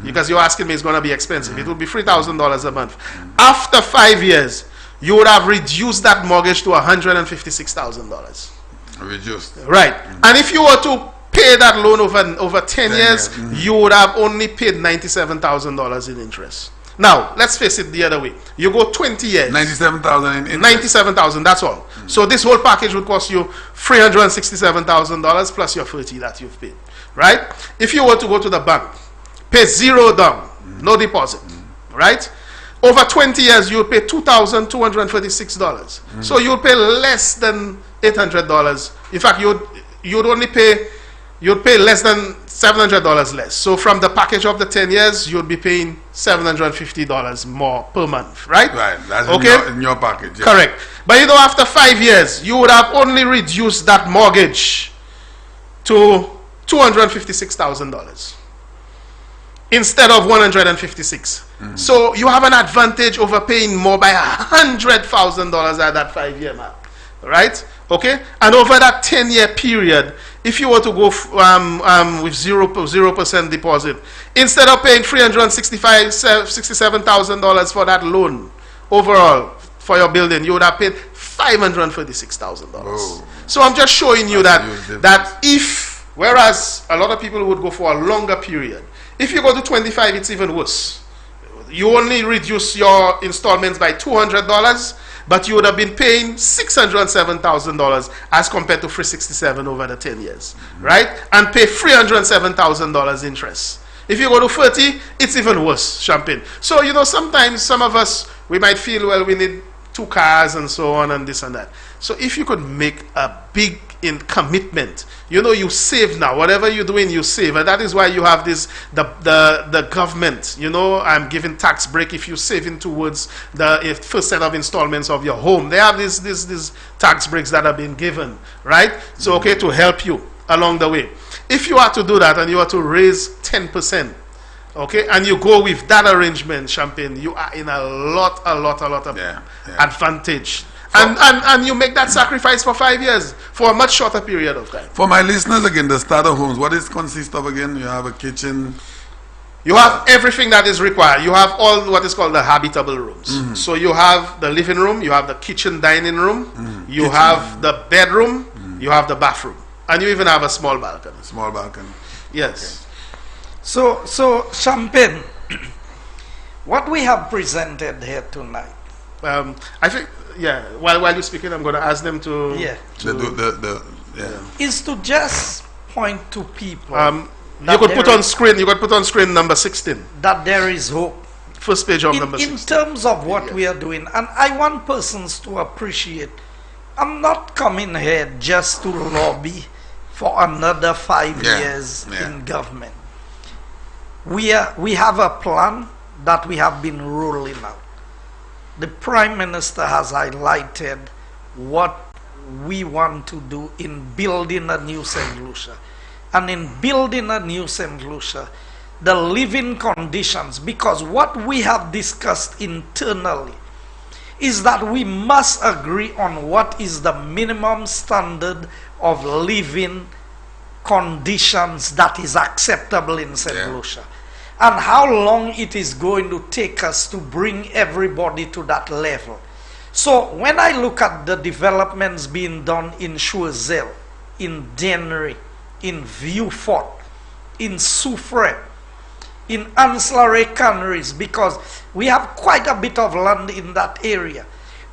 because you're asking me it's going to be expensive, it will be $3,000 a month. After 5 years, you would have reduced that mortgage to $156,000. Reduced. Right. And if you were to pay that loan over 10 years, you would have only paid $97,000 in interest. Now, let's face it the other way. You go 20 years. 97,000 in 97,000, that's all. So this whole package would cost you $367,000 plus your 30 that you've paid. Right? If you were to go to the bank, pay zero down, no deposit. Right? Over 20 years, you'll pay $2,236. So you'll pay less than $800. In fact, you'd pay less than $700 less. So from the package of the 10 years, you'll be paying $750 more per month, right? Right. That's in your package. Yeah. Correct. But you know, after 5 years, you would have only reduced that mortgage to $256,000 instead of $156,000. So you have an advantage over paying more by $100,000 at that 5-year mark, right? Okay, and over that 10-year period, if you were to go with 0% deposit, instead of paying $367,000 for that loan overall for your building, you would have paid $536,000. So I'm just showing you that if Whereas a lot of people would go for a longer period. If you go to 25, it's even worse. You only reduce your installments by $200, but you would have been paying $607,000 as compared to $367 over the 10 years, right? And pay $307,000 interest. If you go to 30, it's even worse, Champagne. So, you know, sometimes some of us, we might feel, well, we need 2 cars and so on and this and that. So if you could make a big commitment, you know, you save now. Whatever you're doing, you save. And that is why you have this, the government, you know, I'm giving tax break if you're saving towards the first set of installments of your home. They have these tax breaks that have been given, right? So, okay, to help you along the way. If you are to do that and you are to raise 10%, okay, and you go with that arrangement, Champagne, you are in a lot of advantage. And you make that sacrifice for 5 years, for a much shorter period of time. For my listeners, again, the starter homes, what does it consist of again? You have a kitchen. You have everything that is required. You have all what is called the habitable rooms. So you have the living room, you have the kitchen dining room, you have the bedroom, you have the bathroom, and you even have a small balcony. Small balcony. Yes. Okay. So Champagne, what we have presented here tonight. I think, yeah, while you're speaking, I'm going to ask them to... Yeah. Is to just point to people. You could put on screen number 16. That there is hope. First page of number 16. In terms of what we are doing, and I want persons to appreciate, I'm not coming here just to lobby for another 5 years in government. We have a plan that we have been rolling out. The Prime Minister has highlighted what we want to do in building a new St. Lucia. And in building a new St. Lucia, the living conditions, because what we have discussed internally is that we must agree on what is the minimum standard of living conditions that is acceptable in St. Lucia. And how long it is going to take us to bring everybody to that level. So when I look at the developments being done in Choiseul, in Dennery, in Vieux-Fort, in Soufrière, in ancillary canneries, because we have quite a bit of land in that area.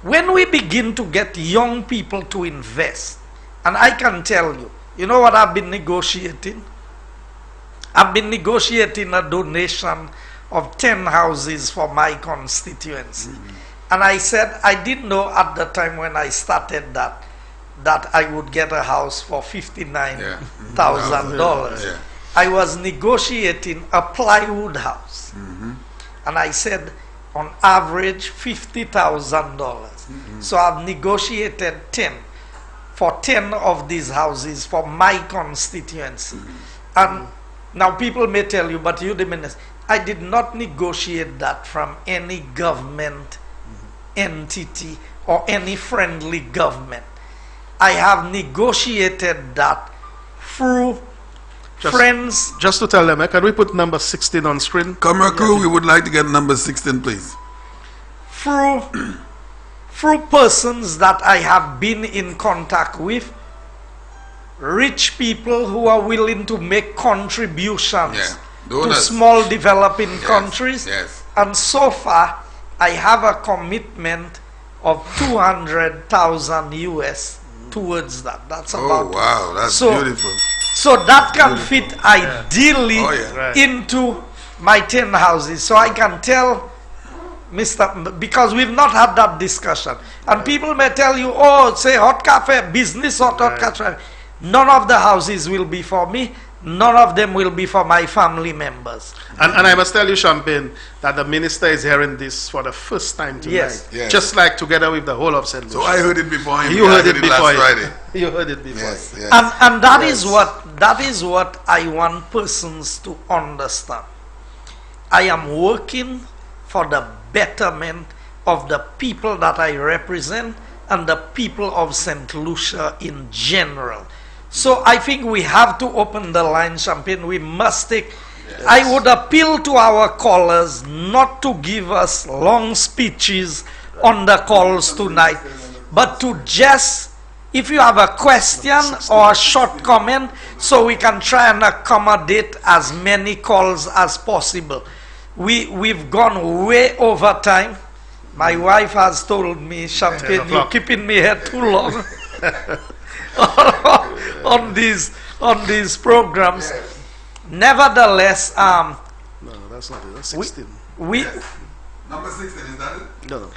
When we begin to get young people to invest, and I can tell you, you know what I've been negotiating? I've been negotiating a donation of 10 houses for my constituency. And I said, I didn't know at the time when I started that I would get a house for $59,000. I was negotiating a plywood house. And I said, on average, $50,000. So I've negotiated 10 for 10 of these houses for my constituency. And now people may tell you, but you the minister, I did not negotiate that from any government entity or any friendly government. I have negotiated that through friends. Just to tell them, can we put number 16 on screen? Camera crew, we would like to get number 16, please. Through persons that I have been in contact with, rich people who are willing to make contributions to small developing countries. And so far, I have a commitment of 200,000 US towards that. That's about it. Wow, that's beautiful. So that can fit ideally into my 10 houses. So I can tell because we've not had that discussion. And people may tell you, oh, say hot cafe, business hot cafe. None of the houses will be for me. None of them will be for my family members. And I must tell you, Champagne, that the minister is hearing this for the first time tonight. Yes. Just like together with the whole of St. Lucia. So I heard it before him. You heard it before last Friday. You heard it before. And that is what I want persons to understand. I am working for the betterment of the people that I represent and the people of St. Lucia in general. So I think we have to open the line, Champagne. We must take... I would appeal to our callers not to give us long speeches on the calls tonight, but to just if you have a question or a short comment, so we can try and accommodate as many calls as possible. We've gone way over time. My wife has told me, Champagne, you're keeping me here too long on these programs. Nevertheless, no, that's not it. That's 16. We Number 16, is that it? No.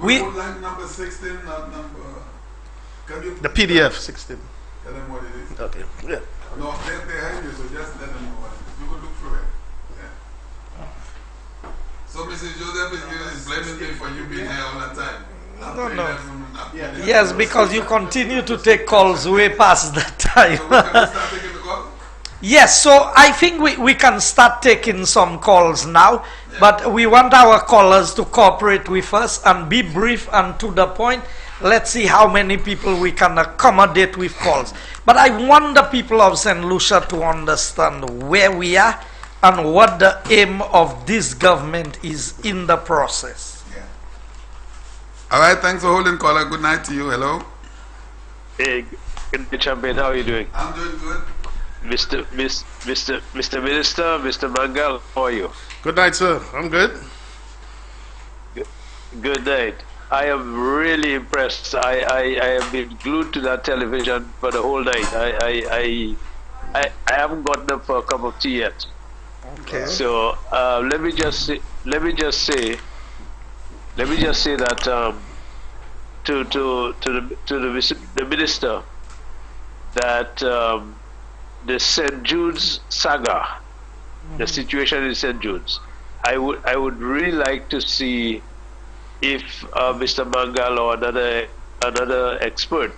We would like number 16, not number. Can you The PDF 16. tell them what it is? Okay. Yeah. No, they have you, so just let them know what it is. We will look through it. Yeah. So, Mrs. Joseph is blaming me for you being here all the time. No. Yes, because you continue to take calls way past that time. So, can we start taking the call? Yes, so I think we can start taking some calls now, but we want our callers to cooperate with us and be brief and to the point. Let's see how many people we can accommodate with calls. But I want the people of St. Lucia to understand where we are and what the aim of this government is in the process. Yeah. All right, thanks for holding, caller. Good night to you. Hello. Hey, good day, Champagne. How are you doing? I'm doing good. Mr. Minister, Mr. Mangal, how are you? Good night, sir. I'm good. Good night. I am really impressed. I have been glued to that television for the whole night. I haven't gotten up for a cup of tea yet. Okay. So let me just say that to the minister that the St. Jude's saga, the situation in St. Jude's, I would really like to see if Mr. Mangal or another expert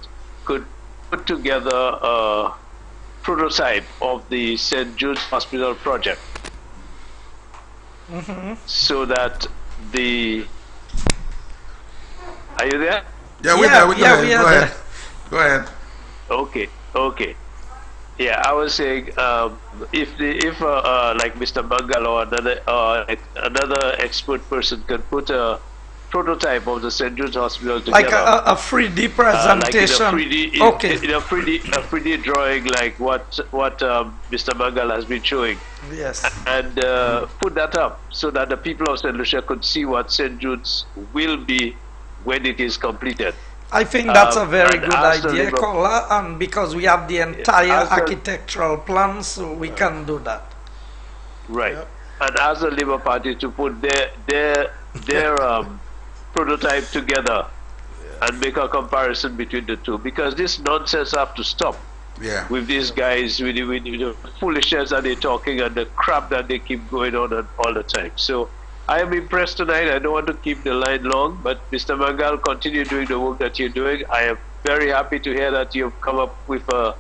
could put together a prototype of the St. Jude's Hospital project, so that the are you there? Yeah, we're there. we are Go there. ahead. Go ahead. Okay. Yeah, I was saying if like Mr. Mangal or another expert person can put a prototype of the St. Jude's Hospital together, Like a 3D presentation. like in a 3D drawing, like what Mr. Mangal has been showing. Yes. And put that up so that the people of St. Lucia could see what St. Jude's will be when it is completed. I think that's a very and good as the idea, Labour- caller, and because we have the entire as the- architectural plans, so we can do that. Right. And ask the Labour Party to put their prototype together and make a comparison between the two, because this nonsense have to stop. Yeah. With these guys, with the foolishness that they're talking and the crap that they keep going on all the time. So I am impressed tonight. I don't want to keep the line long, but Mr. Mangal, continue doing the work that you're doing. I am very happy to hear that you've come up with a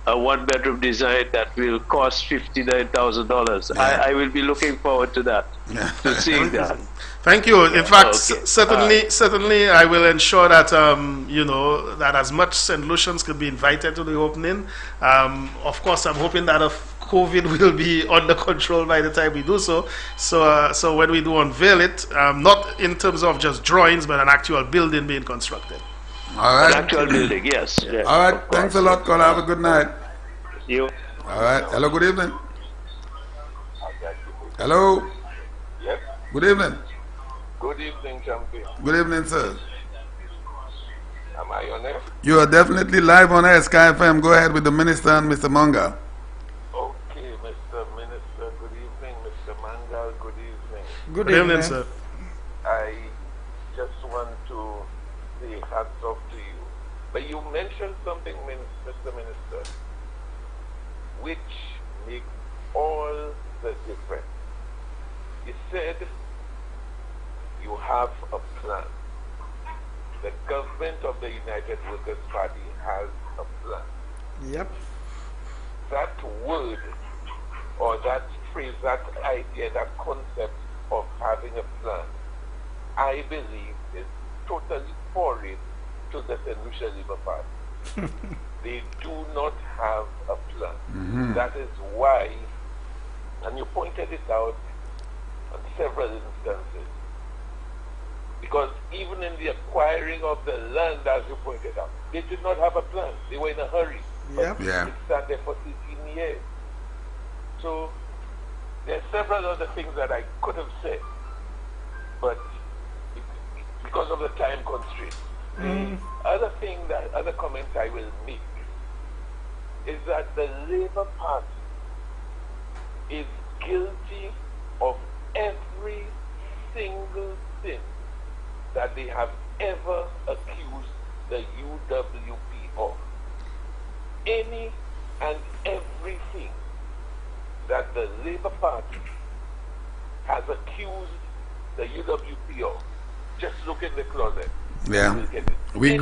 one-bedroom design that will cost $59,000. Yeah. I will be looking forward to that, Yeah. to seeing that. Thank you. In fact, Okay. certainly, I will ensure that that as much St. Lucians could be invited to the opening. Of course, I'm hoping that COVID will be under control by the time we do so. So when we do unveil it, not in terms of just drawings, but an actual building being constructed. All An right. actual building, yes. All right. Thanks a lot, caller. Have a good night. You. All right. Hello. Good evening. Hello. Yes. Good evening. Good evening, Champion. Good evening, sir. Am I on air? You are definitely live on air, Sky FM. Go ahead with the minister and Mr. Manga. Okay, Mr. Minister. Good evening, Mr. Mangal. Good evening. Good Good evening, evening. sir. I just want to say hats off to you. But you mentioned something, Mr. Minister, which makes all the difference. You said you have a plan. The government of the United Workers' Party has a plan. Yep. That word or that phrase, that idea, that concept of having a plan, I believe is totally foreign to the St. Lucia Labour Party. They do not have a plan. That is why, and you pointed it out on several instances, because even in the acquiring of the land, as you pointed out, they did not have a plan. They were in a hurry. Yep. Yeah. It sat there for 18 years. So there are several other things that I could have said, but because of the time constraint. The other comment I will make is that the Labour Party is guilty of every single sin that they have ever accused the UWP of. Any and everything that the Labour Party has accused the UWP of. Just look in the closet. Yeah. You will get it. We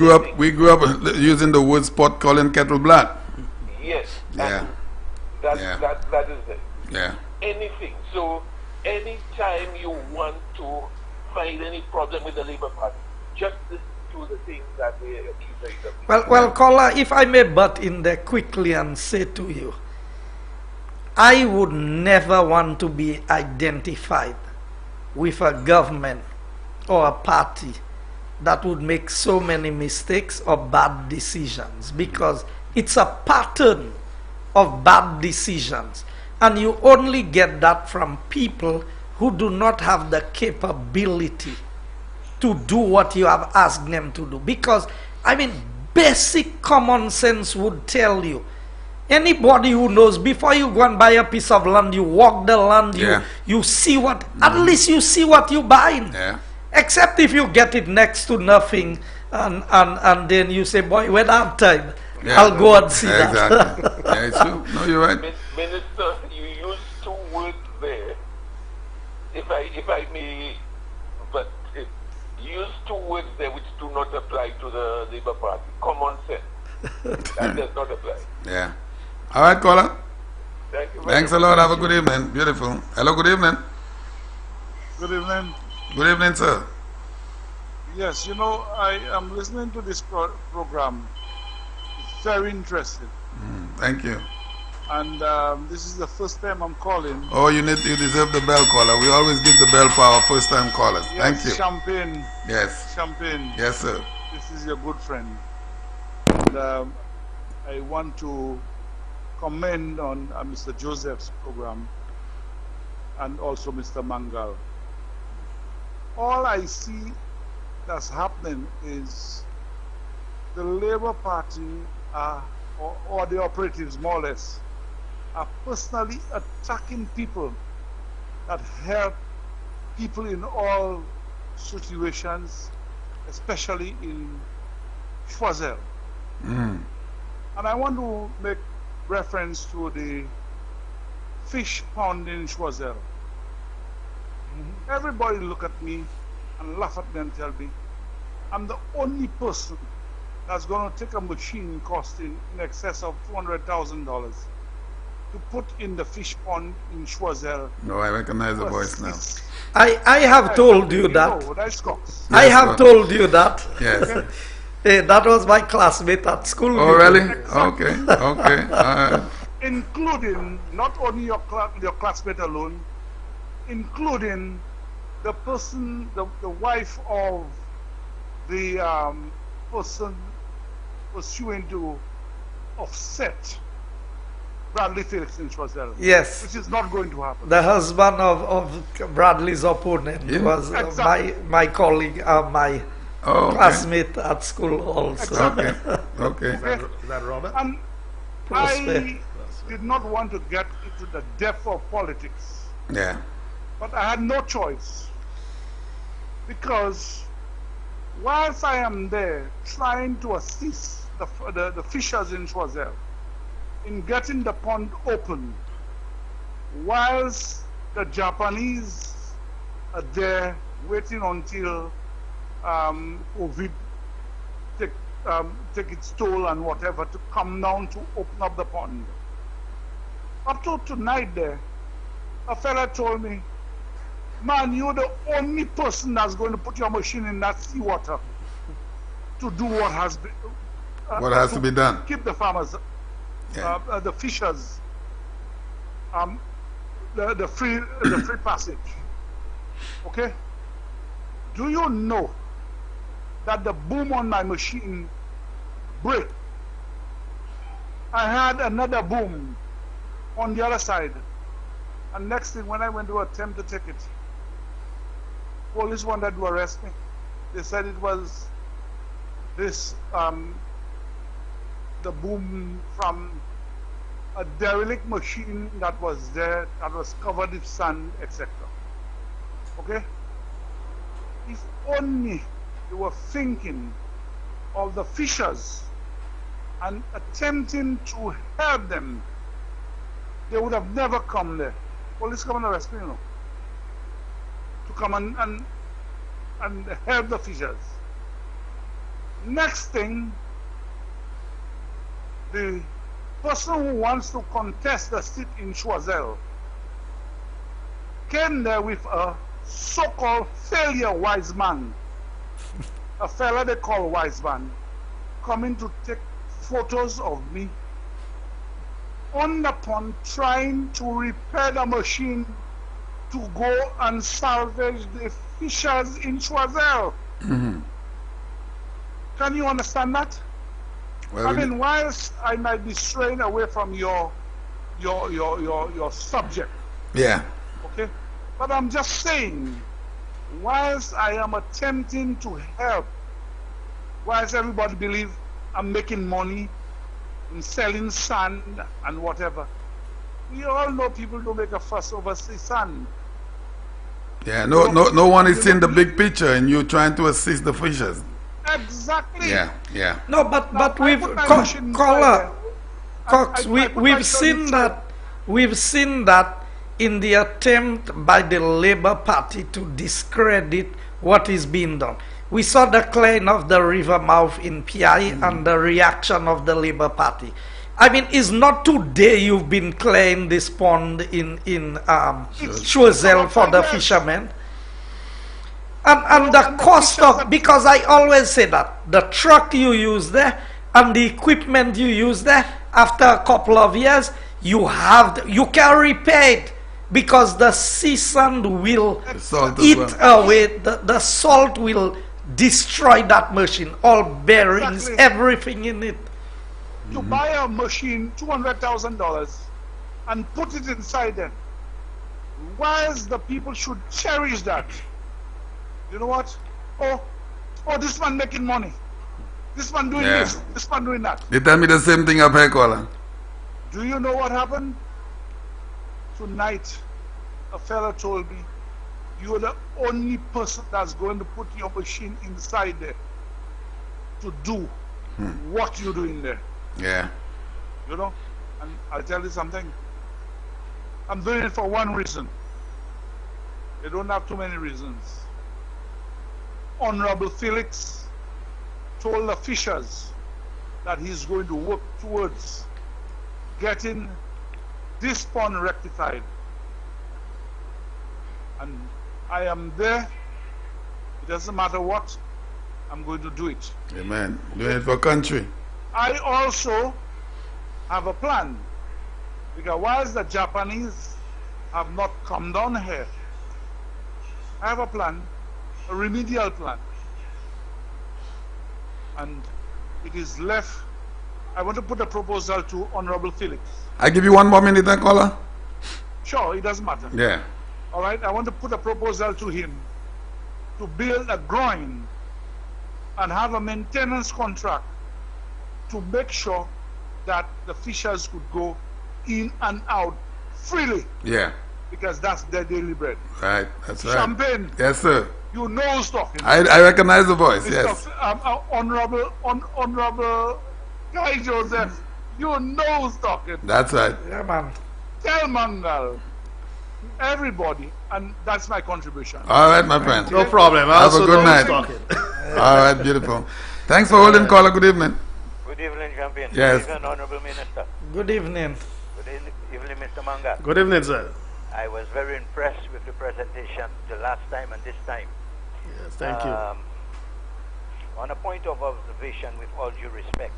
grew up using the word pot calling kettle black. Yes. Yeah. And Yeah. that is it. Yeah. Anything. So anytime you want to find any problem with the Labour Party, just listen to the things that they accuse the UWP. Well, caller, if I may butt in there quickly and say to you, I would never want to be identified with a government or a party that would make so many mistakes or bad decisions, because it's a pattern of bad decisions, and you only get that from people who do not have the capability to do what you have asked them to do. Because, I mean, basic common sense would tell you, anybody who knows, before you go and buy a piece of land, you walk the land, you see what, at least you see what you're buying. Yeah. Except if you get it next to nothing, and then you say, boy, when I have time, Yeah. I'll go and see Exactly. that. Yeah, it's true. No, you're right. Minister, you use two words there. If I may, but you use two words there which do not apply to the Labour Party. Common sense. That does not apply. Yeah. All right, caller. Thank you very Thanks a much. lot. Have a good evening. Beautiful. Hello, good evening. Good evening. Good evening, sir. Yes, you know, I am listening to this program. It's very interesting. Thank you. And this is the first time I'm calling. Oh, you deserve the bell, caller. We always give the bell for our first time callers. Yes, Thank you. Champagne. Yes. Champagne. Yes, sir. This is your good friend. And I want to comment on Mr. Joseph's program and also Mr. Mangal. All I see that's happening is the Labour Party or the operatives, more or less, are personally attacking people that help people in all situations, especially in Choiseul. And I want to make reference to the fish pond in Choiseul. Everybody look at me and laugh at me and tell me I'm the only person that's going to take a machine costing in excess of $200,000 to put in the fish pond in Choiseul. No, I recognize the voice now. I have told you that. No, that's cost. I have told you that. Yes. That was my classmate at school. Oh, really? Okay. Okay. All right. Including not only your classmate alone, including the person, the wife of the person pursuing to offset Bradley Felix in Choiseul. Yes. Which is not going to happen. The husband of Bradley's opponent was Exactly. my colleague, my Oh, okay. classmate at school also. Exactly. Okay. Okay? Is that Robert? And Prosper. I did not want to get into the depth of politics, Yeah. but I had no choice, because whilst I am there trying to assist the fishers in Choiseul in getting the pond open, whilst the Japanese are there waiting until COVID take its toll and whatever to come down to open up the pond. Up to tonight there, a fella told me, man, you're the only person that's going to put your machine in that seawater to do what has been, What has to be done? keep the farmers, Yeah. the fishers, the free passage. Okay? Do you know that the boom on my machine break. I had another boom on the other side. And next thing, when I went to attempt to take it, police wanted to arrest me. They said it was this, the boom from a derelict machine that was there, that was covered with sand, etc. Okay? If only they were thinking of the fishers and attempting to help them, they would have never come there. Police come and arrest me, you know, to come and help the fishers. Next thing, the person who wants to contest the seat in Choiseul came there with a so-called failure wise man, a fella they call wise man, coming to take photos of me on the pond trying to repair the machine to go and salvage the fishers in Choiseul. Can you understand that? Well, I mean, whilst I might be straying away from your subject, yeah. okay, but I'm just saying, whilst I am attempting to help, whilst everybody believes I'm making money in selling sand and whatever, we all know people don't make a fuss over sand. Yeah, no one is seeing the big picture, and you're trying to assist the fishers. Exactly. Yeah, yeah. No, but Now, we've I put my machine caller Cox, I put my we've seen machine that in the attempt by the Labour Party to discredit what is being done. We saw the clearing of the river mouth in PI and the reaction of the Labour Party. I mean, it's not today you've been clearing this pond in Choiseul for the fishermen. And the cost of, because I always say that, the truck you use there and the equipment you use there, after a couple of years, you can repair it because the sea sand will eat away, the salt will destroy that machine, all bearings, everything in it. To buy a machine, $200,000, and put it inside them, whilst the people should cherish that. You know what? Oh, this man making money. This man doing this. This man doing that. They tell me the same thing up here, caller. Do you know what happened? Tonight, a fella told me, you're the only person that's going to put your machine inside there to do what you're doing there. Yeah. You know? And I'll tell you something. I'm doing it for one reason. They don't have too many reasons. Honorable Felix told the fishers that he's going to work towards getting this pond rectified. And I am there. It doesn't matter what, I'm going to do it. Amen. Doing it for country. I also have a plan. Because whilst the Japanese have not come down here, I have a plan, a remedial plan. And it is left. I want to put a proposal to Honorable Felix. I give you 1 more minute, then, caller. Sure, it doesn't matter. Yeah. All right, I want to put a proposal to him to build a groin and have a maintenance contract to make sure that the fishers could go in and out freely. Yeah. Because that's their daily bread. Right, that's right. Champagne. Yes, sir. You know who's talking. I recognize the voice, Mr. yes. Honorable Guy Joseph, you know who's talking. That's right. Yeah, man. Tell Mangal, everybody, and that's my contribution. All right, my friend. No problem. I Have a also good know night. who's talking. All right, beautiful. Thanks for holding, caller. Good evening. Good evening, Champion. Yes. Good evening, Honorable Minister. Good evening. Good evening, Mr. Manga. Good evening, sir. I was very impressed with the presentation the last time and this time. Yes, thank you. On a point of observation, with all due respect,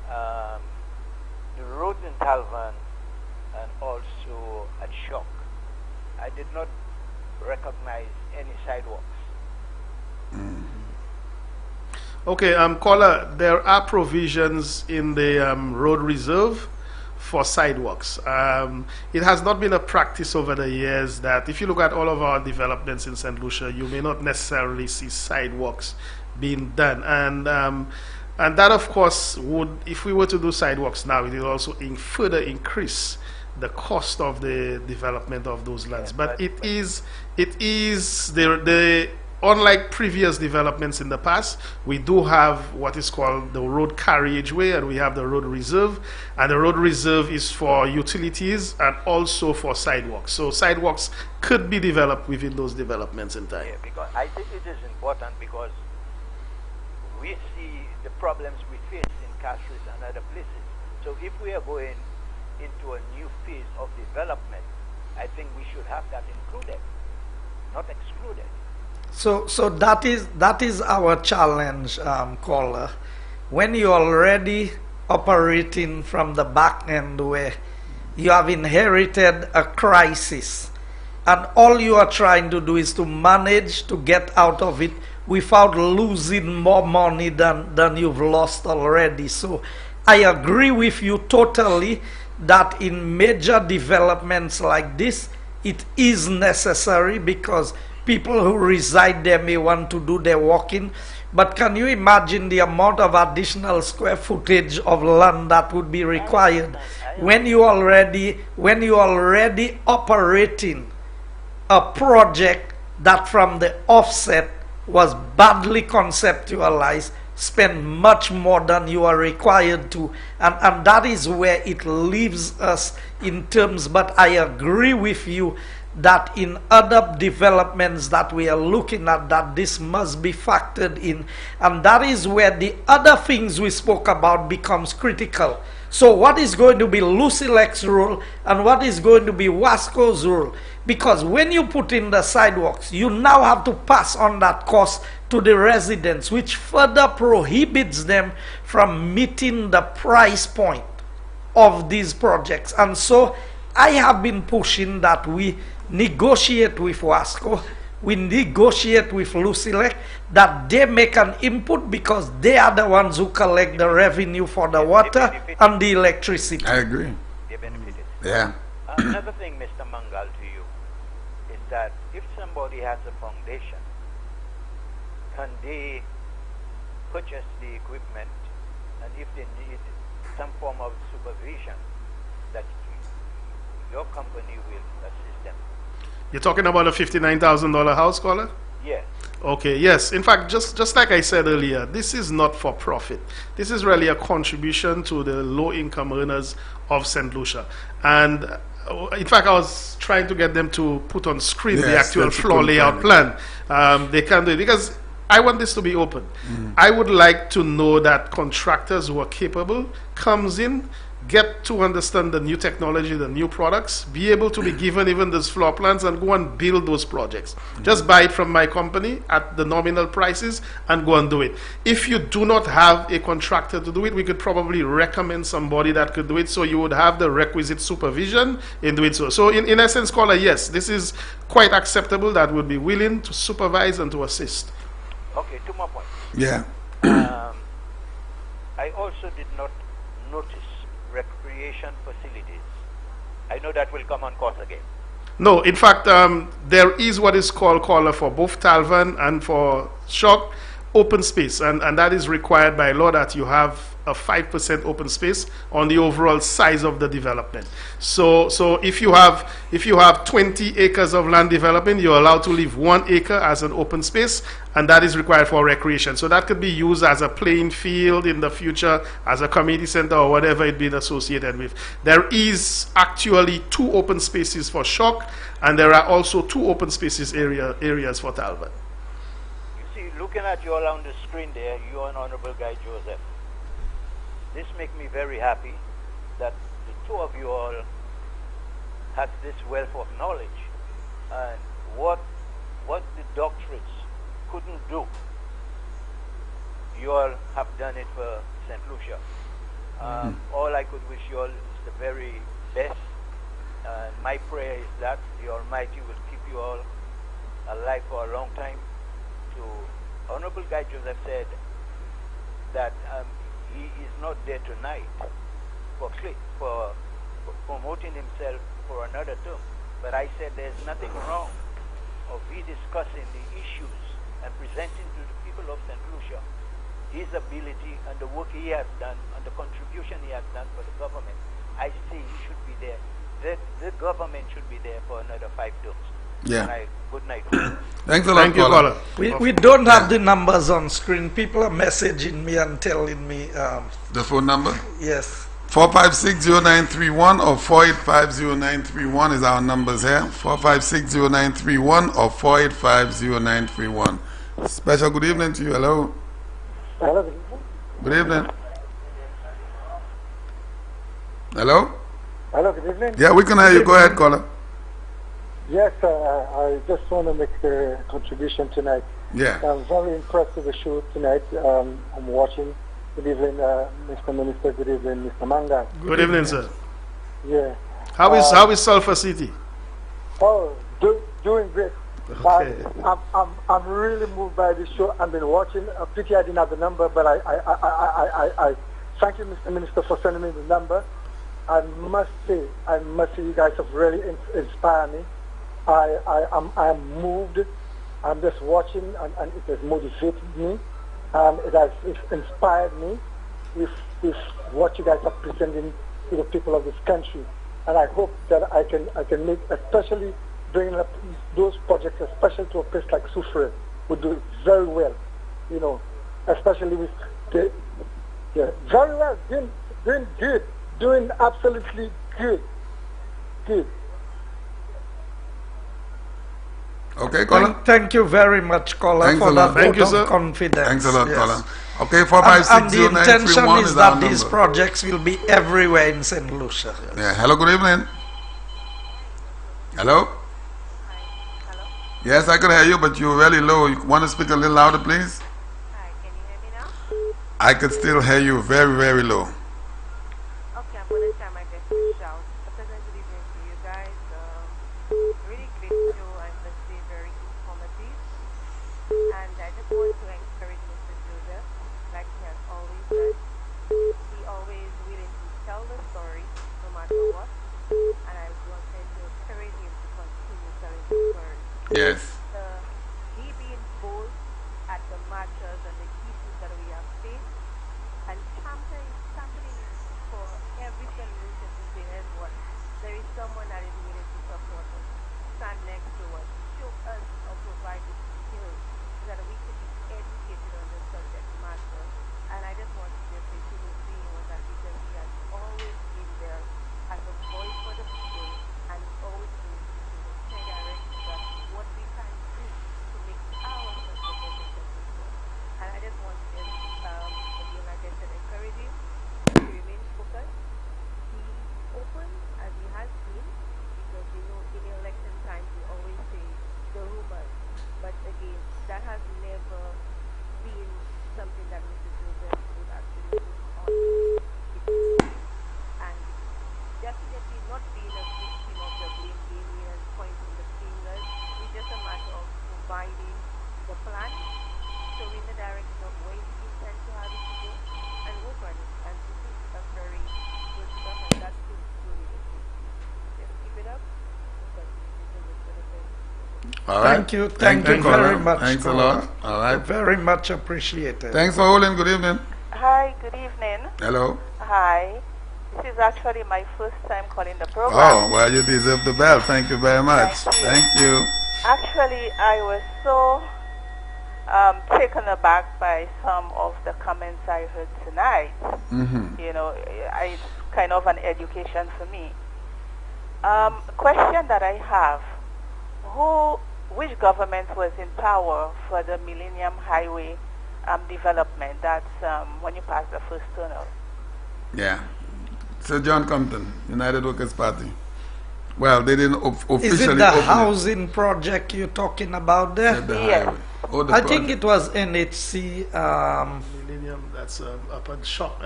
the roads in Talvan and also at Shock, I did not recognize any sidewalks. Okay, caller, there are provisions in the road reserve for sidewalks. It has not been a practice over the years that if you look at all of our developments in St. Lucia, you may not necessarily see sidewalks being done. And that, of course, would, if we were to do sidewalks now, it will also further increase the cost of the development of those lands. But it is the unlike previous developments in the past, we do have what is called the road carriageway, and we have the road reserve. And the road reserve is for utilities and also for sidewalks. So sidewalks could be developed within those developments in time. Yeah, because I think it is important because we see the problems we face in Castries and other places. So if we are going into a new phase of development, I think we should have that included, not excluded. So that is our challenge, caller. When you're already operating from the back end where you have inherited a crisis, and all you are trying to do is to manage to get out of it without losing more money than you've lost already. So I agree with you totally that in major developments like this, it is necessary because people who reside there may want to do their walking. But can you imagine the amount of additional square footage of land that would be required when you already operating a project that from the offset was badly conceptualized, spend much more than you are required to, and that is where it leaves us in terms. But I agree with you that in other developments that we are looking at, that this must be factored in, and that is where the other things we spoke about becomes critical. So what is going to be Lucilec's role and what is going to be Wasco's role? Because when you put in the sidewalks, you now have to pass on that cost to the residents, which further prohibits them from meeting the price point of these projects. And so I have been pushing that we negotiate with Wasco, we negotiate with Lucilec, that they make an input because they are the ones who collect the revenue for the water and the electricity. I agree. They benefited. Yeah. Another thing, Mr. Mangal, to you, is that if somebody has a foundation, can they purchase the equipment, and if they need some form of supervision, that your company will assist them? You're talking about a $59,000 house, caller? Yes. Okay, yes. In fact, just like I said earlier, this is not for profit. This is really a contribution to the low-income earners of St. Lucia. And in fact, I was trying to get them to put on screen the actual floor layout plan. They can't do it because I want this to be open. I would like to know that contractors who are capable comes in, get to understand the new technology, the new products, be able to be given even those floor plans and go and build those projects. Just buy it from my company at the nominal prices and go and do it. If you do not have a contractor to do it, we could probably recommend somebody that could do it, so you would have the requisite supervision in doing so. So in essence, caller, yes, this is quite acceptable, that would be willing to supervise and to assist. Okay, two more points. Yeah. I also did not notice recreation facilities. I know that will come on course again. No, in fact, there is what is called, caller, for both Talvan and for Shock, open space, and that is required by law that you have a 5% open space on the overall size of the development. So if you have 20 acres of land development, you're allowed to leave 1 acre as an open space, and that is required for recreation. So that could be used as a playing field in the future, as a community center, or whatever it been associated with. There is actually 2 open spaces for Shock, and there are also 2 open spaces areas for Talbot. You see, looking at you all on the screen there, you and Honorable Guy Joseph, this makes me very happy that the 2 of you all have this wealth of knowledge, and what the doctorates couldn't do, you all have done it for St. Lucia. All I could wish you all is the very best. My prayer is that the Almighty will keep you all alive for a long time. To Honorable Guy Joseph said, that he is not there tonight for promoting himself for another term. But I said there's nothing wrong of we discussing the issues and presenting to the people of St. Lucia his ability and the work he has done and the contribution he has done for the government. I say he should be there. The government should be there for another 5 terms. Yeah. Good night. Thanks a lot, Thank you, caller. caller. We don't have the numbers on screen. People are messaging me and telling me. The phone number? Yes. 4560931 or 4850931 is our numbers here. 4560931 or 4850931. Special good evening to you. Hello. Hello. Good evening. Hello? Hello, good evening. Yeah, we can hear you. Go ahead, caller. Yes, I just want to make a contribution tonight. Yeah. I'm very impressed with the show tonight. I'm watching. Good evening, Mr. Minister. Good evening, Mr. Manga. Good evening, sir. Yeah. How is Sulphur City? Oh, doing great. Okay. I'm really moved by this show. I've been watching. Pity I didn't have the number, but I thank you, Mr. Minister, for sending me the number. I must say, you guys have really inspired me. I'm moved. I'm just watching, and it has motivated me. It has inspired me with what you guys are presenting to the people of this country. And I hope that I can make, especially bringing up those projects, especially to a place like Soufrière, would do it very well. You know, especially with very well, doing good, doing absolutely good. Okay, caller. Thank you very much, caller, Thanks for a lot. that Thank you, vote of sir. confidence. Thanks a lot, Yes. caller. Okay, And the 4560931 intention is is our that these number. projects will be everywhere in St. Lucia. Yeah. Hello, good evening. Hello? Hello? Yes, I can hear you, but you're really low. You want to speak a little louder, please? Hi, can you hear me now? I could still hear you very, very low. Okay, I'm going to try my best to shout. A pleasant good evening to you guys. Really great show, I must say, very informative. And I just want to encourage Mr. Joseph, like he has always done. He always willing to tell the story, no matter what. And I wanted to encourage him to continue telling the story. Yes. He being bold at the marches and the issues that we have faced, and championing for every solution to say, here's what, there is someone that is willing to support us, stand next to us, show us or provide the skills so that we can be educated on the subject matter. And I just want to just say to him that because he has always been there as a voice for the people and always been to direct that what we can do to make our subject better. And I just want to just, again, like I said, encourage him to remain focused, be open as he has been, because you know in election times we always say the rumors, but again, that has never been something that Mr. Joseph would actually put on, and definitely not being a victim of the blame game and pointing the fingers. It's just a matter of providing the plan, showing the direction of where we intend to have it to go, and work on it. And this is a very good stuff, and that's good to really do. Just keep it up. Because this is a good thing. All right. Thank you. Thank you caller. very much. Thanks a caller. lot. All right. Very much appreciated. Thanks for holding. Good evening. Hi, good evening. Hello. Hi. This is actually my first time calling the program. Oh, well, you deserve the bell. Thank you very much. Thank you. Actually, I was so taken aback by some of the comments I heard tonight. Mm-hmm. You know, it's kind of an education for me. Question that I have, which government was in power for the Millennium Highway development? That's when you pass the first tunnel. Yeah. Sir John Compton, United Workers Party. Well, they didn't officially Is it open the housing project you're talking about there? The Yes. highway. Oh, the I think project. it was NHC. Millennium, that's up at shop.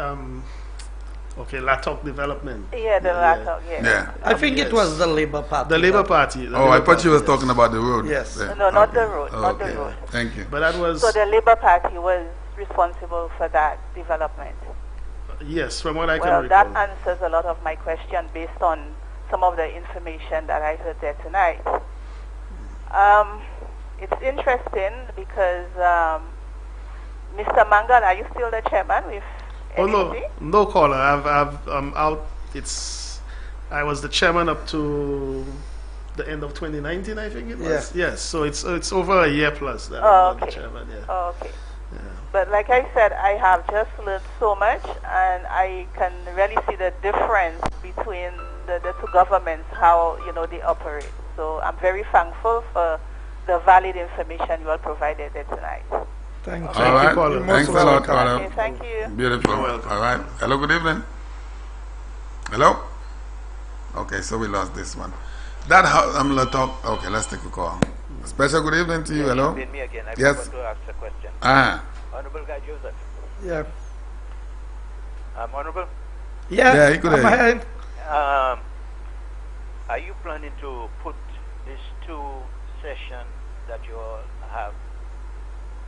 Okay, Latok Development. Yeah, the latter, yeah. Yeah. I think it yes. was the Labour Party. The Labour Party. Oh, I thought you was talking about the road. Yes. there. No, not Okay. the road, not the Okay. road. Thank you. But that was So the Labour Party was responsible for that development? Yes, from what I can Well, recall. that answers a lot of my question based on some of the information that I heard there tonight. It's interesting because Mr. Mangal, are you still the chairman with Oh no, NEC? no caller. I'm out. I was the chairman up to the end of 2019, I think it was. Yes, so it's over a year plus that I'm not the chairman. Yeah. Oh, okay. But like I said, I have just learned so much, and I can really see the difference between the two governments, how they operate. So I'm very thankful for the valid information you all provided there tonight. Thank you. All right. Thanks a lot, caller. Okay, thank you. Beautiful. All right. Hello, good evening. Hello? Okay, so we lost this one. I'm going to talk. Okay, let's take a call. Special good evening to you. Hello? Me again. I Yes. forgot to ask a question. Honorable Guy Joseph. Yeah. Honorable? Yeah, you could I'm ahead. Are you planning to put these two sessions that you all have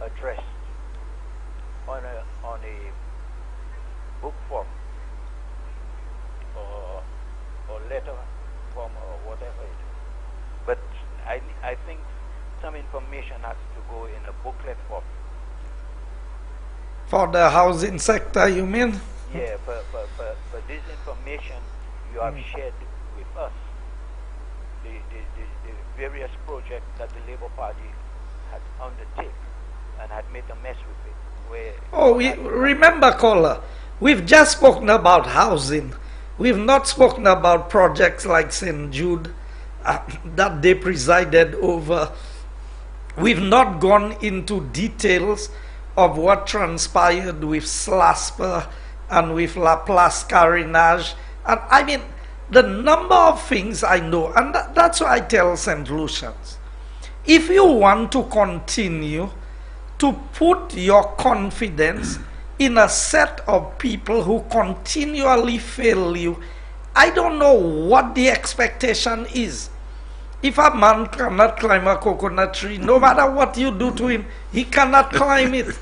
addressed on a book form or letter form or whatever it is? But I think some information has to go in a booklet form. For the housing sector, you mean? Yeah, for this information you have shared with us, the various projects that the Labour Party had undertaken and had made a mess with it. We remember, caller, we've just spoken about housing. We've not spoken about projects like St. Jude that they presided over. We've not gone into details of what transpired with Slasper and with Laplace Carinage. And I mean, the number of things I know, and that's why I tell St. Lucians, if you want to continue to put your confidence in a set of people who continually fail you, I don't know what the expectation is. If a man cannot climb a coconut tree, no matter what you do to him, he cannot climb it.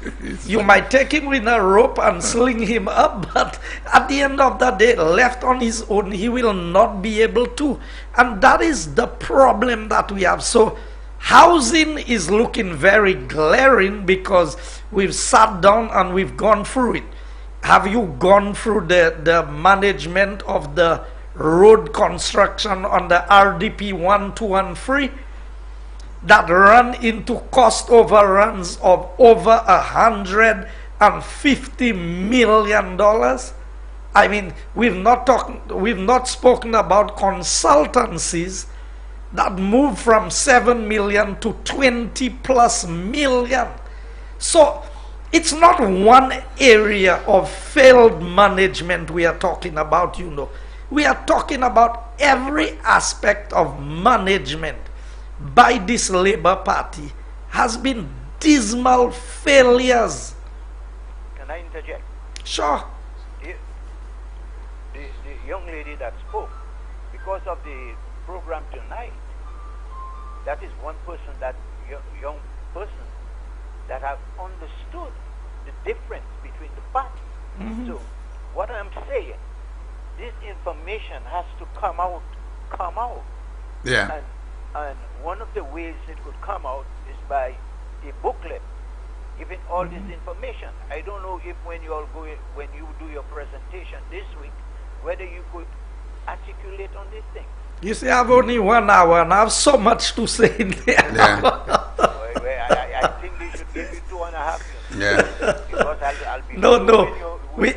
You might take him with a rope and sling him up, but at the end of the day, left on his own, he will not be able to. And that is the problem that we have. So housing is looking very glaring because we've sat down and we've gone through it. Have you gone through the management of the road construction on the RDP 1, 2, and 3 that ran into cost overruns of over $150 million? I mean, we've not spoken about consultancies that move from 7 million to 20 plus million. So it's not one area of failed management we are talking about, We are talking about every aspect of management by this Labour Party has been dismal failures. Can I interject? Sure. The young lady that spoke, because of the program tonight, that is one person, that young person that have understood the difference between the parties. So what I'm saying, this information has to come out. Yeah. And one of the ways it could come out is by a booklet giving all this information. I don't know if when you do your presentation this week, whether you could articulate on these things. You see, I have only 1 hour and I have so much to say in there. Yeah. I think they should give you 2.5 minutes. Yeah. Because I'll be No.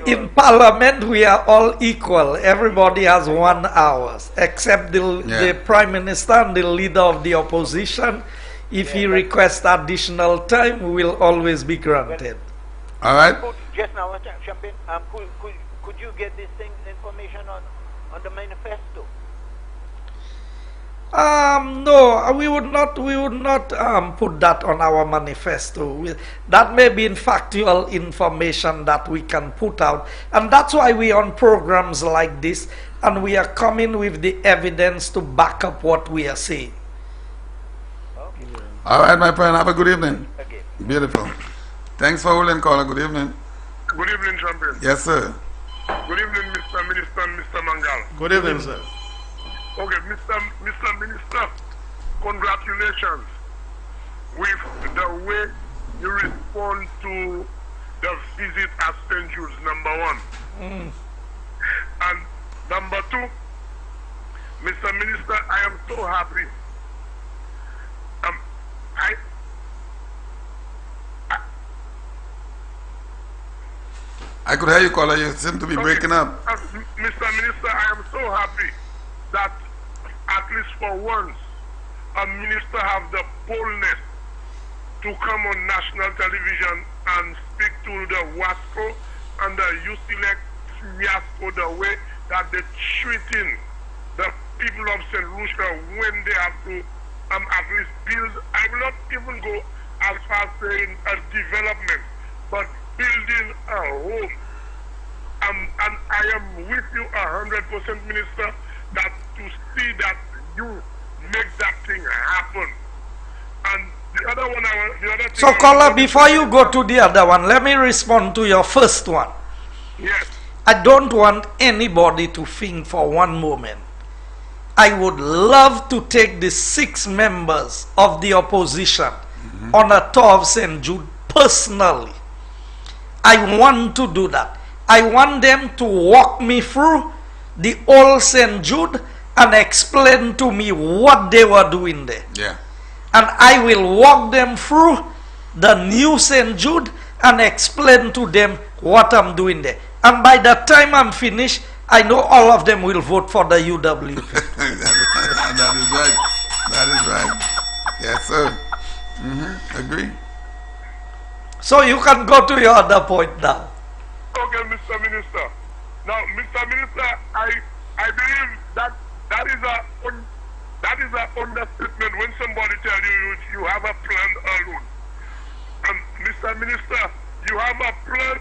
In Parliament, we are all equal. Everybody has 1 hour, except the Prime Minister and the Leader of the Opposition. If he requests additional time, we will always be granted. All right. Just now, Champagne, could you get this thing information on the manifesto? No, we would not put that on our manifesto. That may be factual information that we can put out, and that's why we are on programs like this, and we are coming with the evidence to back up what we are saying. All right, my friend, have a good evening. Okay. Beautiful. Thanks for holding, caller. Good evening. Good evening, champion. Yes, sir. Good evening, Mr. Minister and Mr. Mangal. Good evening, sir. Okay, Mr. Minister, congratulations with the way you respond to the visit at St. Jude's, number one. And number two, Mr. Minister, I am so happy. I could hear you, caller. You seem to be breaking up. Mr. Minister, I am so happy that at least for once, a minister have the boldness to come on national television and speak to the WASCO and the UCLEC fiasco the way that they're treating the people of St. Lucia when they have to at least build, I will not even go as far as saying a development, but building a home. And I am with you 100%, Minister, that to see that you make that thing happen. And the other one, the other thing. So, caller, before you go to the other one, let me respond to your first one. Yes. I don't want anybody to think for one moment. I would love to take the 6 members of the opposition on a tour of St. Jude personally. I want to do that. I want them to walk me through the old St. Jude and explain to me what they were doing there. Yeah. And I will walk them through the new St. Jude and explain to them what I'm doing there. And by the time I'm finished, I know all of them will vote for the UW. That is right. That is right. Yes, sir. Agree. So you can go to your other point now. Okay, Mr. Minister. Now, Mr. Minister, I believe that is a understatement when somebody tell you have a plan alone. And Mr. Minister, you have a plan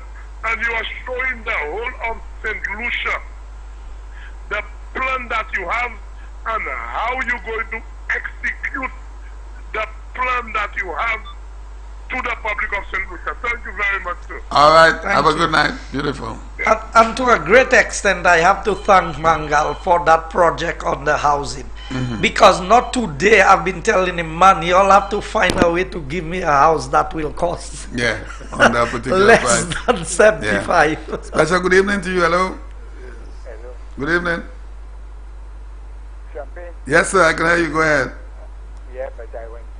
and you are showing the whole of St. Lucia the plan that you have and how you're going to execute the plan that you have to the public of St. Lucia. Thank you very much, sir. All right. Have a good night. Beautiful. And to a great extent, I have to thank Mangal for that project on the housing. Because not today I've been telling him, man, you all have to find a way to give me a house that will cost on that particular less price. than 75. Yeah. Special good evening to you. Hello. Hello. Good evening. Champagne? Yes, sir. I can hear you. Go ahead. Yeah, but I went to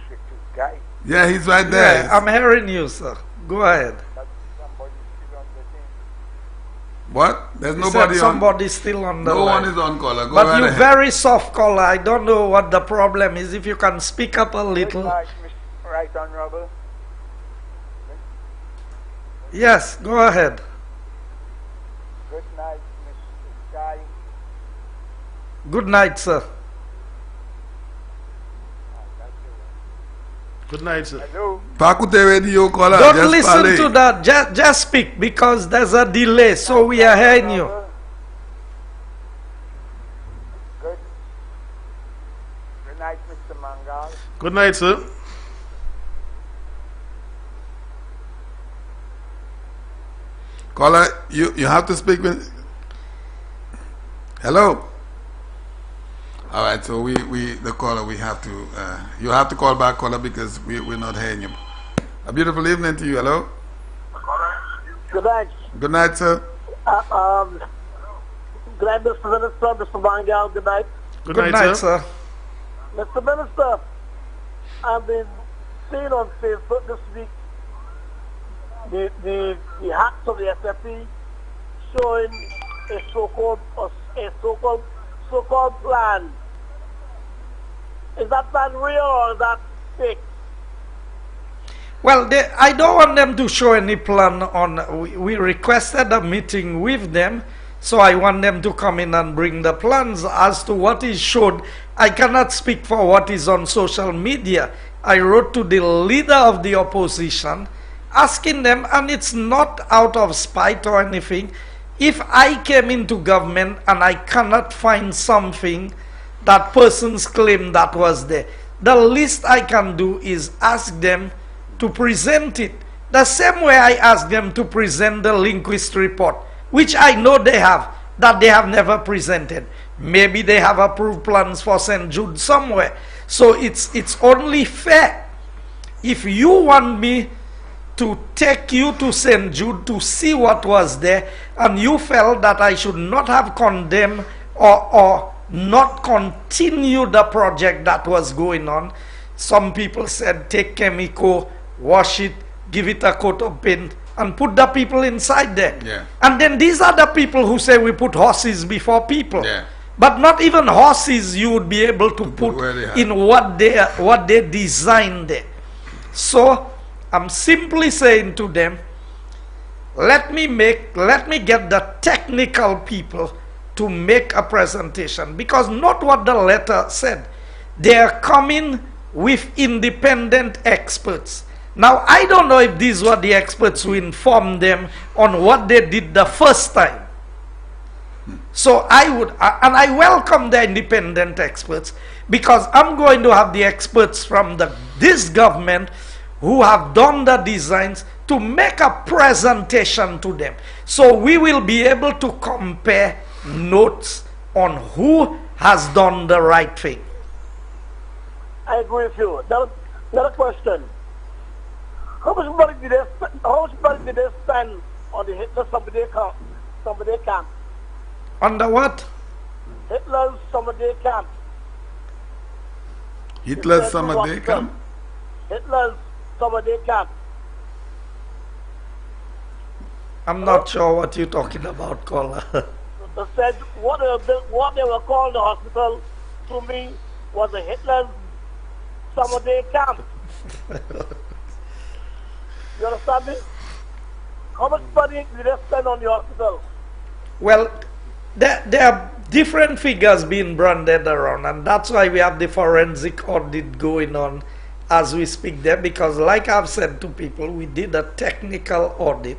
speak to Guy. Yeah, he's right there. Yeah, I'm hearing you, sir. Go ahead. But somebody's still on the thing. What? There's He nobody said somebody's still on the No line. one is on caller. Go But right you're ahead. very soft caller. I don't know what the problem is. If you can speak up a little. Good night, Mr. Right Honorable. Yes, go ahead. Good night, Mr. Guy. Good night, sir. Good night, sir. Hello. Pakute radio caller. Don't just listen parley. to that. Just speak because there's a delay. So we are hearing you. Good night, Mr. Mangal. Good night, sir. Caller, you have to speak with. Hello. All right, so the caller, we have to, you have to call back, caller, because we're not hearing you. A beautiful evening to you. Hello. Good night. Good night, sir. Good night, Mr. Minister, Mr. Mangal. Good night. Good Good night, sir. Mr. Minister, I've been seeing on Facebook this week the hacks of the SFP showing a so-called plan. Is that plan real or is that fake? Well, I don't want them to show any plan on. We requested a meeting with them, so I want them to come in and bring the plans as to what is showed. I cannot speak for what is on social media. I wrote to the leader of the opposition asking them, and it's not out of spite or anything, if I came into government and I cannot find something that persons claim that was there, the least I can do is ask them to present it The same way I asked them to present the linguist report, which I know they have, that they have never presented. Maybe they have approved plans for St. Jude somewhere. So it's only fair. If you want me to take you to St. Jude to see what was there, and you felt that I should not have condemned or not continue the project that was going on, some people said take chemical, wash it, give it a coat of paint, and put the people inside there. Yeah. And then these are the people who say we put horses before people. Yeah. But not even horses you would be able to put in what they designed there. So I'm simply saying to them, let me get the technical people to make a presentation, because not what the letter said. They are coming with independent experts. Now, I don't know if these were the experts who informed them on what they did the first time. So I welcome the independent experts, because I'm going to have the experts from this government who have done the designs to make a presentation to them. So we will be able to compare notes on who has done the right thing. I agree with you. Another question. How much money did they spend on the Hitler summer day camp? On the what? Hitler's summer day camp. Hitler's summer day camp? Hitler's summer day camp. I'm not sure what you're talking about, caller. They said what they were calling the hospital to me was a Hitler's summer day camp. You understand me? How much money did they spend on the hospital? Well, there are different figures being branded around, and that's why we have the forensic audit going on as we speak there, because like I've said to people, we did a technical audit,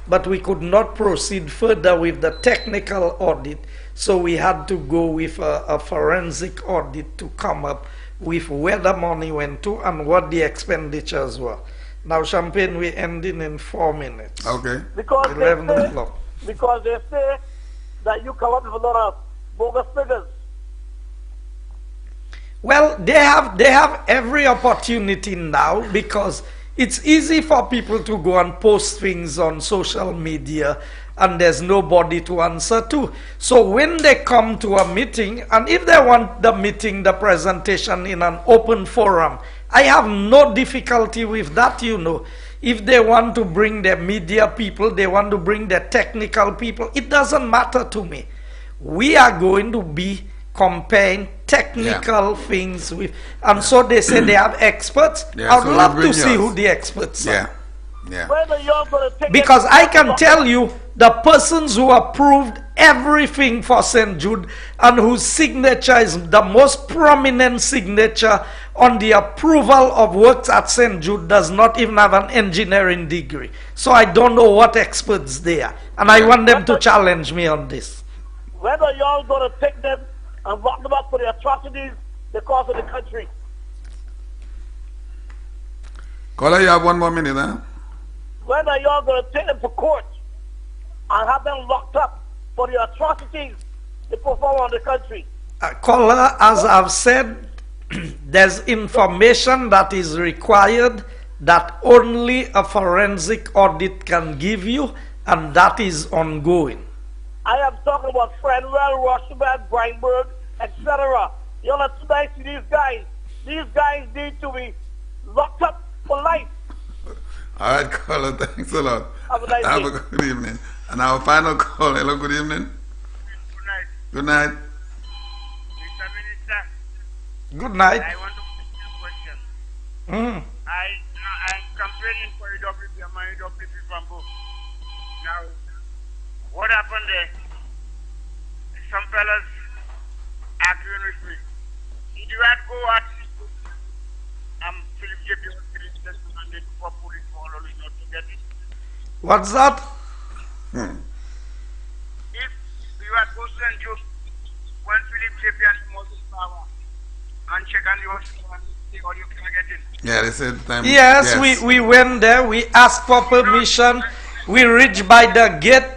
but we could not proceed further with the technical audit, so we had to go with a forensic audit to come up with where the money went to and what the expenditures were. Now, Champagne, we're ending in 4 minutes. Okay. Because 11 o'clock. Because they say that you come up with a lot of bogus figures. Well, they have every opportunity now, because it's easy for people to go and post things on social media and there's nobody to answer to. So when they come to a meeting, and if they want the meeting, the presentation in an open forum, I have no difficulty with that, you know. If they want to bring their media people, they want to bring their technical people, it doesn't matter to me. We are going to be comparing technical things with, and so they say they have experts. I'd so love to see who the experts are. Yeah. Because I can tell you the persons who approved everything for St. Jude and whose signature is the most prominent signature on the approval of works at St. Jude does not even have an engineering degree. So I don't know what experts they are. And I want them to challenge me on this. Whether y'all going to take them and lock them up for the atrocities they cause in the country. Caller, you have 1 more minute, huh? Whether y'all going to take them to court and have them locked up for the atrocities they perform on the country. Caller, as I've said, there's information that is required that only a forensic audit can give you, and that is ongoing. I am talking about Frenwell, Rochebad, Breinberg, etc. Y'all are too nice to these guys. These guys need to be locked up for life. All right, caller, thanks a lot. Have a nice day. Have a good evening. And our final call. Hello, good evening. Good night. Good night. Mr. Minister, Good night. I want to ask you a question. I'm campaigning for UWP. I'm a UWP from both. Now, what happened there? Some fellas arguing with me. Did you have to go at Philip J.P. and then for police for all not to get it? What's that? If you had go St. Jude when Philip J.P. has Moses power and check on the hospital and or you can get in? Yeah, they said time. Yes, we went there. We asked for permission. We reached by the gate.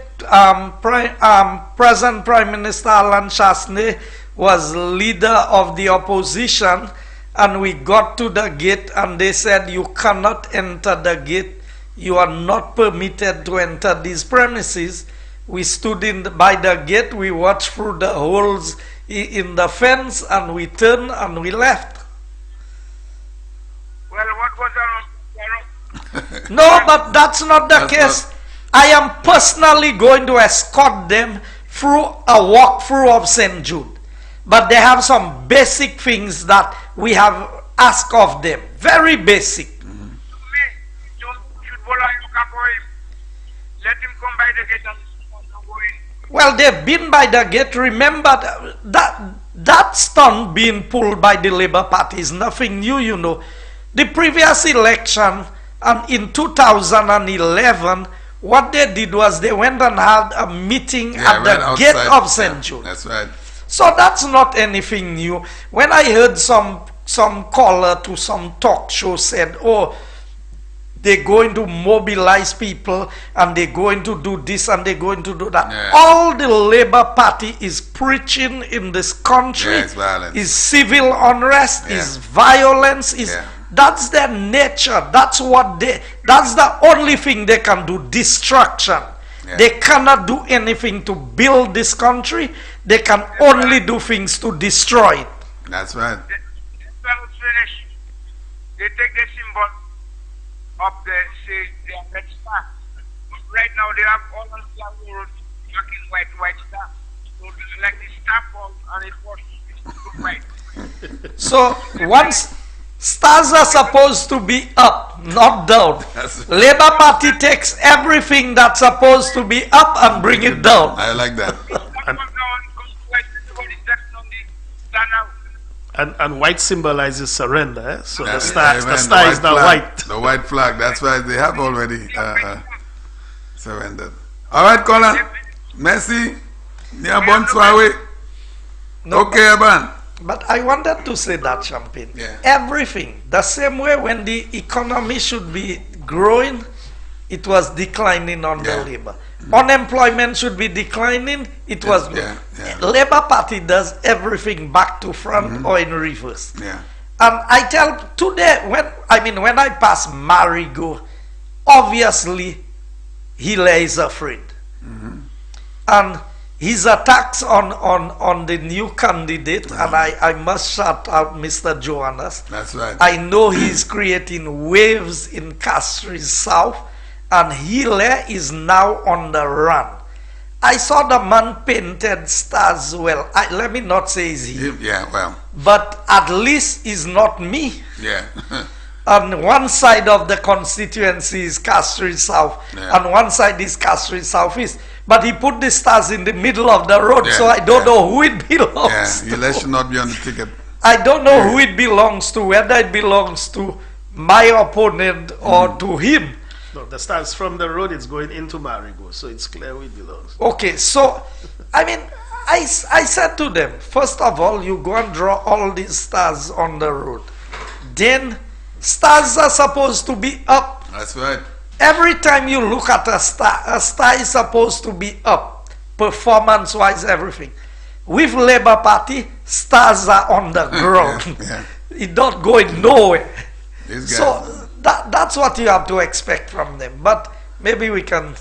Present Prime Minister Alan Chasney was leader of the opposition, and we got to the gate, and they said, you cannot enter the gate. You are not permitted to enter these premises. We stood by the gate. We watched through the holes in the fence, and we turned and we left. Well, what was No, but that's not the case. I am personally going to escort them through a walkthrough of St. Jude. But they have some basic things that we have asked of them. Very basic. Let him come by the gate and go in. Well, they've been by the gate. Remember that stunt being pulled by the Labour Party is nothing new, you know. The previous election, in 2011, what they did was they went and had a meeting at the gate of St. Jude. That's right. So that's not anything new. When I heard some caller to some talk show said, oh, they're going to mobilize people and they're going to do this and they're going to do that. Yeah. All the Labour Party is preaching in this country is civil unrest, is violence, that's their nature. That's the only thing they can do, destruction. They cannot do anything to build this country. They can only do things to destroy it. That's right. They take the symbol up there, say they are red star. But right now they have all of their world black and white star. So like the star falls and it was white. So once stars are supposed to be up, not down. Labour Party takes everything that's supposed to be up and bring it down. I like that. And white symbolizes surrender, eh? So the star is now white. The white flag, that's why they have already surrendered. All right, Colin. Merci. Yeah, bonsoir. Okay, Aban. But I wanted to say that, Champagne. Everything, the same way when the economy should be growing, it was declining on the Labour. Unemployment should be declining, it was good. Labour Party does everything back to front or in reverse. And I tell today, when I pass Marigo, obviously Hilaire is afraid. And his attacks on the new candidate, and I must shout out Mr. Johannes. That's right. I know he's creating waves in Castries South, and Hilaire is now on the run. I saw the man painted stars well. Let me not say he's he. Yeah, well. But at least he's not me. Yeah. On one side of the constituency is Castries South, and one side is Castries Southeast. But he put the stars in the middle of the road, so I don't know who it belongs to. Hilaire should not be on the ticket. I don't know who it belongs to, whether it belongs to my opponent or to him. No, the stars from the road, it's going into Marigo, so it's clear who it belongs. Okay, so, I said to them, first of all, you go and draw all these stars on the road. Then, stars are supposed to be up. That's right. Every time you look at a star is supposed to be up, performance-wise, everything. With Labour Party, stars are on the ground. It's not going nowhere. So that's what you have to expect from them. But maybe we can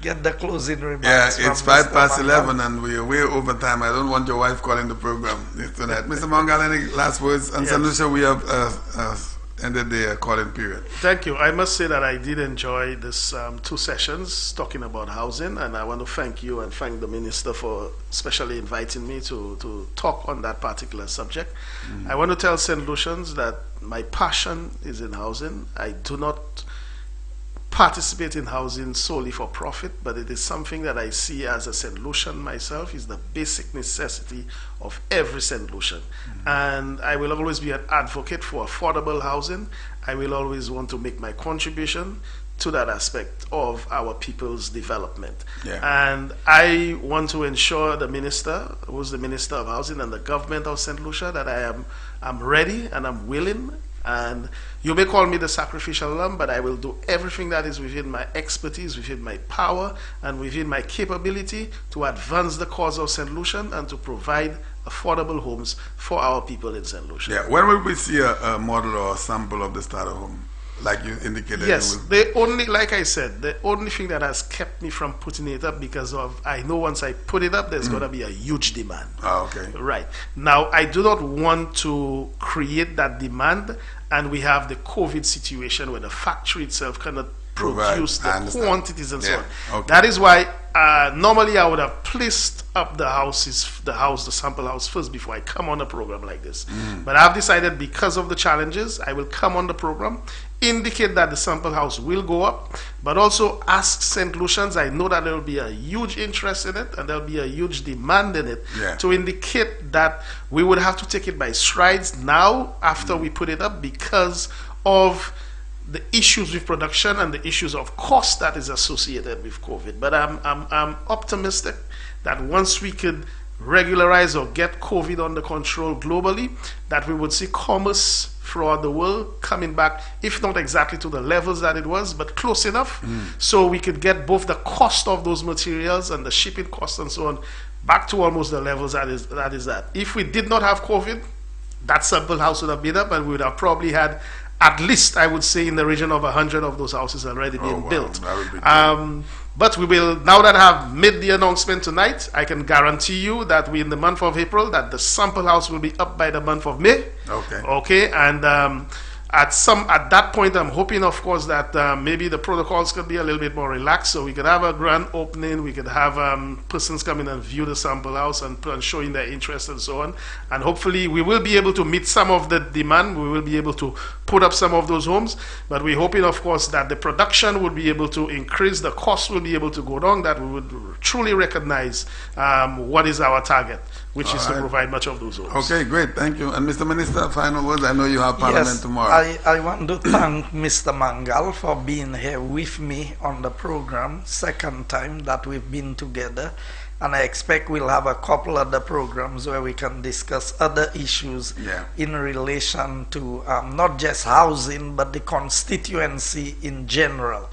get the closing remarks. Yeah, it's 11 and we're way over time. I don't want your wife calling the program tonight. Mr. Mangal, any last words? And St. Lucia, we have ended the calling period. Thank you. I must say that I did enjoy this 2 sessions talking about housing, and I want to thank you and thank the Minister for especially inviting me to talk on that particular subject. I want to tell St. Lucians that my passion is in housing. I do not participate in housing solely for profit, but it is something that I see as a St. Lucian myself is the basic necessity of every St. Lucian. And I will always be an advocate for affordable housing. I will always want to make my contribution to that aspect of our people's development. Yeah. And I want to ensure the minister, who's the Minister of Housing, and the government of St. Lucia, that I'm ready and I'm willing. And you may call me the sacrificial lamb, but I will do everything that is within my expertise, within my power, and within my capability to advance the cause of St. Lucian and to provide affordable homes for our people in St. Lucia. Yeah. When will we see a model or a sample of the starter home? Like you indicated. Yes, like I said, the only thing that has kept me from putting it up, because of, I know once I put it up, there's going to be a huge demand. Oh, okay. Right. Now, I do not want to create that demand, and we have the COVID situation where the factory itself cannot produce the quantities and so on. Okay. That is why normally I would have placed up the sample house first before I come on a program like this. But I've decided, because of the challenges, I will come on the program, indicate that the sample house will go up, but also ask St. Lucians, I know that there will be a huge interest in it and there will be a huge demand in it, to indicate that we would have to take it by strides now after we put it up, because of the issues with production and the issues of cost that is associated with COVID. But I'm optimistic that once we could regularize or get COVID under control globally, that we would see commerce throughout the world coming back, if not exactly to the levels that it was, but close enough, so we could get both the cost of those materials and the shipping costs and so on back to almost the levels that is that. If we did not have COVID, that sample house would have been up, and we would have probably had at least, I would say, in the region of 100 of those houses already being built. But we will, now that I have made the announcement tonight, I can guarantee you that we, in the month of April, that the sample house will be up by the month of May. Okay. Okay, and at that point, I'm hoping, of course, that maybe the protocols could be a little bit more relaxed, so we could have a grand opening, we could have persons come in and view the sample house and showing their interest and so on, and hopefully we will be able to meet some of the demand, we will be able to put up some of those homes, but we're hoping, of course, that the production will be able to increase, the cost will be able to go down, that we would truly recognize what is our target, which is to provide much of those homes. Okay, great, thank you. And Mr. Minister, final words. I know you have Parliament tomorrow. I want to thank Mr. Mangal for being here with me on the program, second time that we've been together, and I expect we'll have a couple other programs where we can discuss other issues in relation to not just housing, but the constituency in general.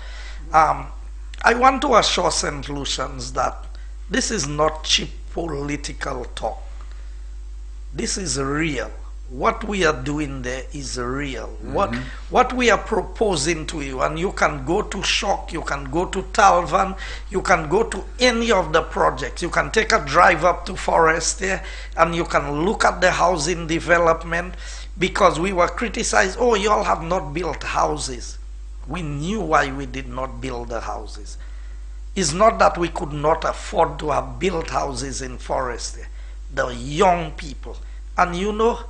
I want to assure St. Lucians that this is not cheap political talk. This is real. What we are doing there is real. What we are proposing to you, and you can go to Shock, you can go to Talvan, you can go to any of the projects, you can take a drive up to Forestier and you can look at the housing development, because we were criticized, oh, you all have not built houses. We knew why we did not build the houses. It's not that we could not afford to have built houses in Forestier. The young people, and you know,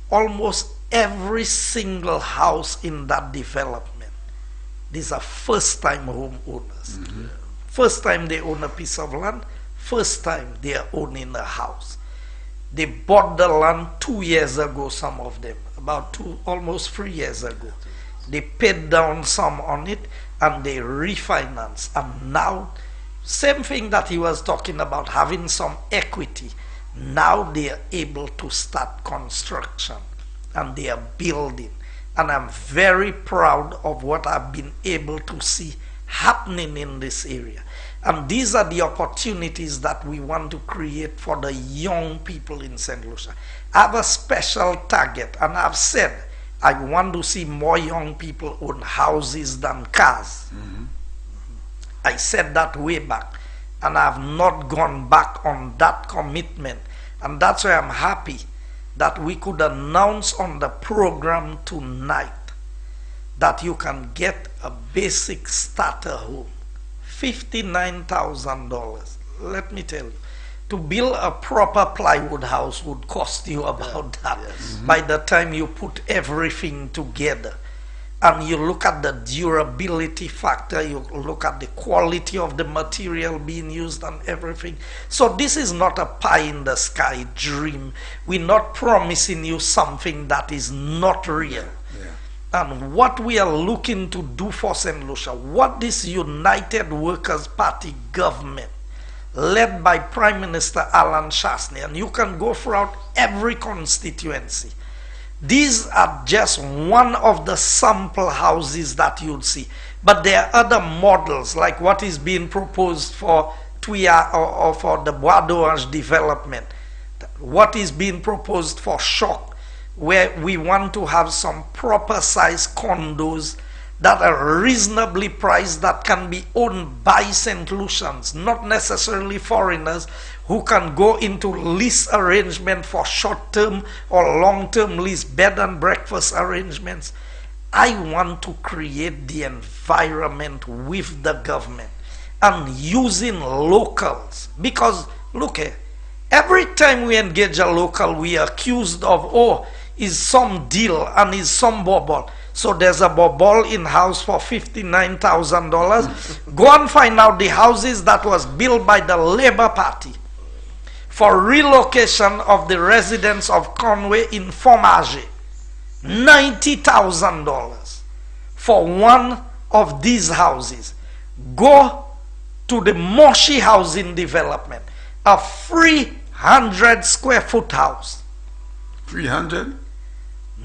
almost every single house in that development, these are first-time home owners. First time they own a piece of land, first time they are owning a house. They bought the land 2 years ago, some of them, about almost 3 years ago. They paid down some on it and they refinanced. And now, same thing that he was talking about, having some equity. Now they are able to start construction and they are building. And I'm very proud of what I've been able to see happening in this area. And these are the opportunities that we want to create for the young people in St. Lucia. I have a special target, and I've said I want to see more young people own houses than cars. I said that way back, and I have not gone back on that commitment. And that's why I'm happy that we could announce on the program tonight that you can get a basic starter home, $59,000. Let me tell you, to build a proper plywood house would cost you about that by the time you put everything together. And you look at the durability factor, you look at the quality of the material being used and everything. So this is not a pie in the sky dream. We're not promising you something that is not real. And what we are looking to do for St. Lucia, what this United Workers' Party government, led by Prime Minister Alan Shastney, and you can go throughout every constituency. These are just one of the sample houses that you'll see. But there are other models, like what is being proposed for Tuya or for the Bois d'Orange development. What is being proposed for Shock, where we want to have some proper size condos that are reasonably priced, that can be owned by St. Lucians, not necessarily foreigners, who can go into lease arrangement for short-term or long-term lease, bed and breakfast arrangements. I want to create the environment with the government and using locals, because look here, every time we engage a local, we are accused of, oh, is some deal and is some bubble. So there's a bubble in house for $59,000. Go and find out the houses that was built by the Labour Party for relocation of the residents of Conway in Fromage. $90,000 for one of these houses. Go to the Moshi housing development, a 300 square foot house. 300?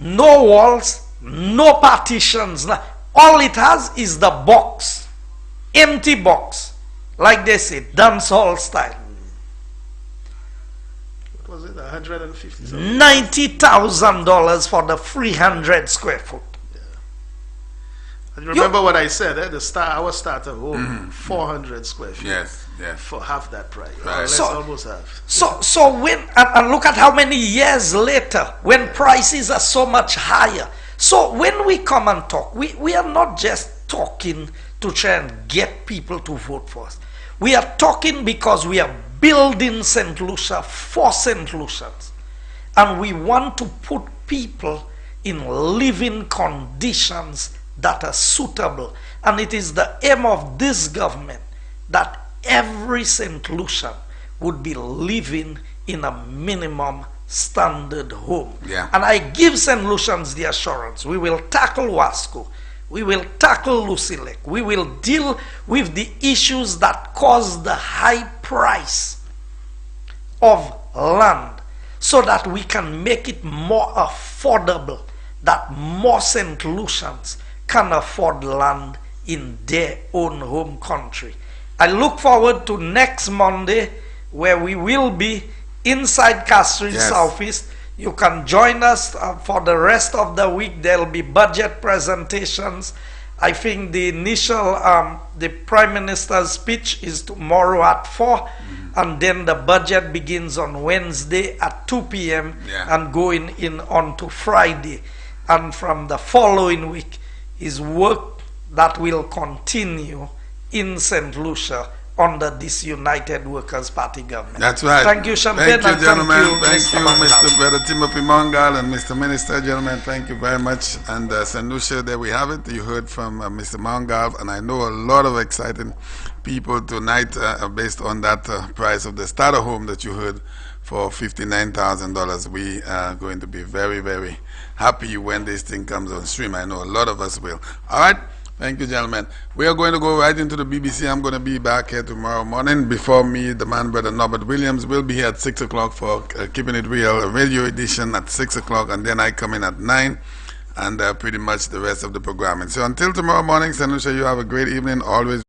No walls, no partitions. All it has is the box, empty box, like they say, dance hall style. What was it? 150. $90,000 for the 300 square foot. Yeah. And remember what I said? Our starter home, 400 square feet. Yes, yes. For half that price. Right. So, almost half. So when, and look at how many years later, when prices are so much higher. So when we come and talk, we are not just talking to try and get people to vote for us. We are talking because we are building St. Lucia for St. Lucians. And we want to put people in living conditions that are suitable. And it is the aim of this government that every St. Lucian would be living in a minimum standard home. Yeah. And I give St. Lucians the assurance, we will tackle Wasco, we will tackle Lucilec, we will deal with the issues that cause the high price of land, so that we can make it more affordable, that more St. Lucians can afford land in their own home country. I look forward to next Monday, where we will be inside Castries Southeast. You can join us for the rest of the week. There will be budget presentations. I think the initial, the Prime Minister's speech is tomorrow at 4, and then the budget begins on Wednesday at 2 p.m. and going in on to Friday. And from the following week is work that will continue in St. Lucia under this United Workers' Party government. That's right. Thank you, Champagne. Thank you, gentlemen. Thank you, Mr. Mr. Brother Timothy Mangal and Mr. Minister, gentlemen. Thank you very much. And St. Lucia, there we have it. You heard from Mr. Mangal, and I know a lot of exciting people tonight based on that price of the starter home that you heard for $59,000. We are going to be very, very happy when this thing comes on stream. I know a lot of us will. All right. Thank you, gentlemen. We are going to go right into the BBC. I'm going to be back here tomorrow morning. Before me, the man, Brother Norbert Williams, will be here at 6 o'clock for Keeping It Real radio edition at 6 o'clock, and then I come in at 9, and pretty much the rest of the programming. So until tomorrow morning, St. Lucia, you have a great evening. Always.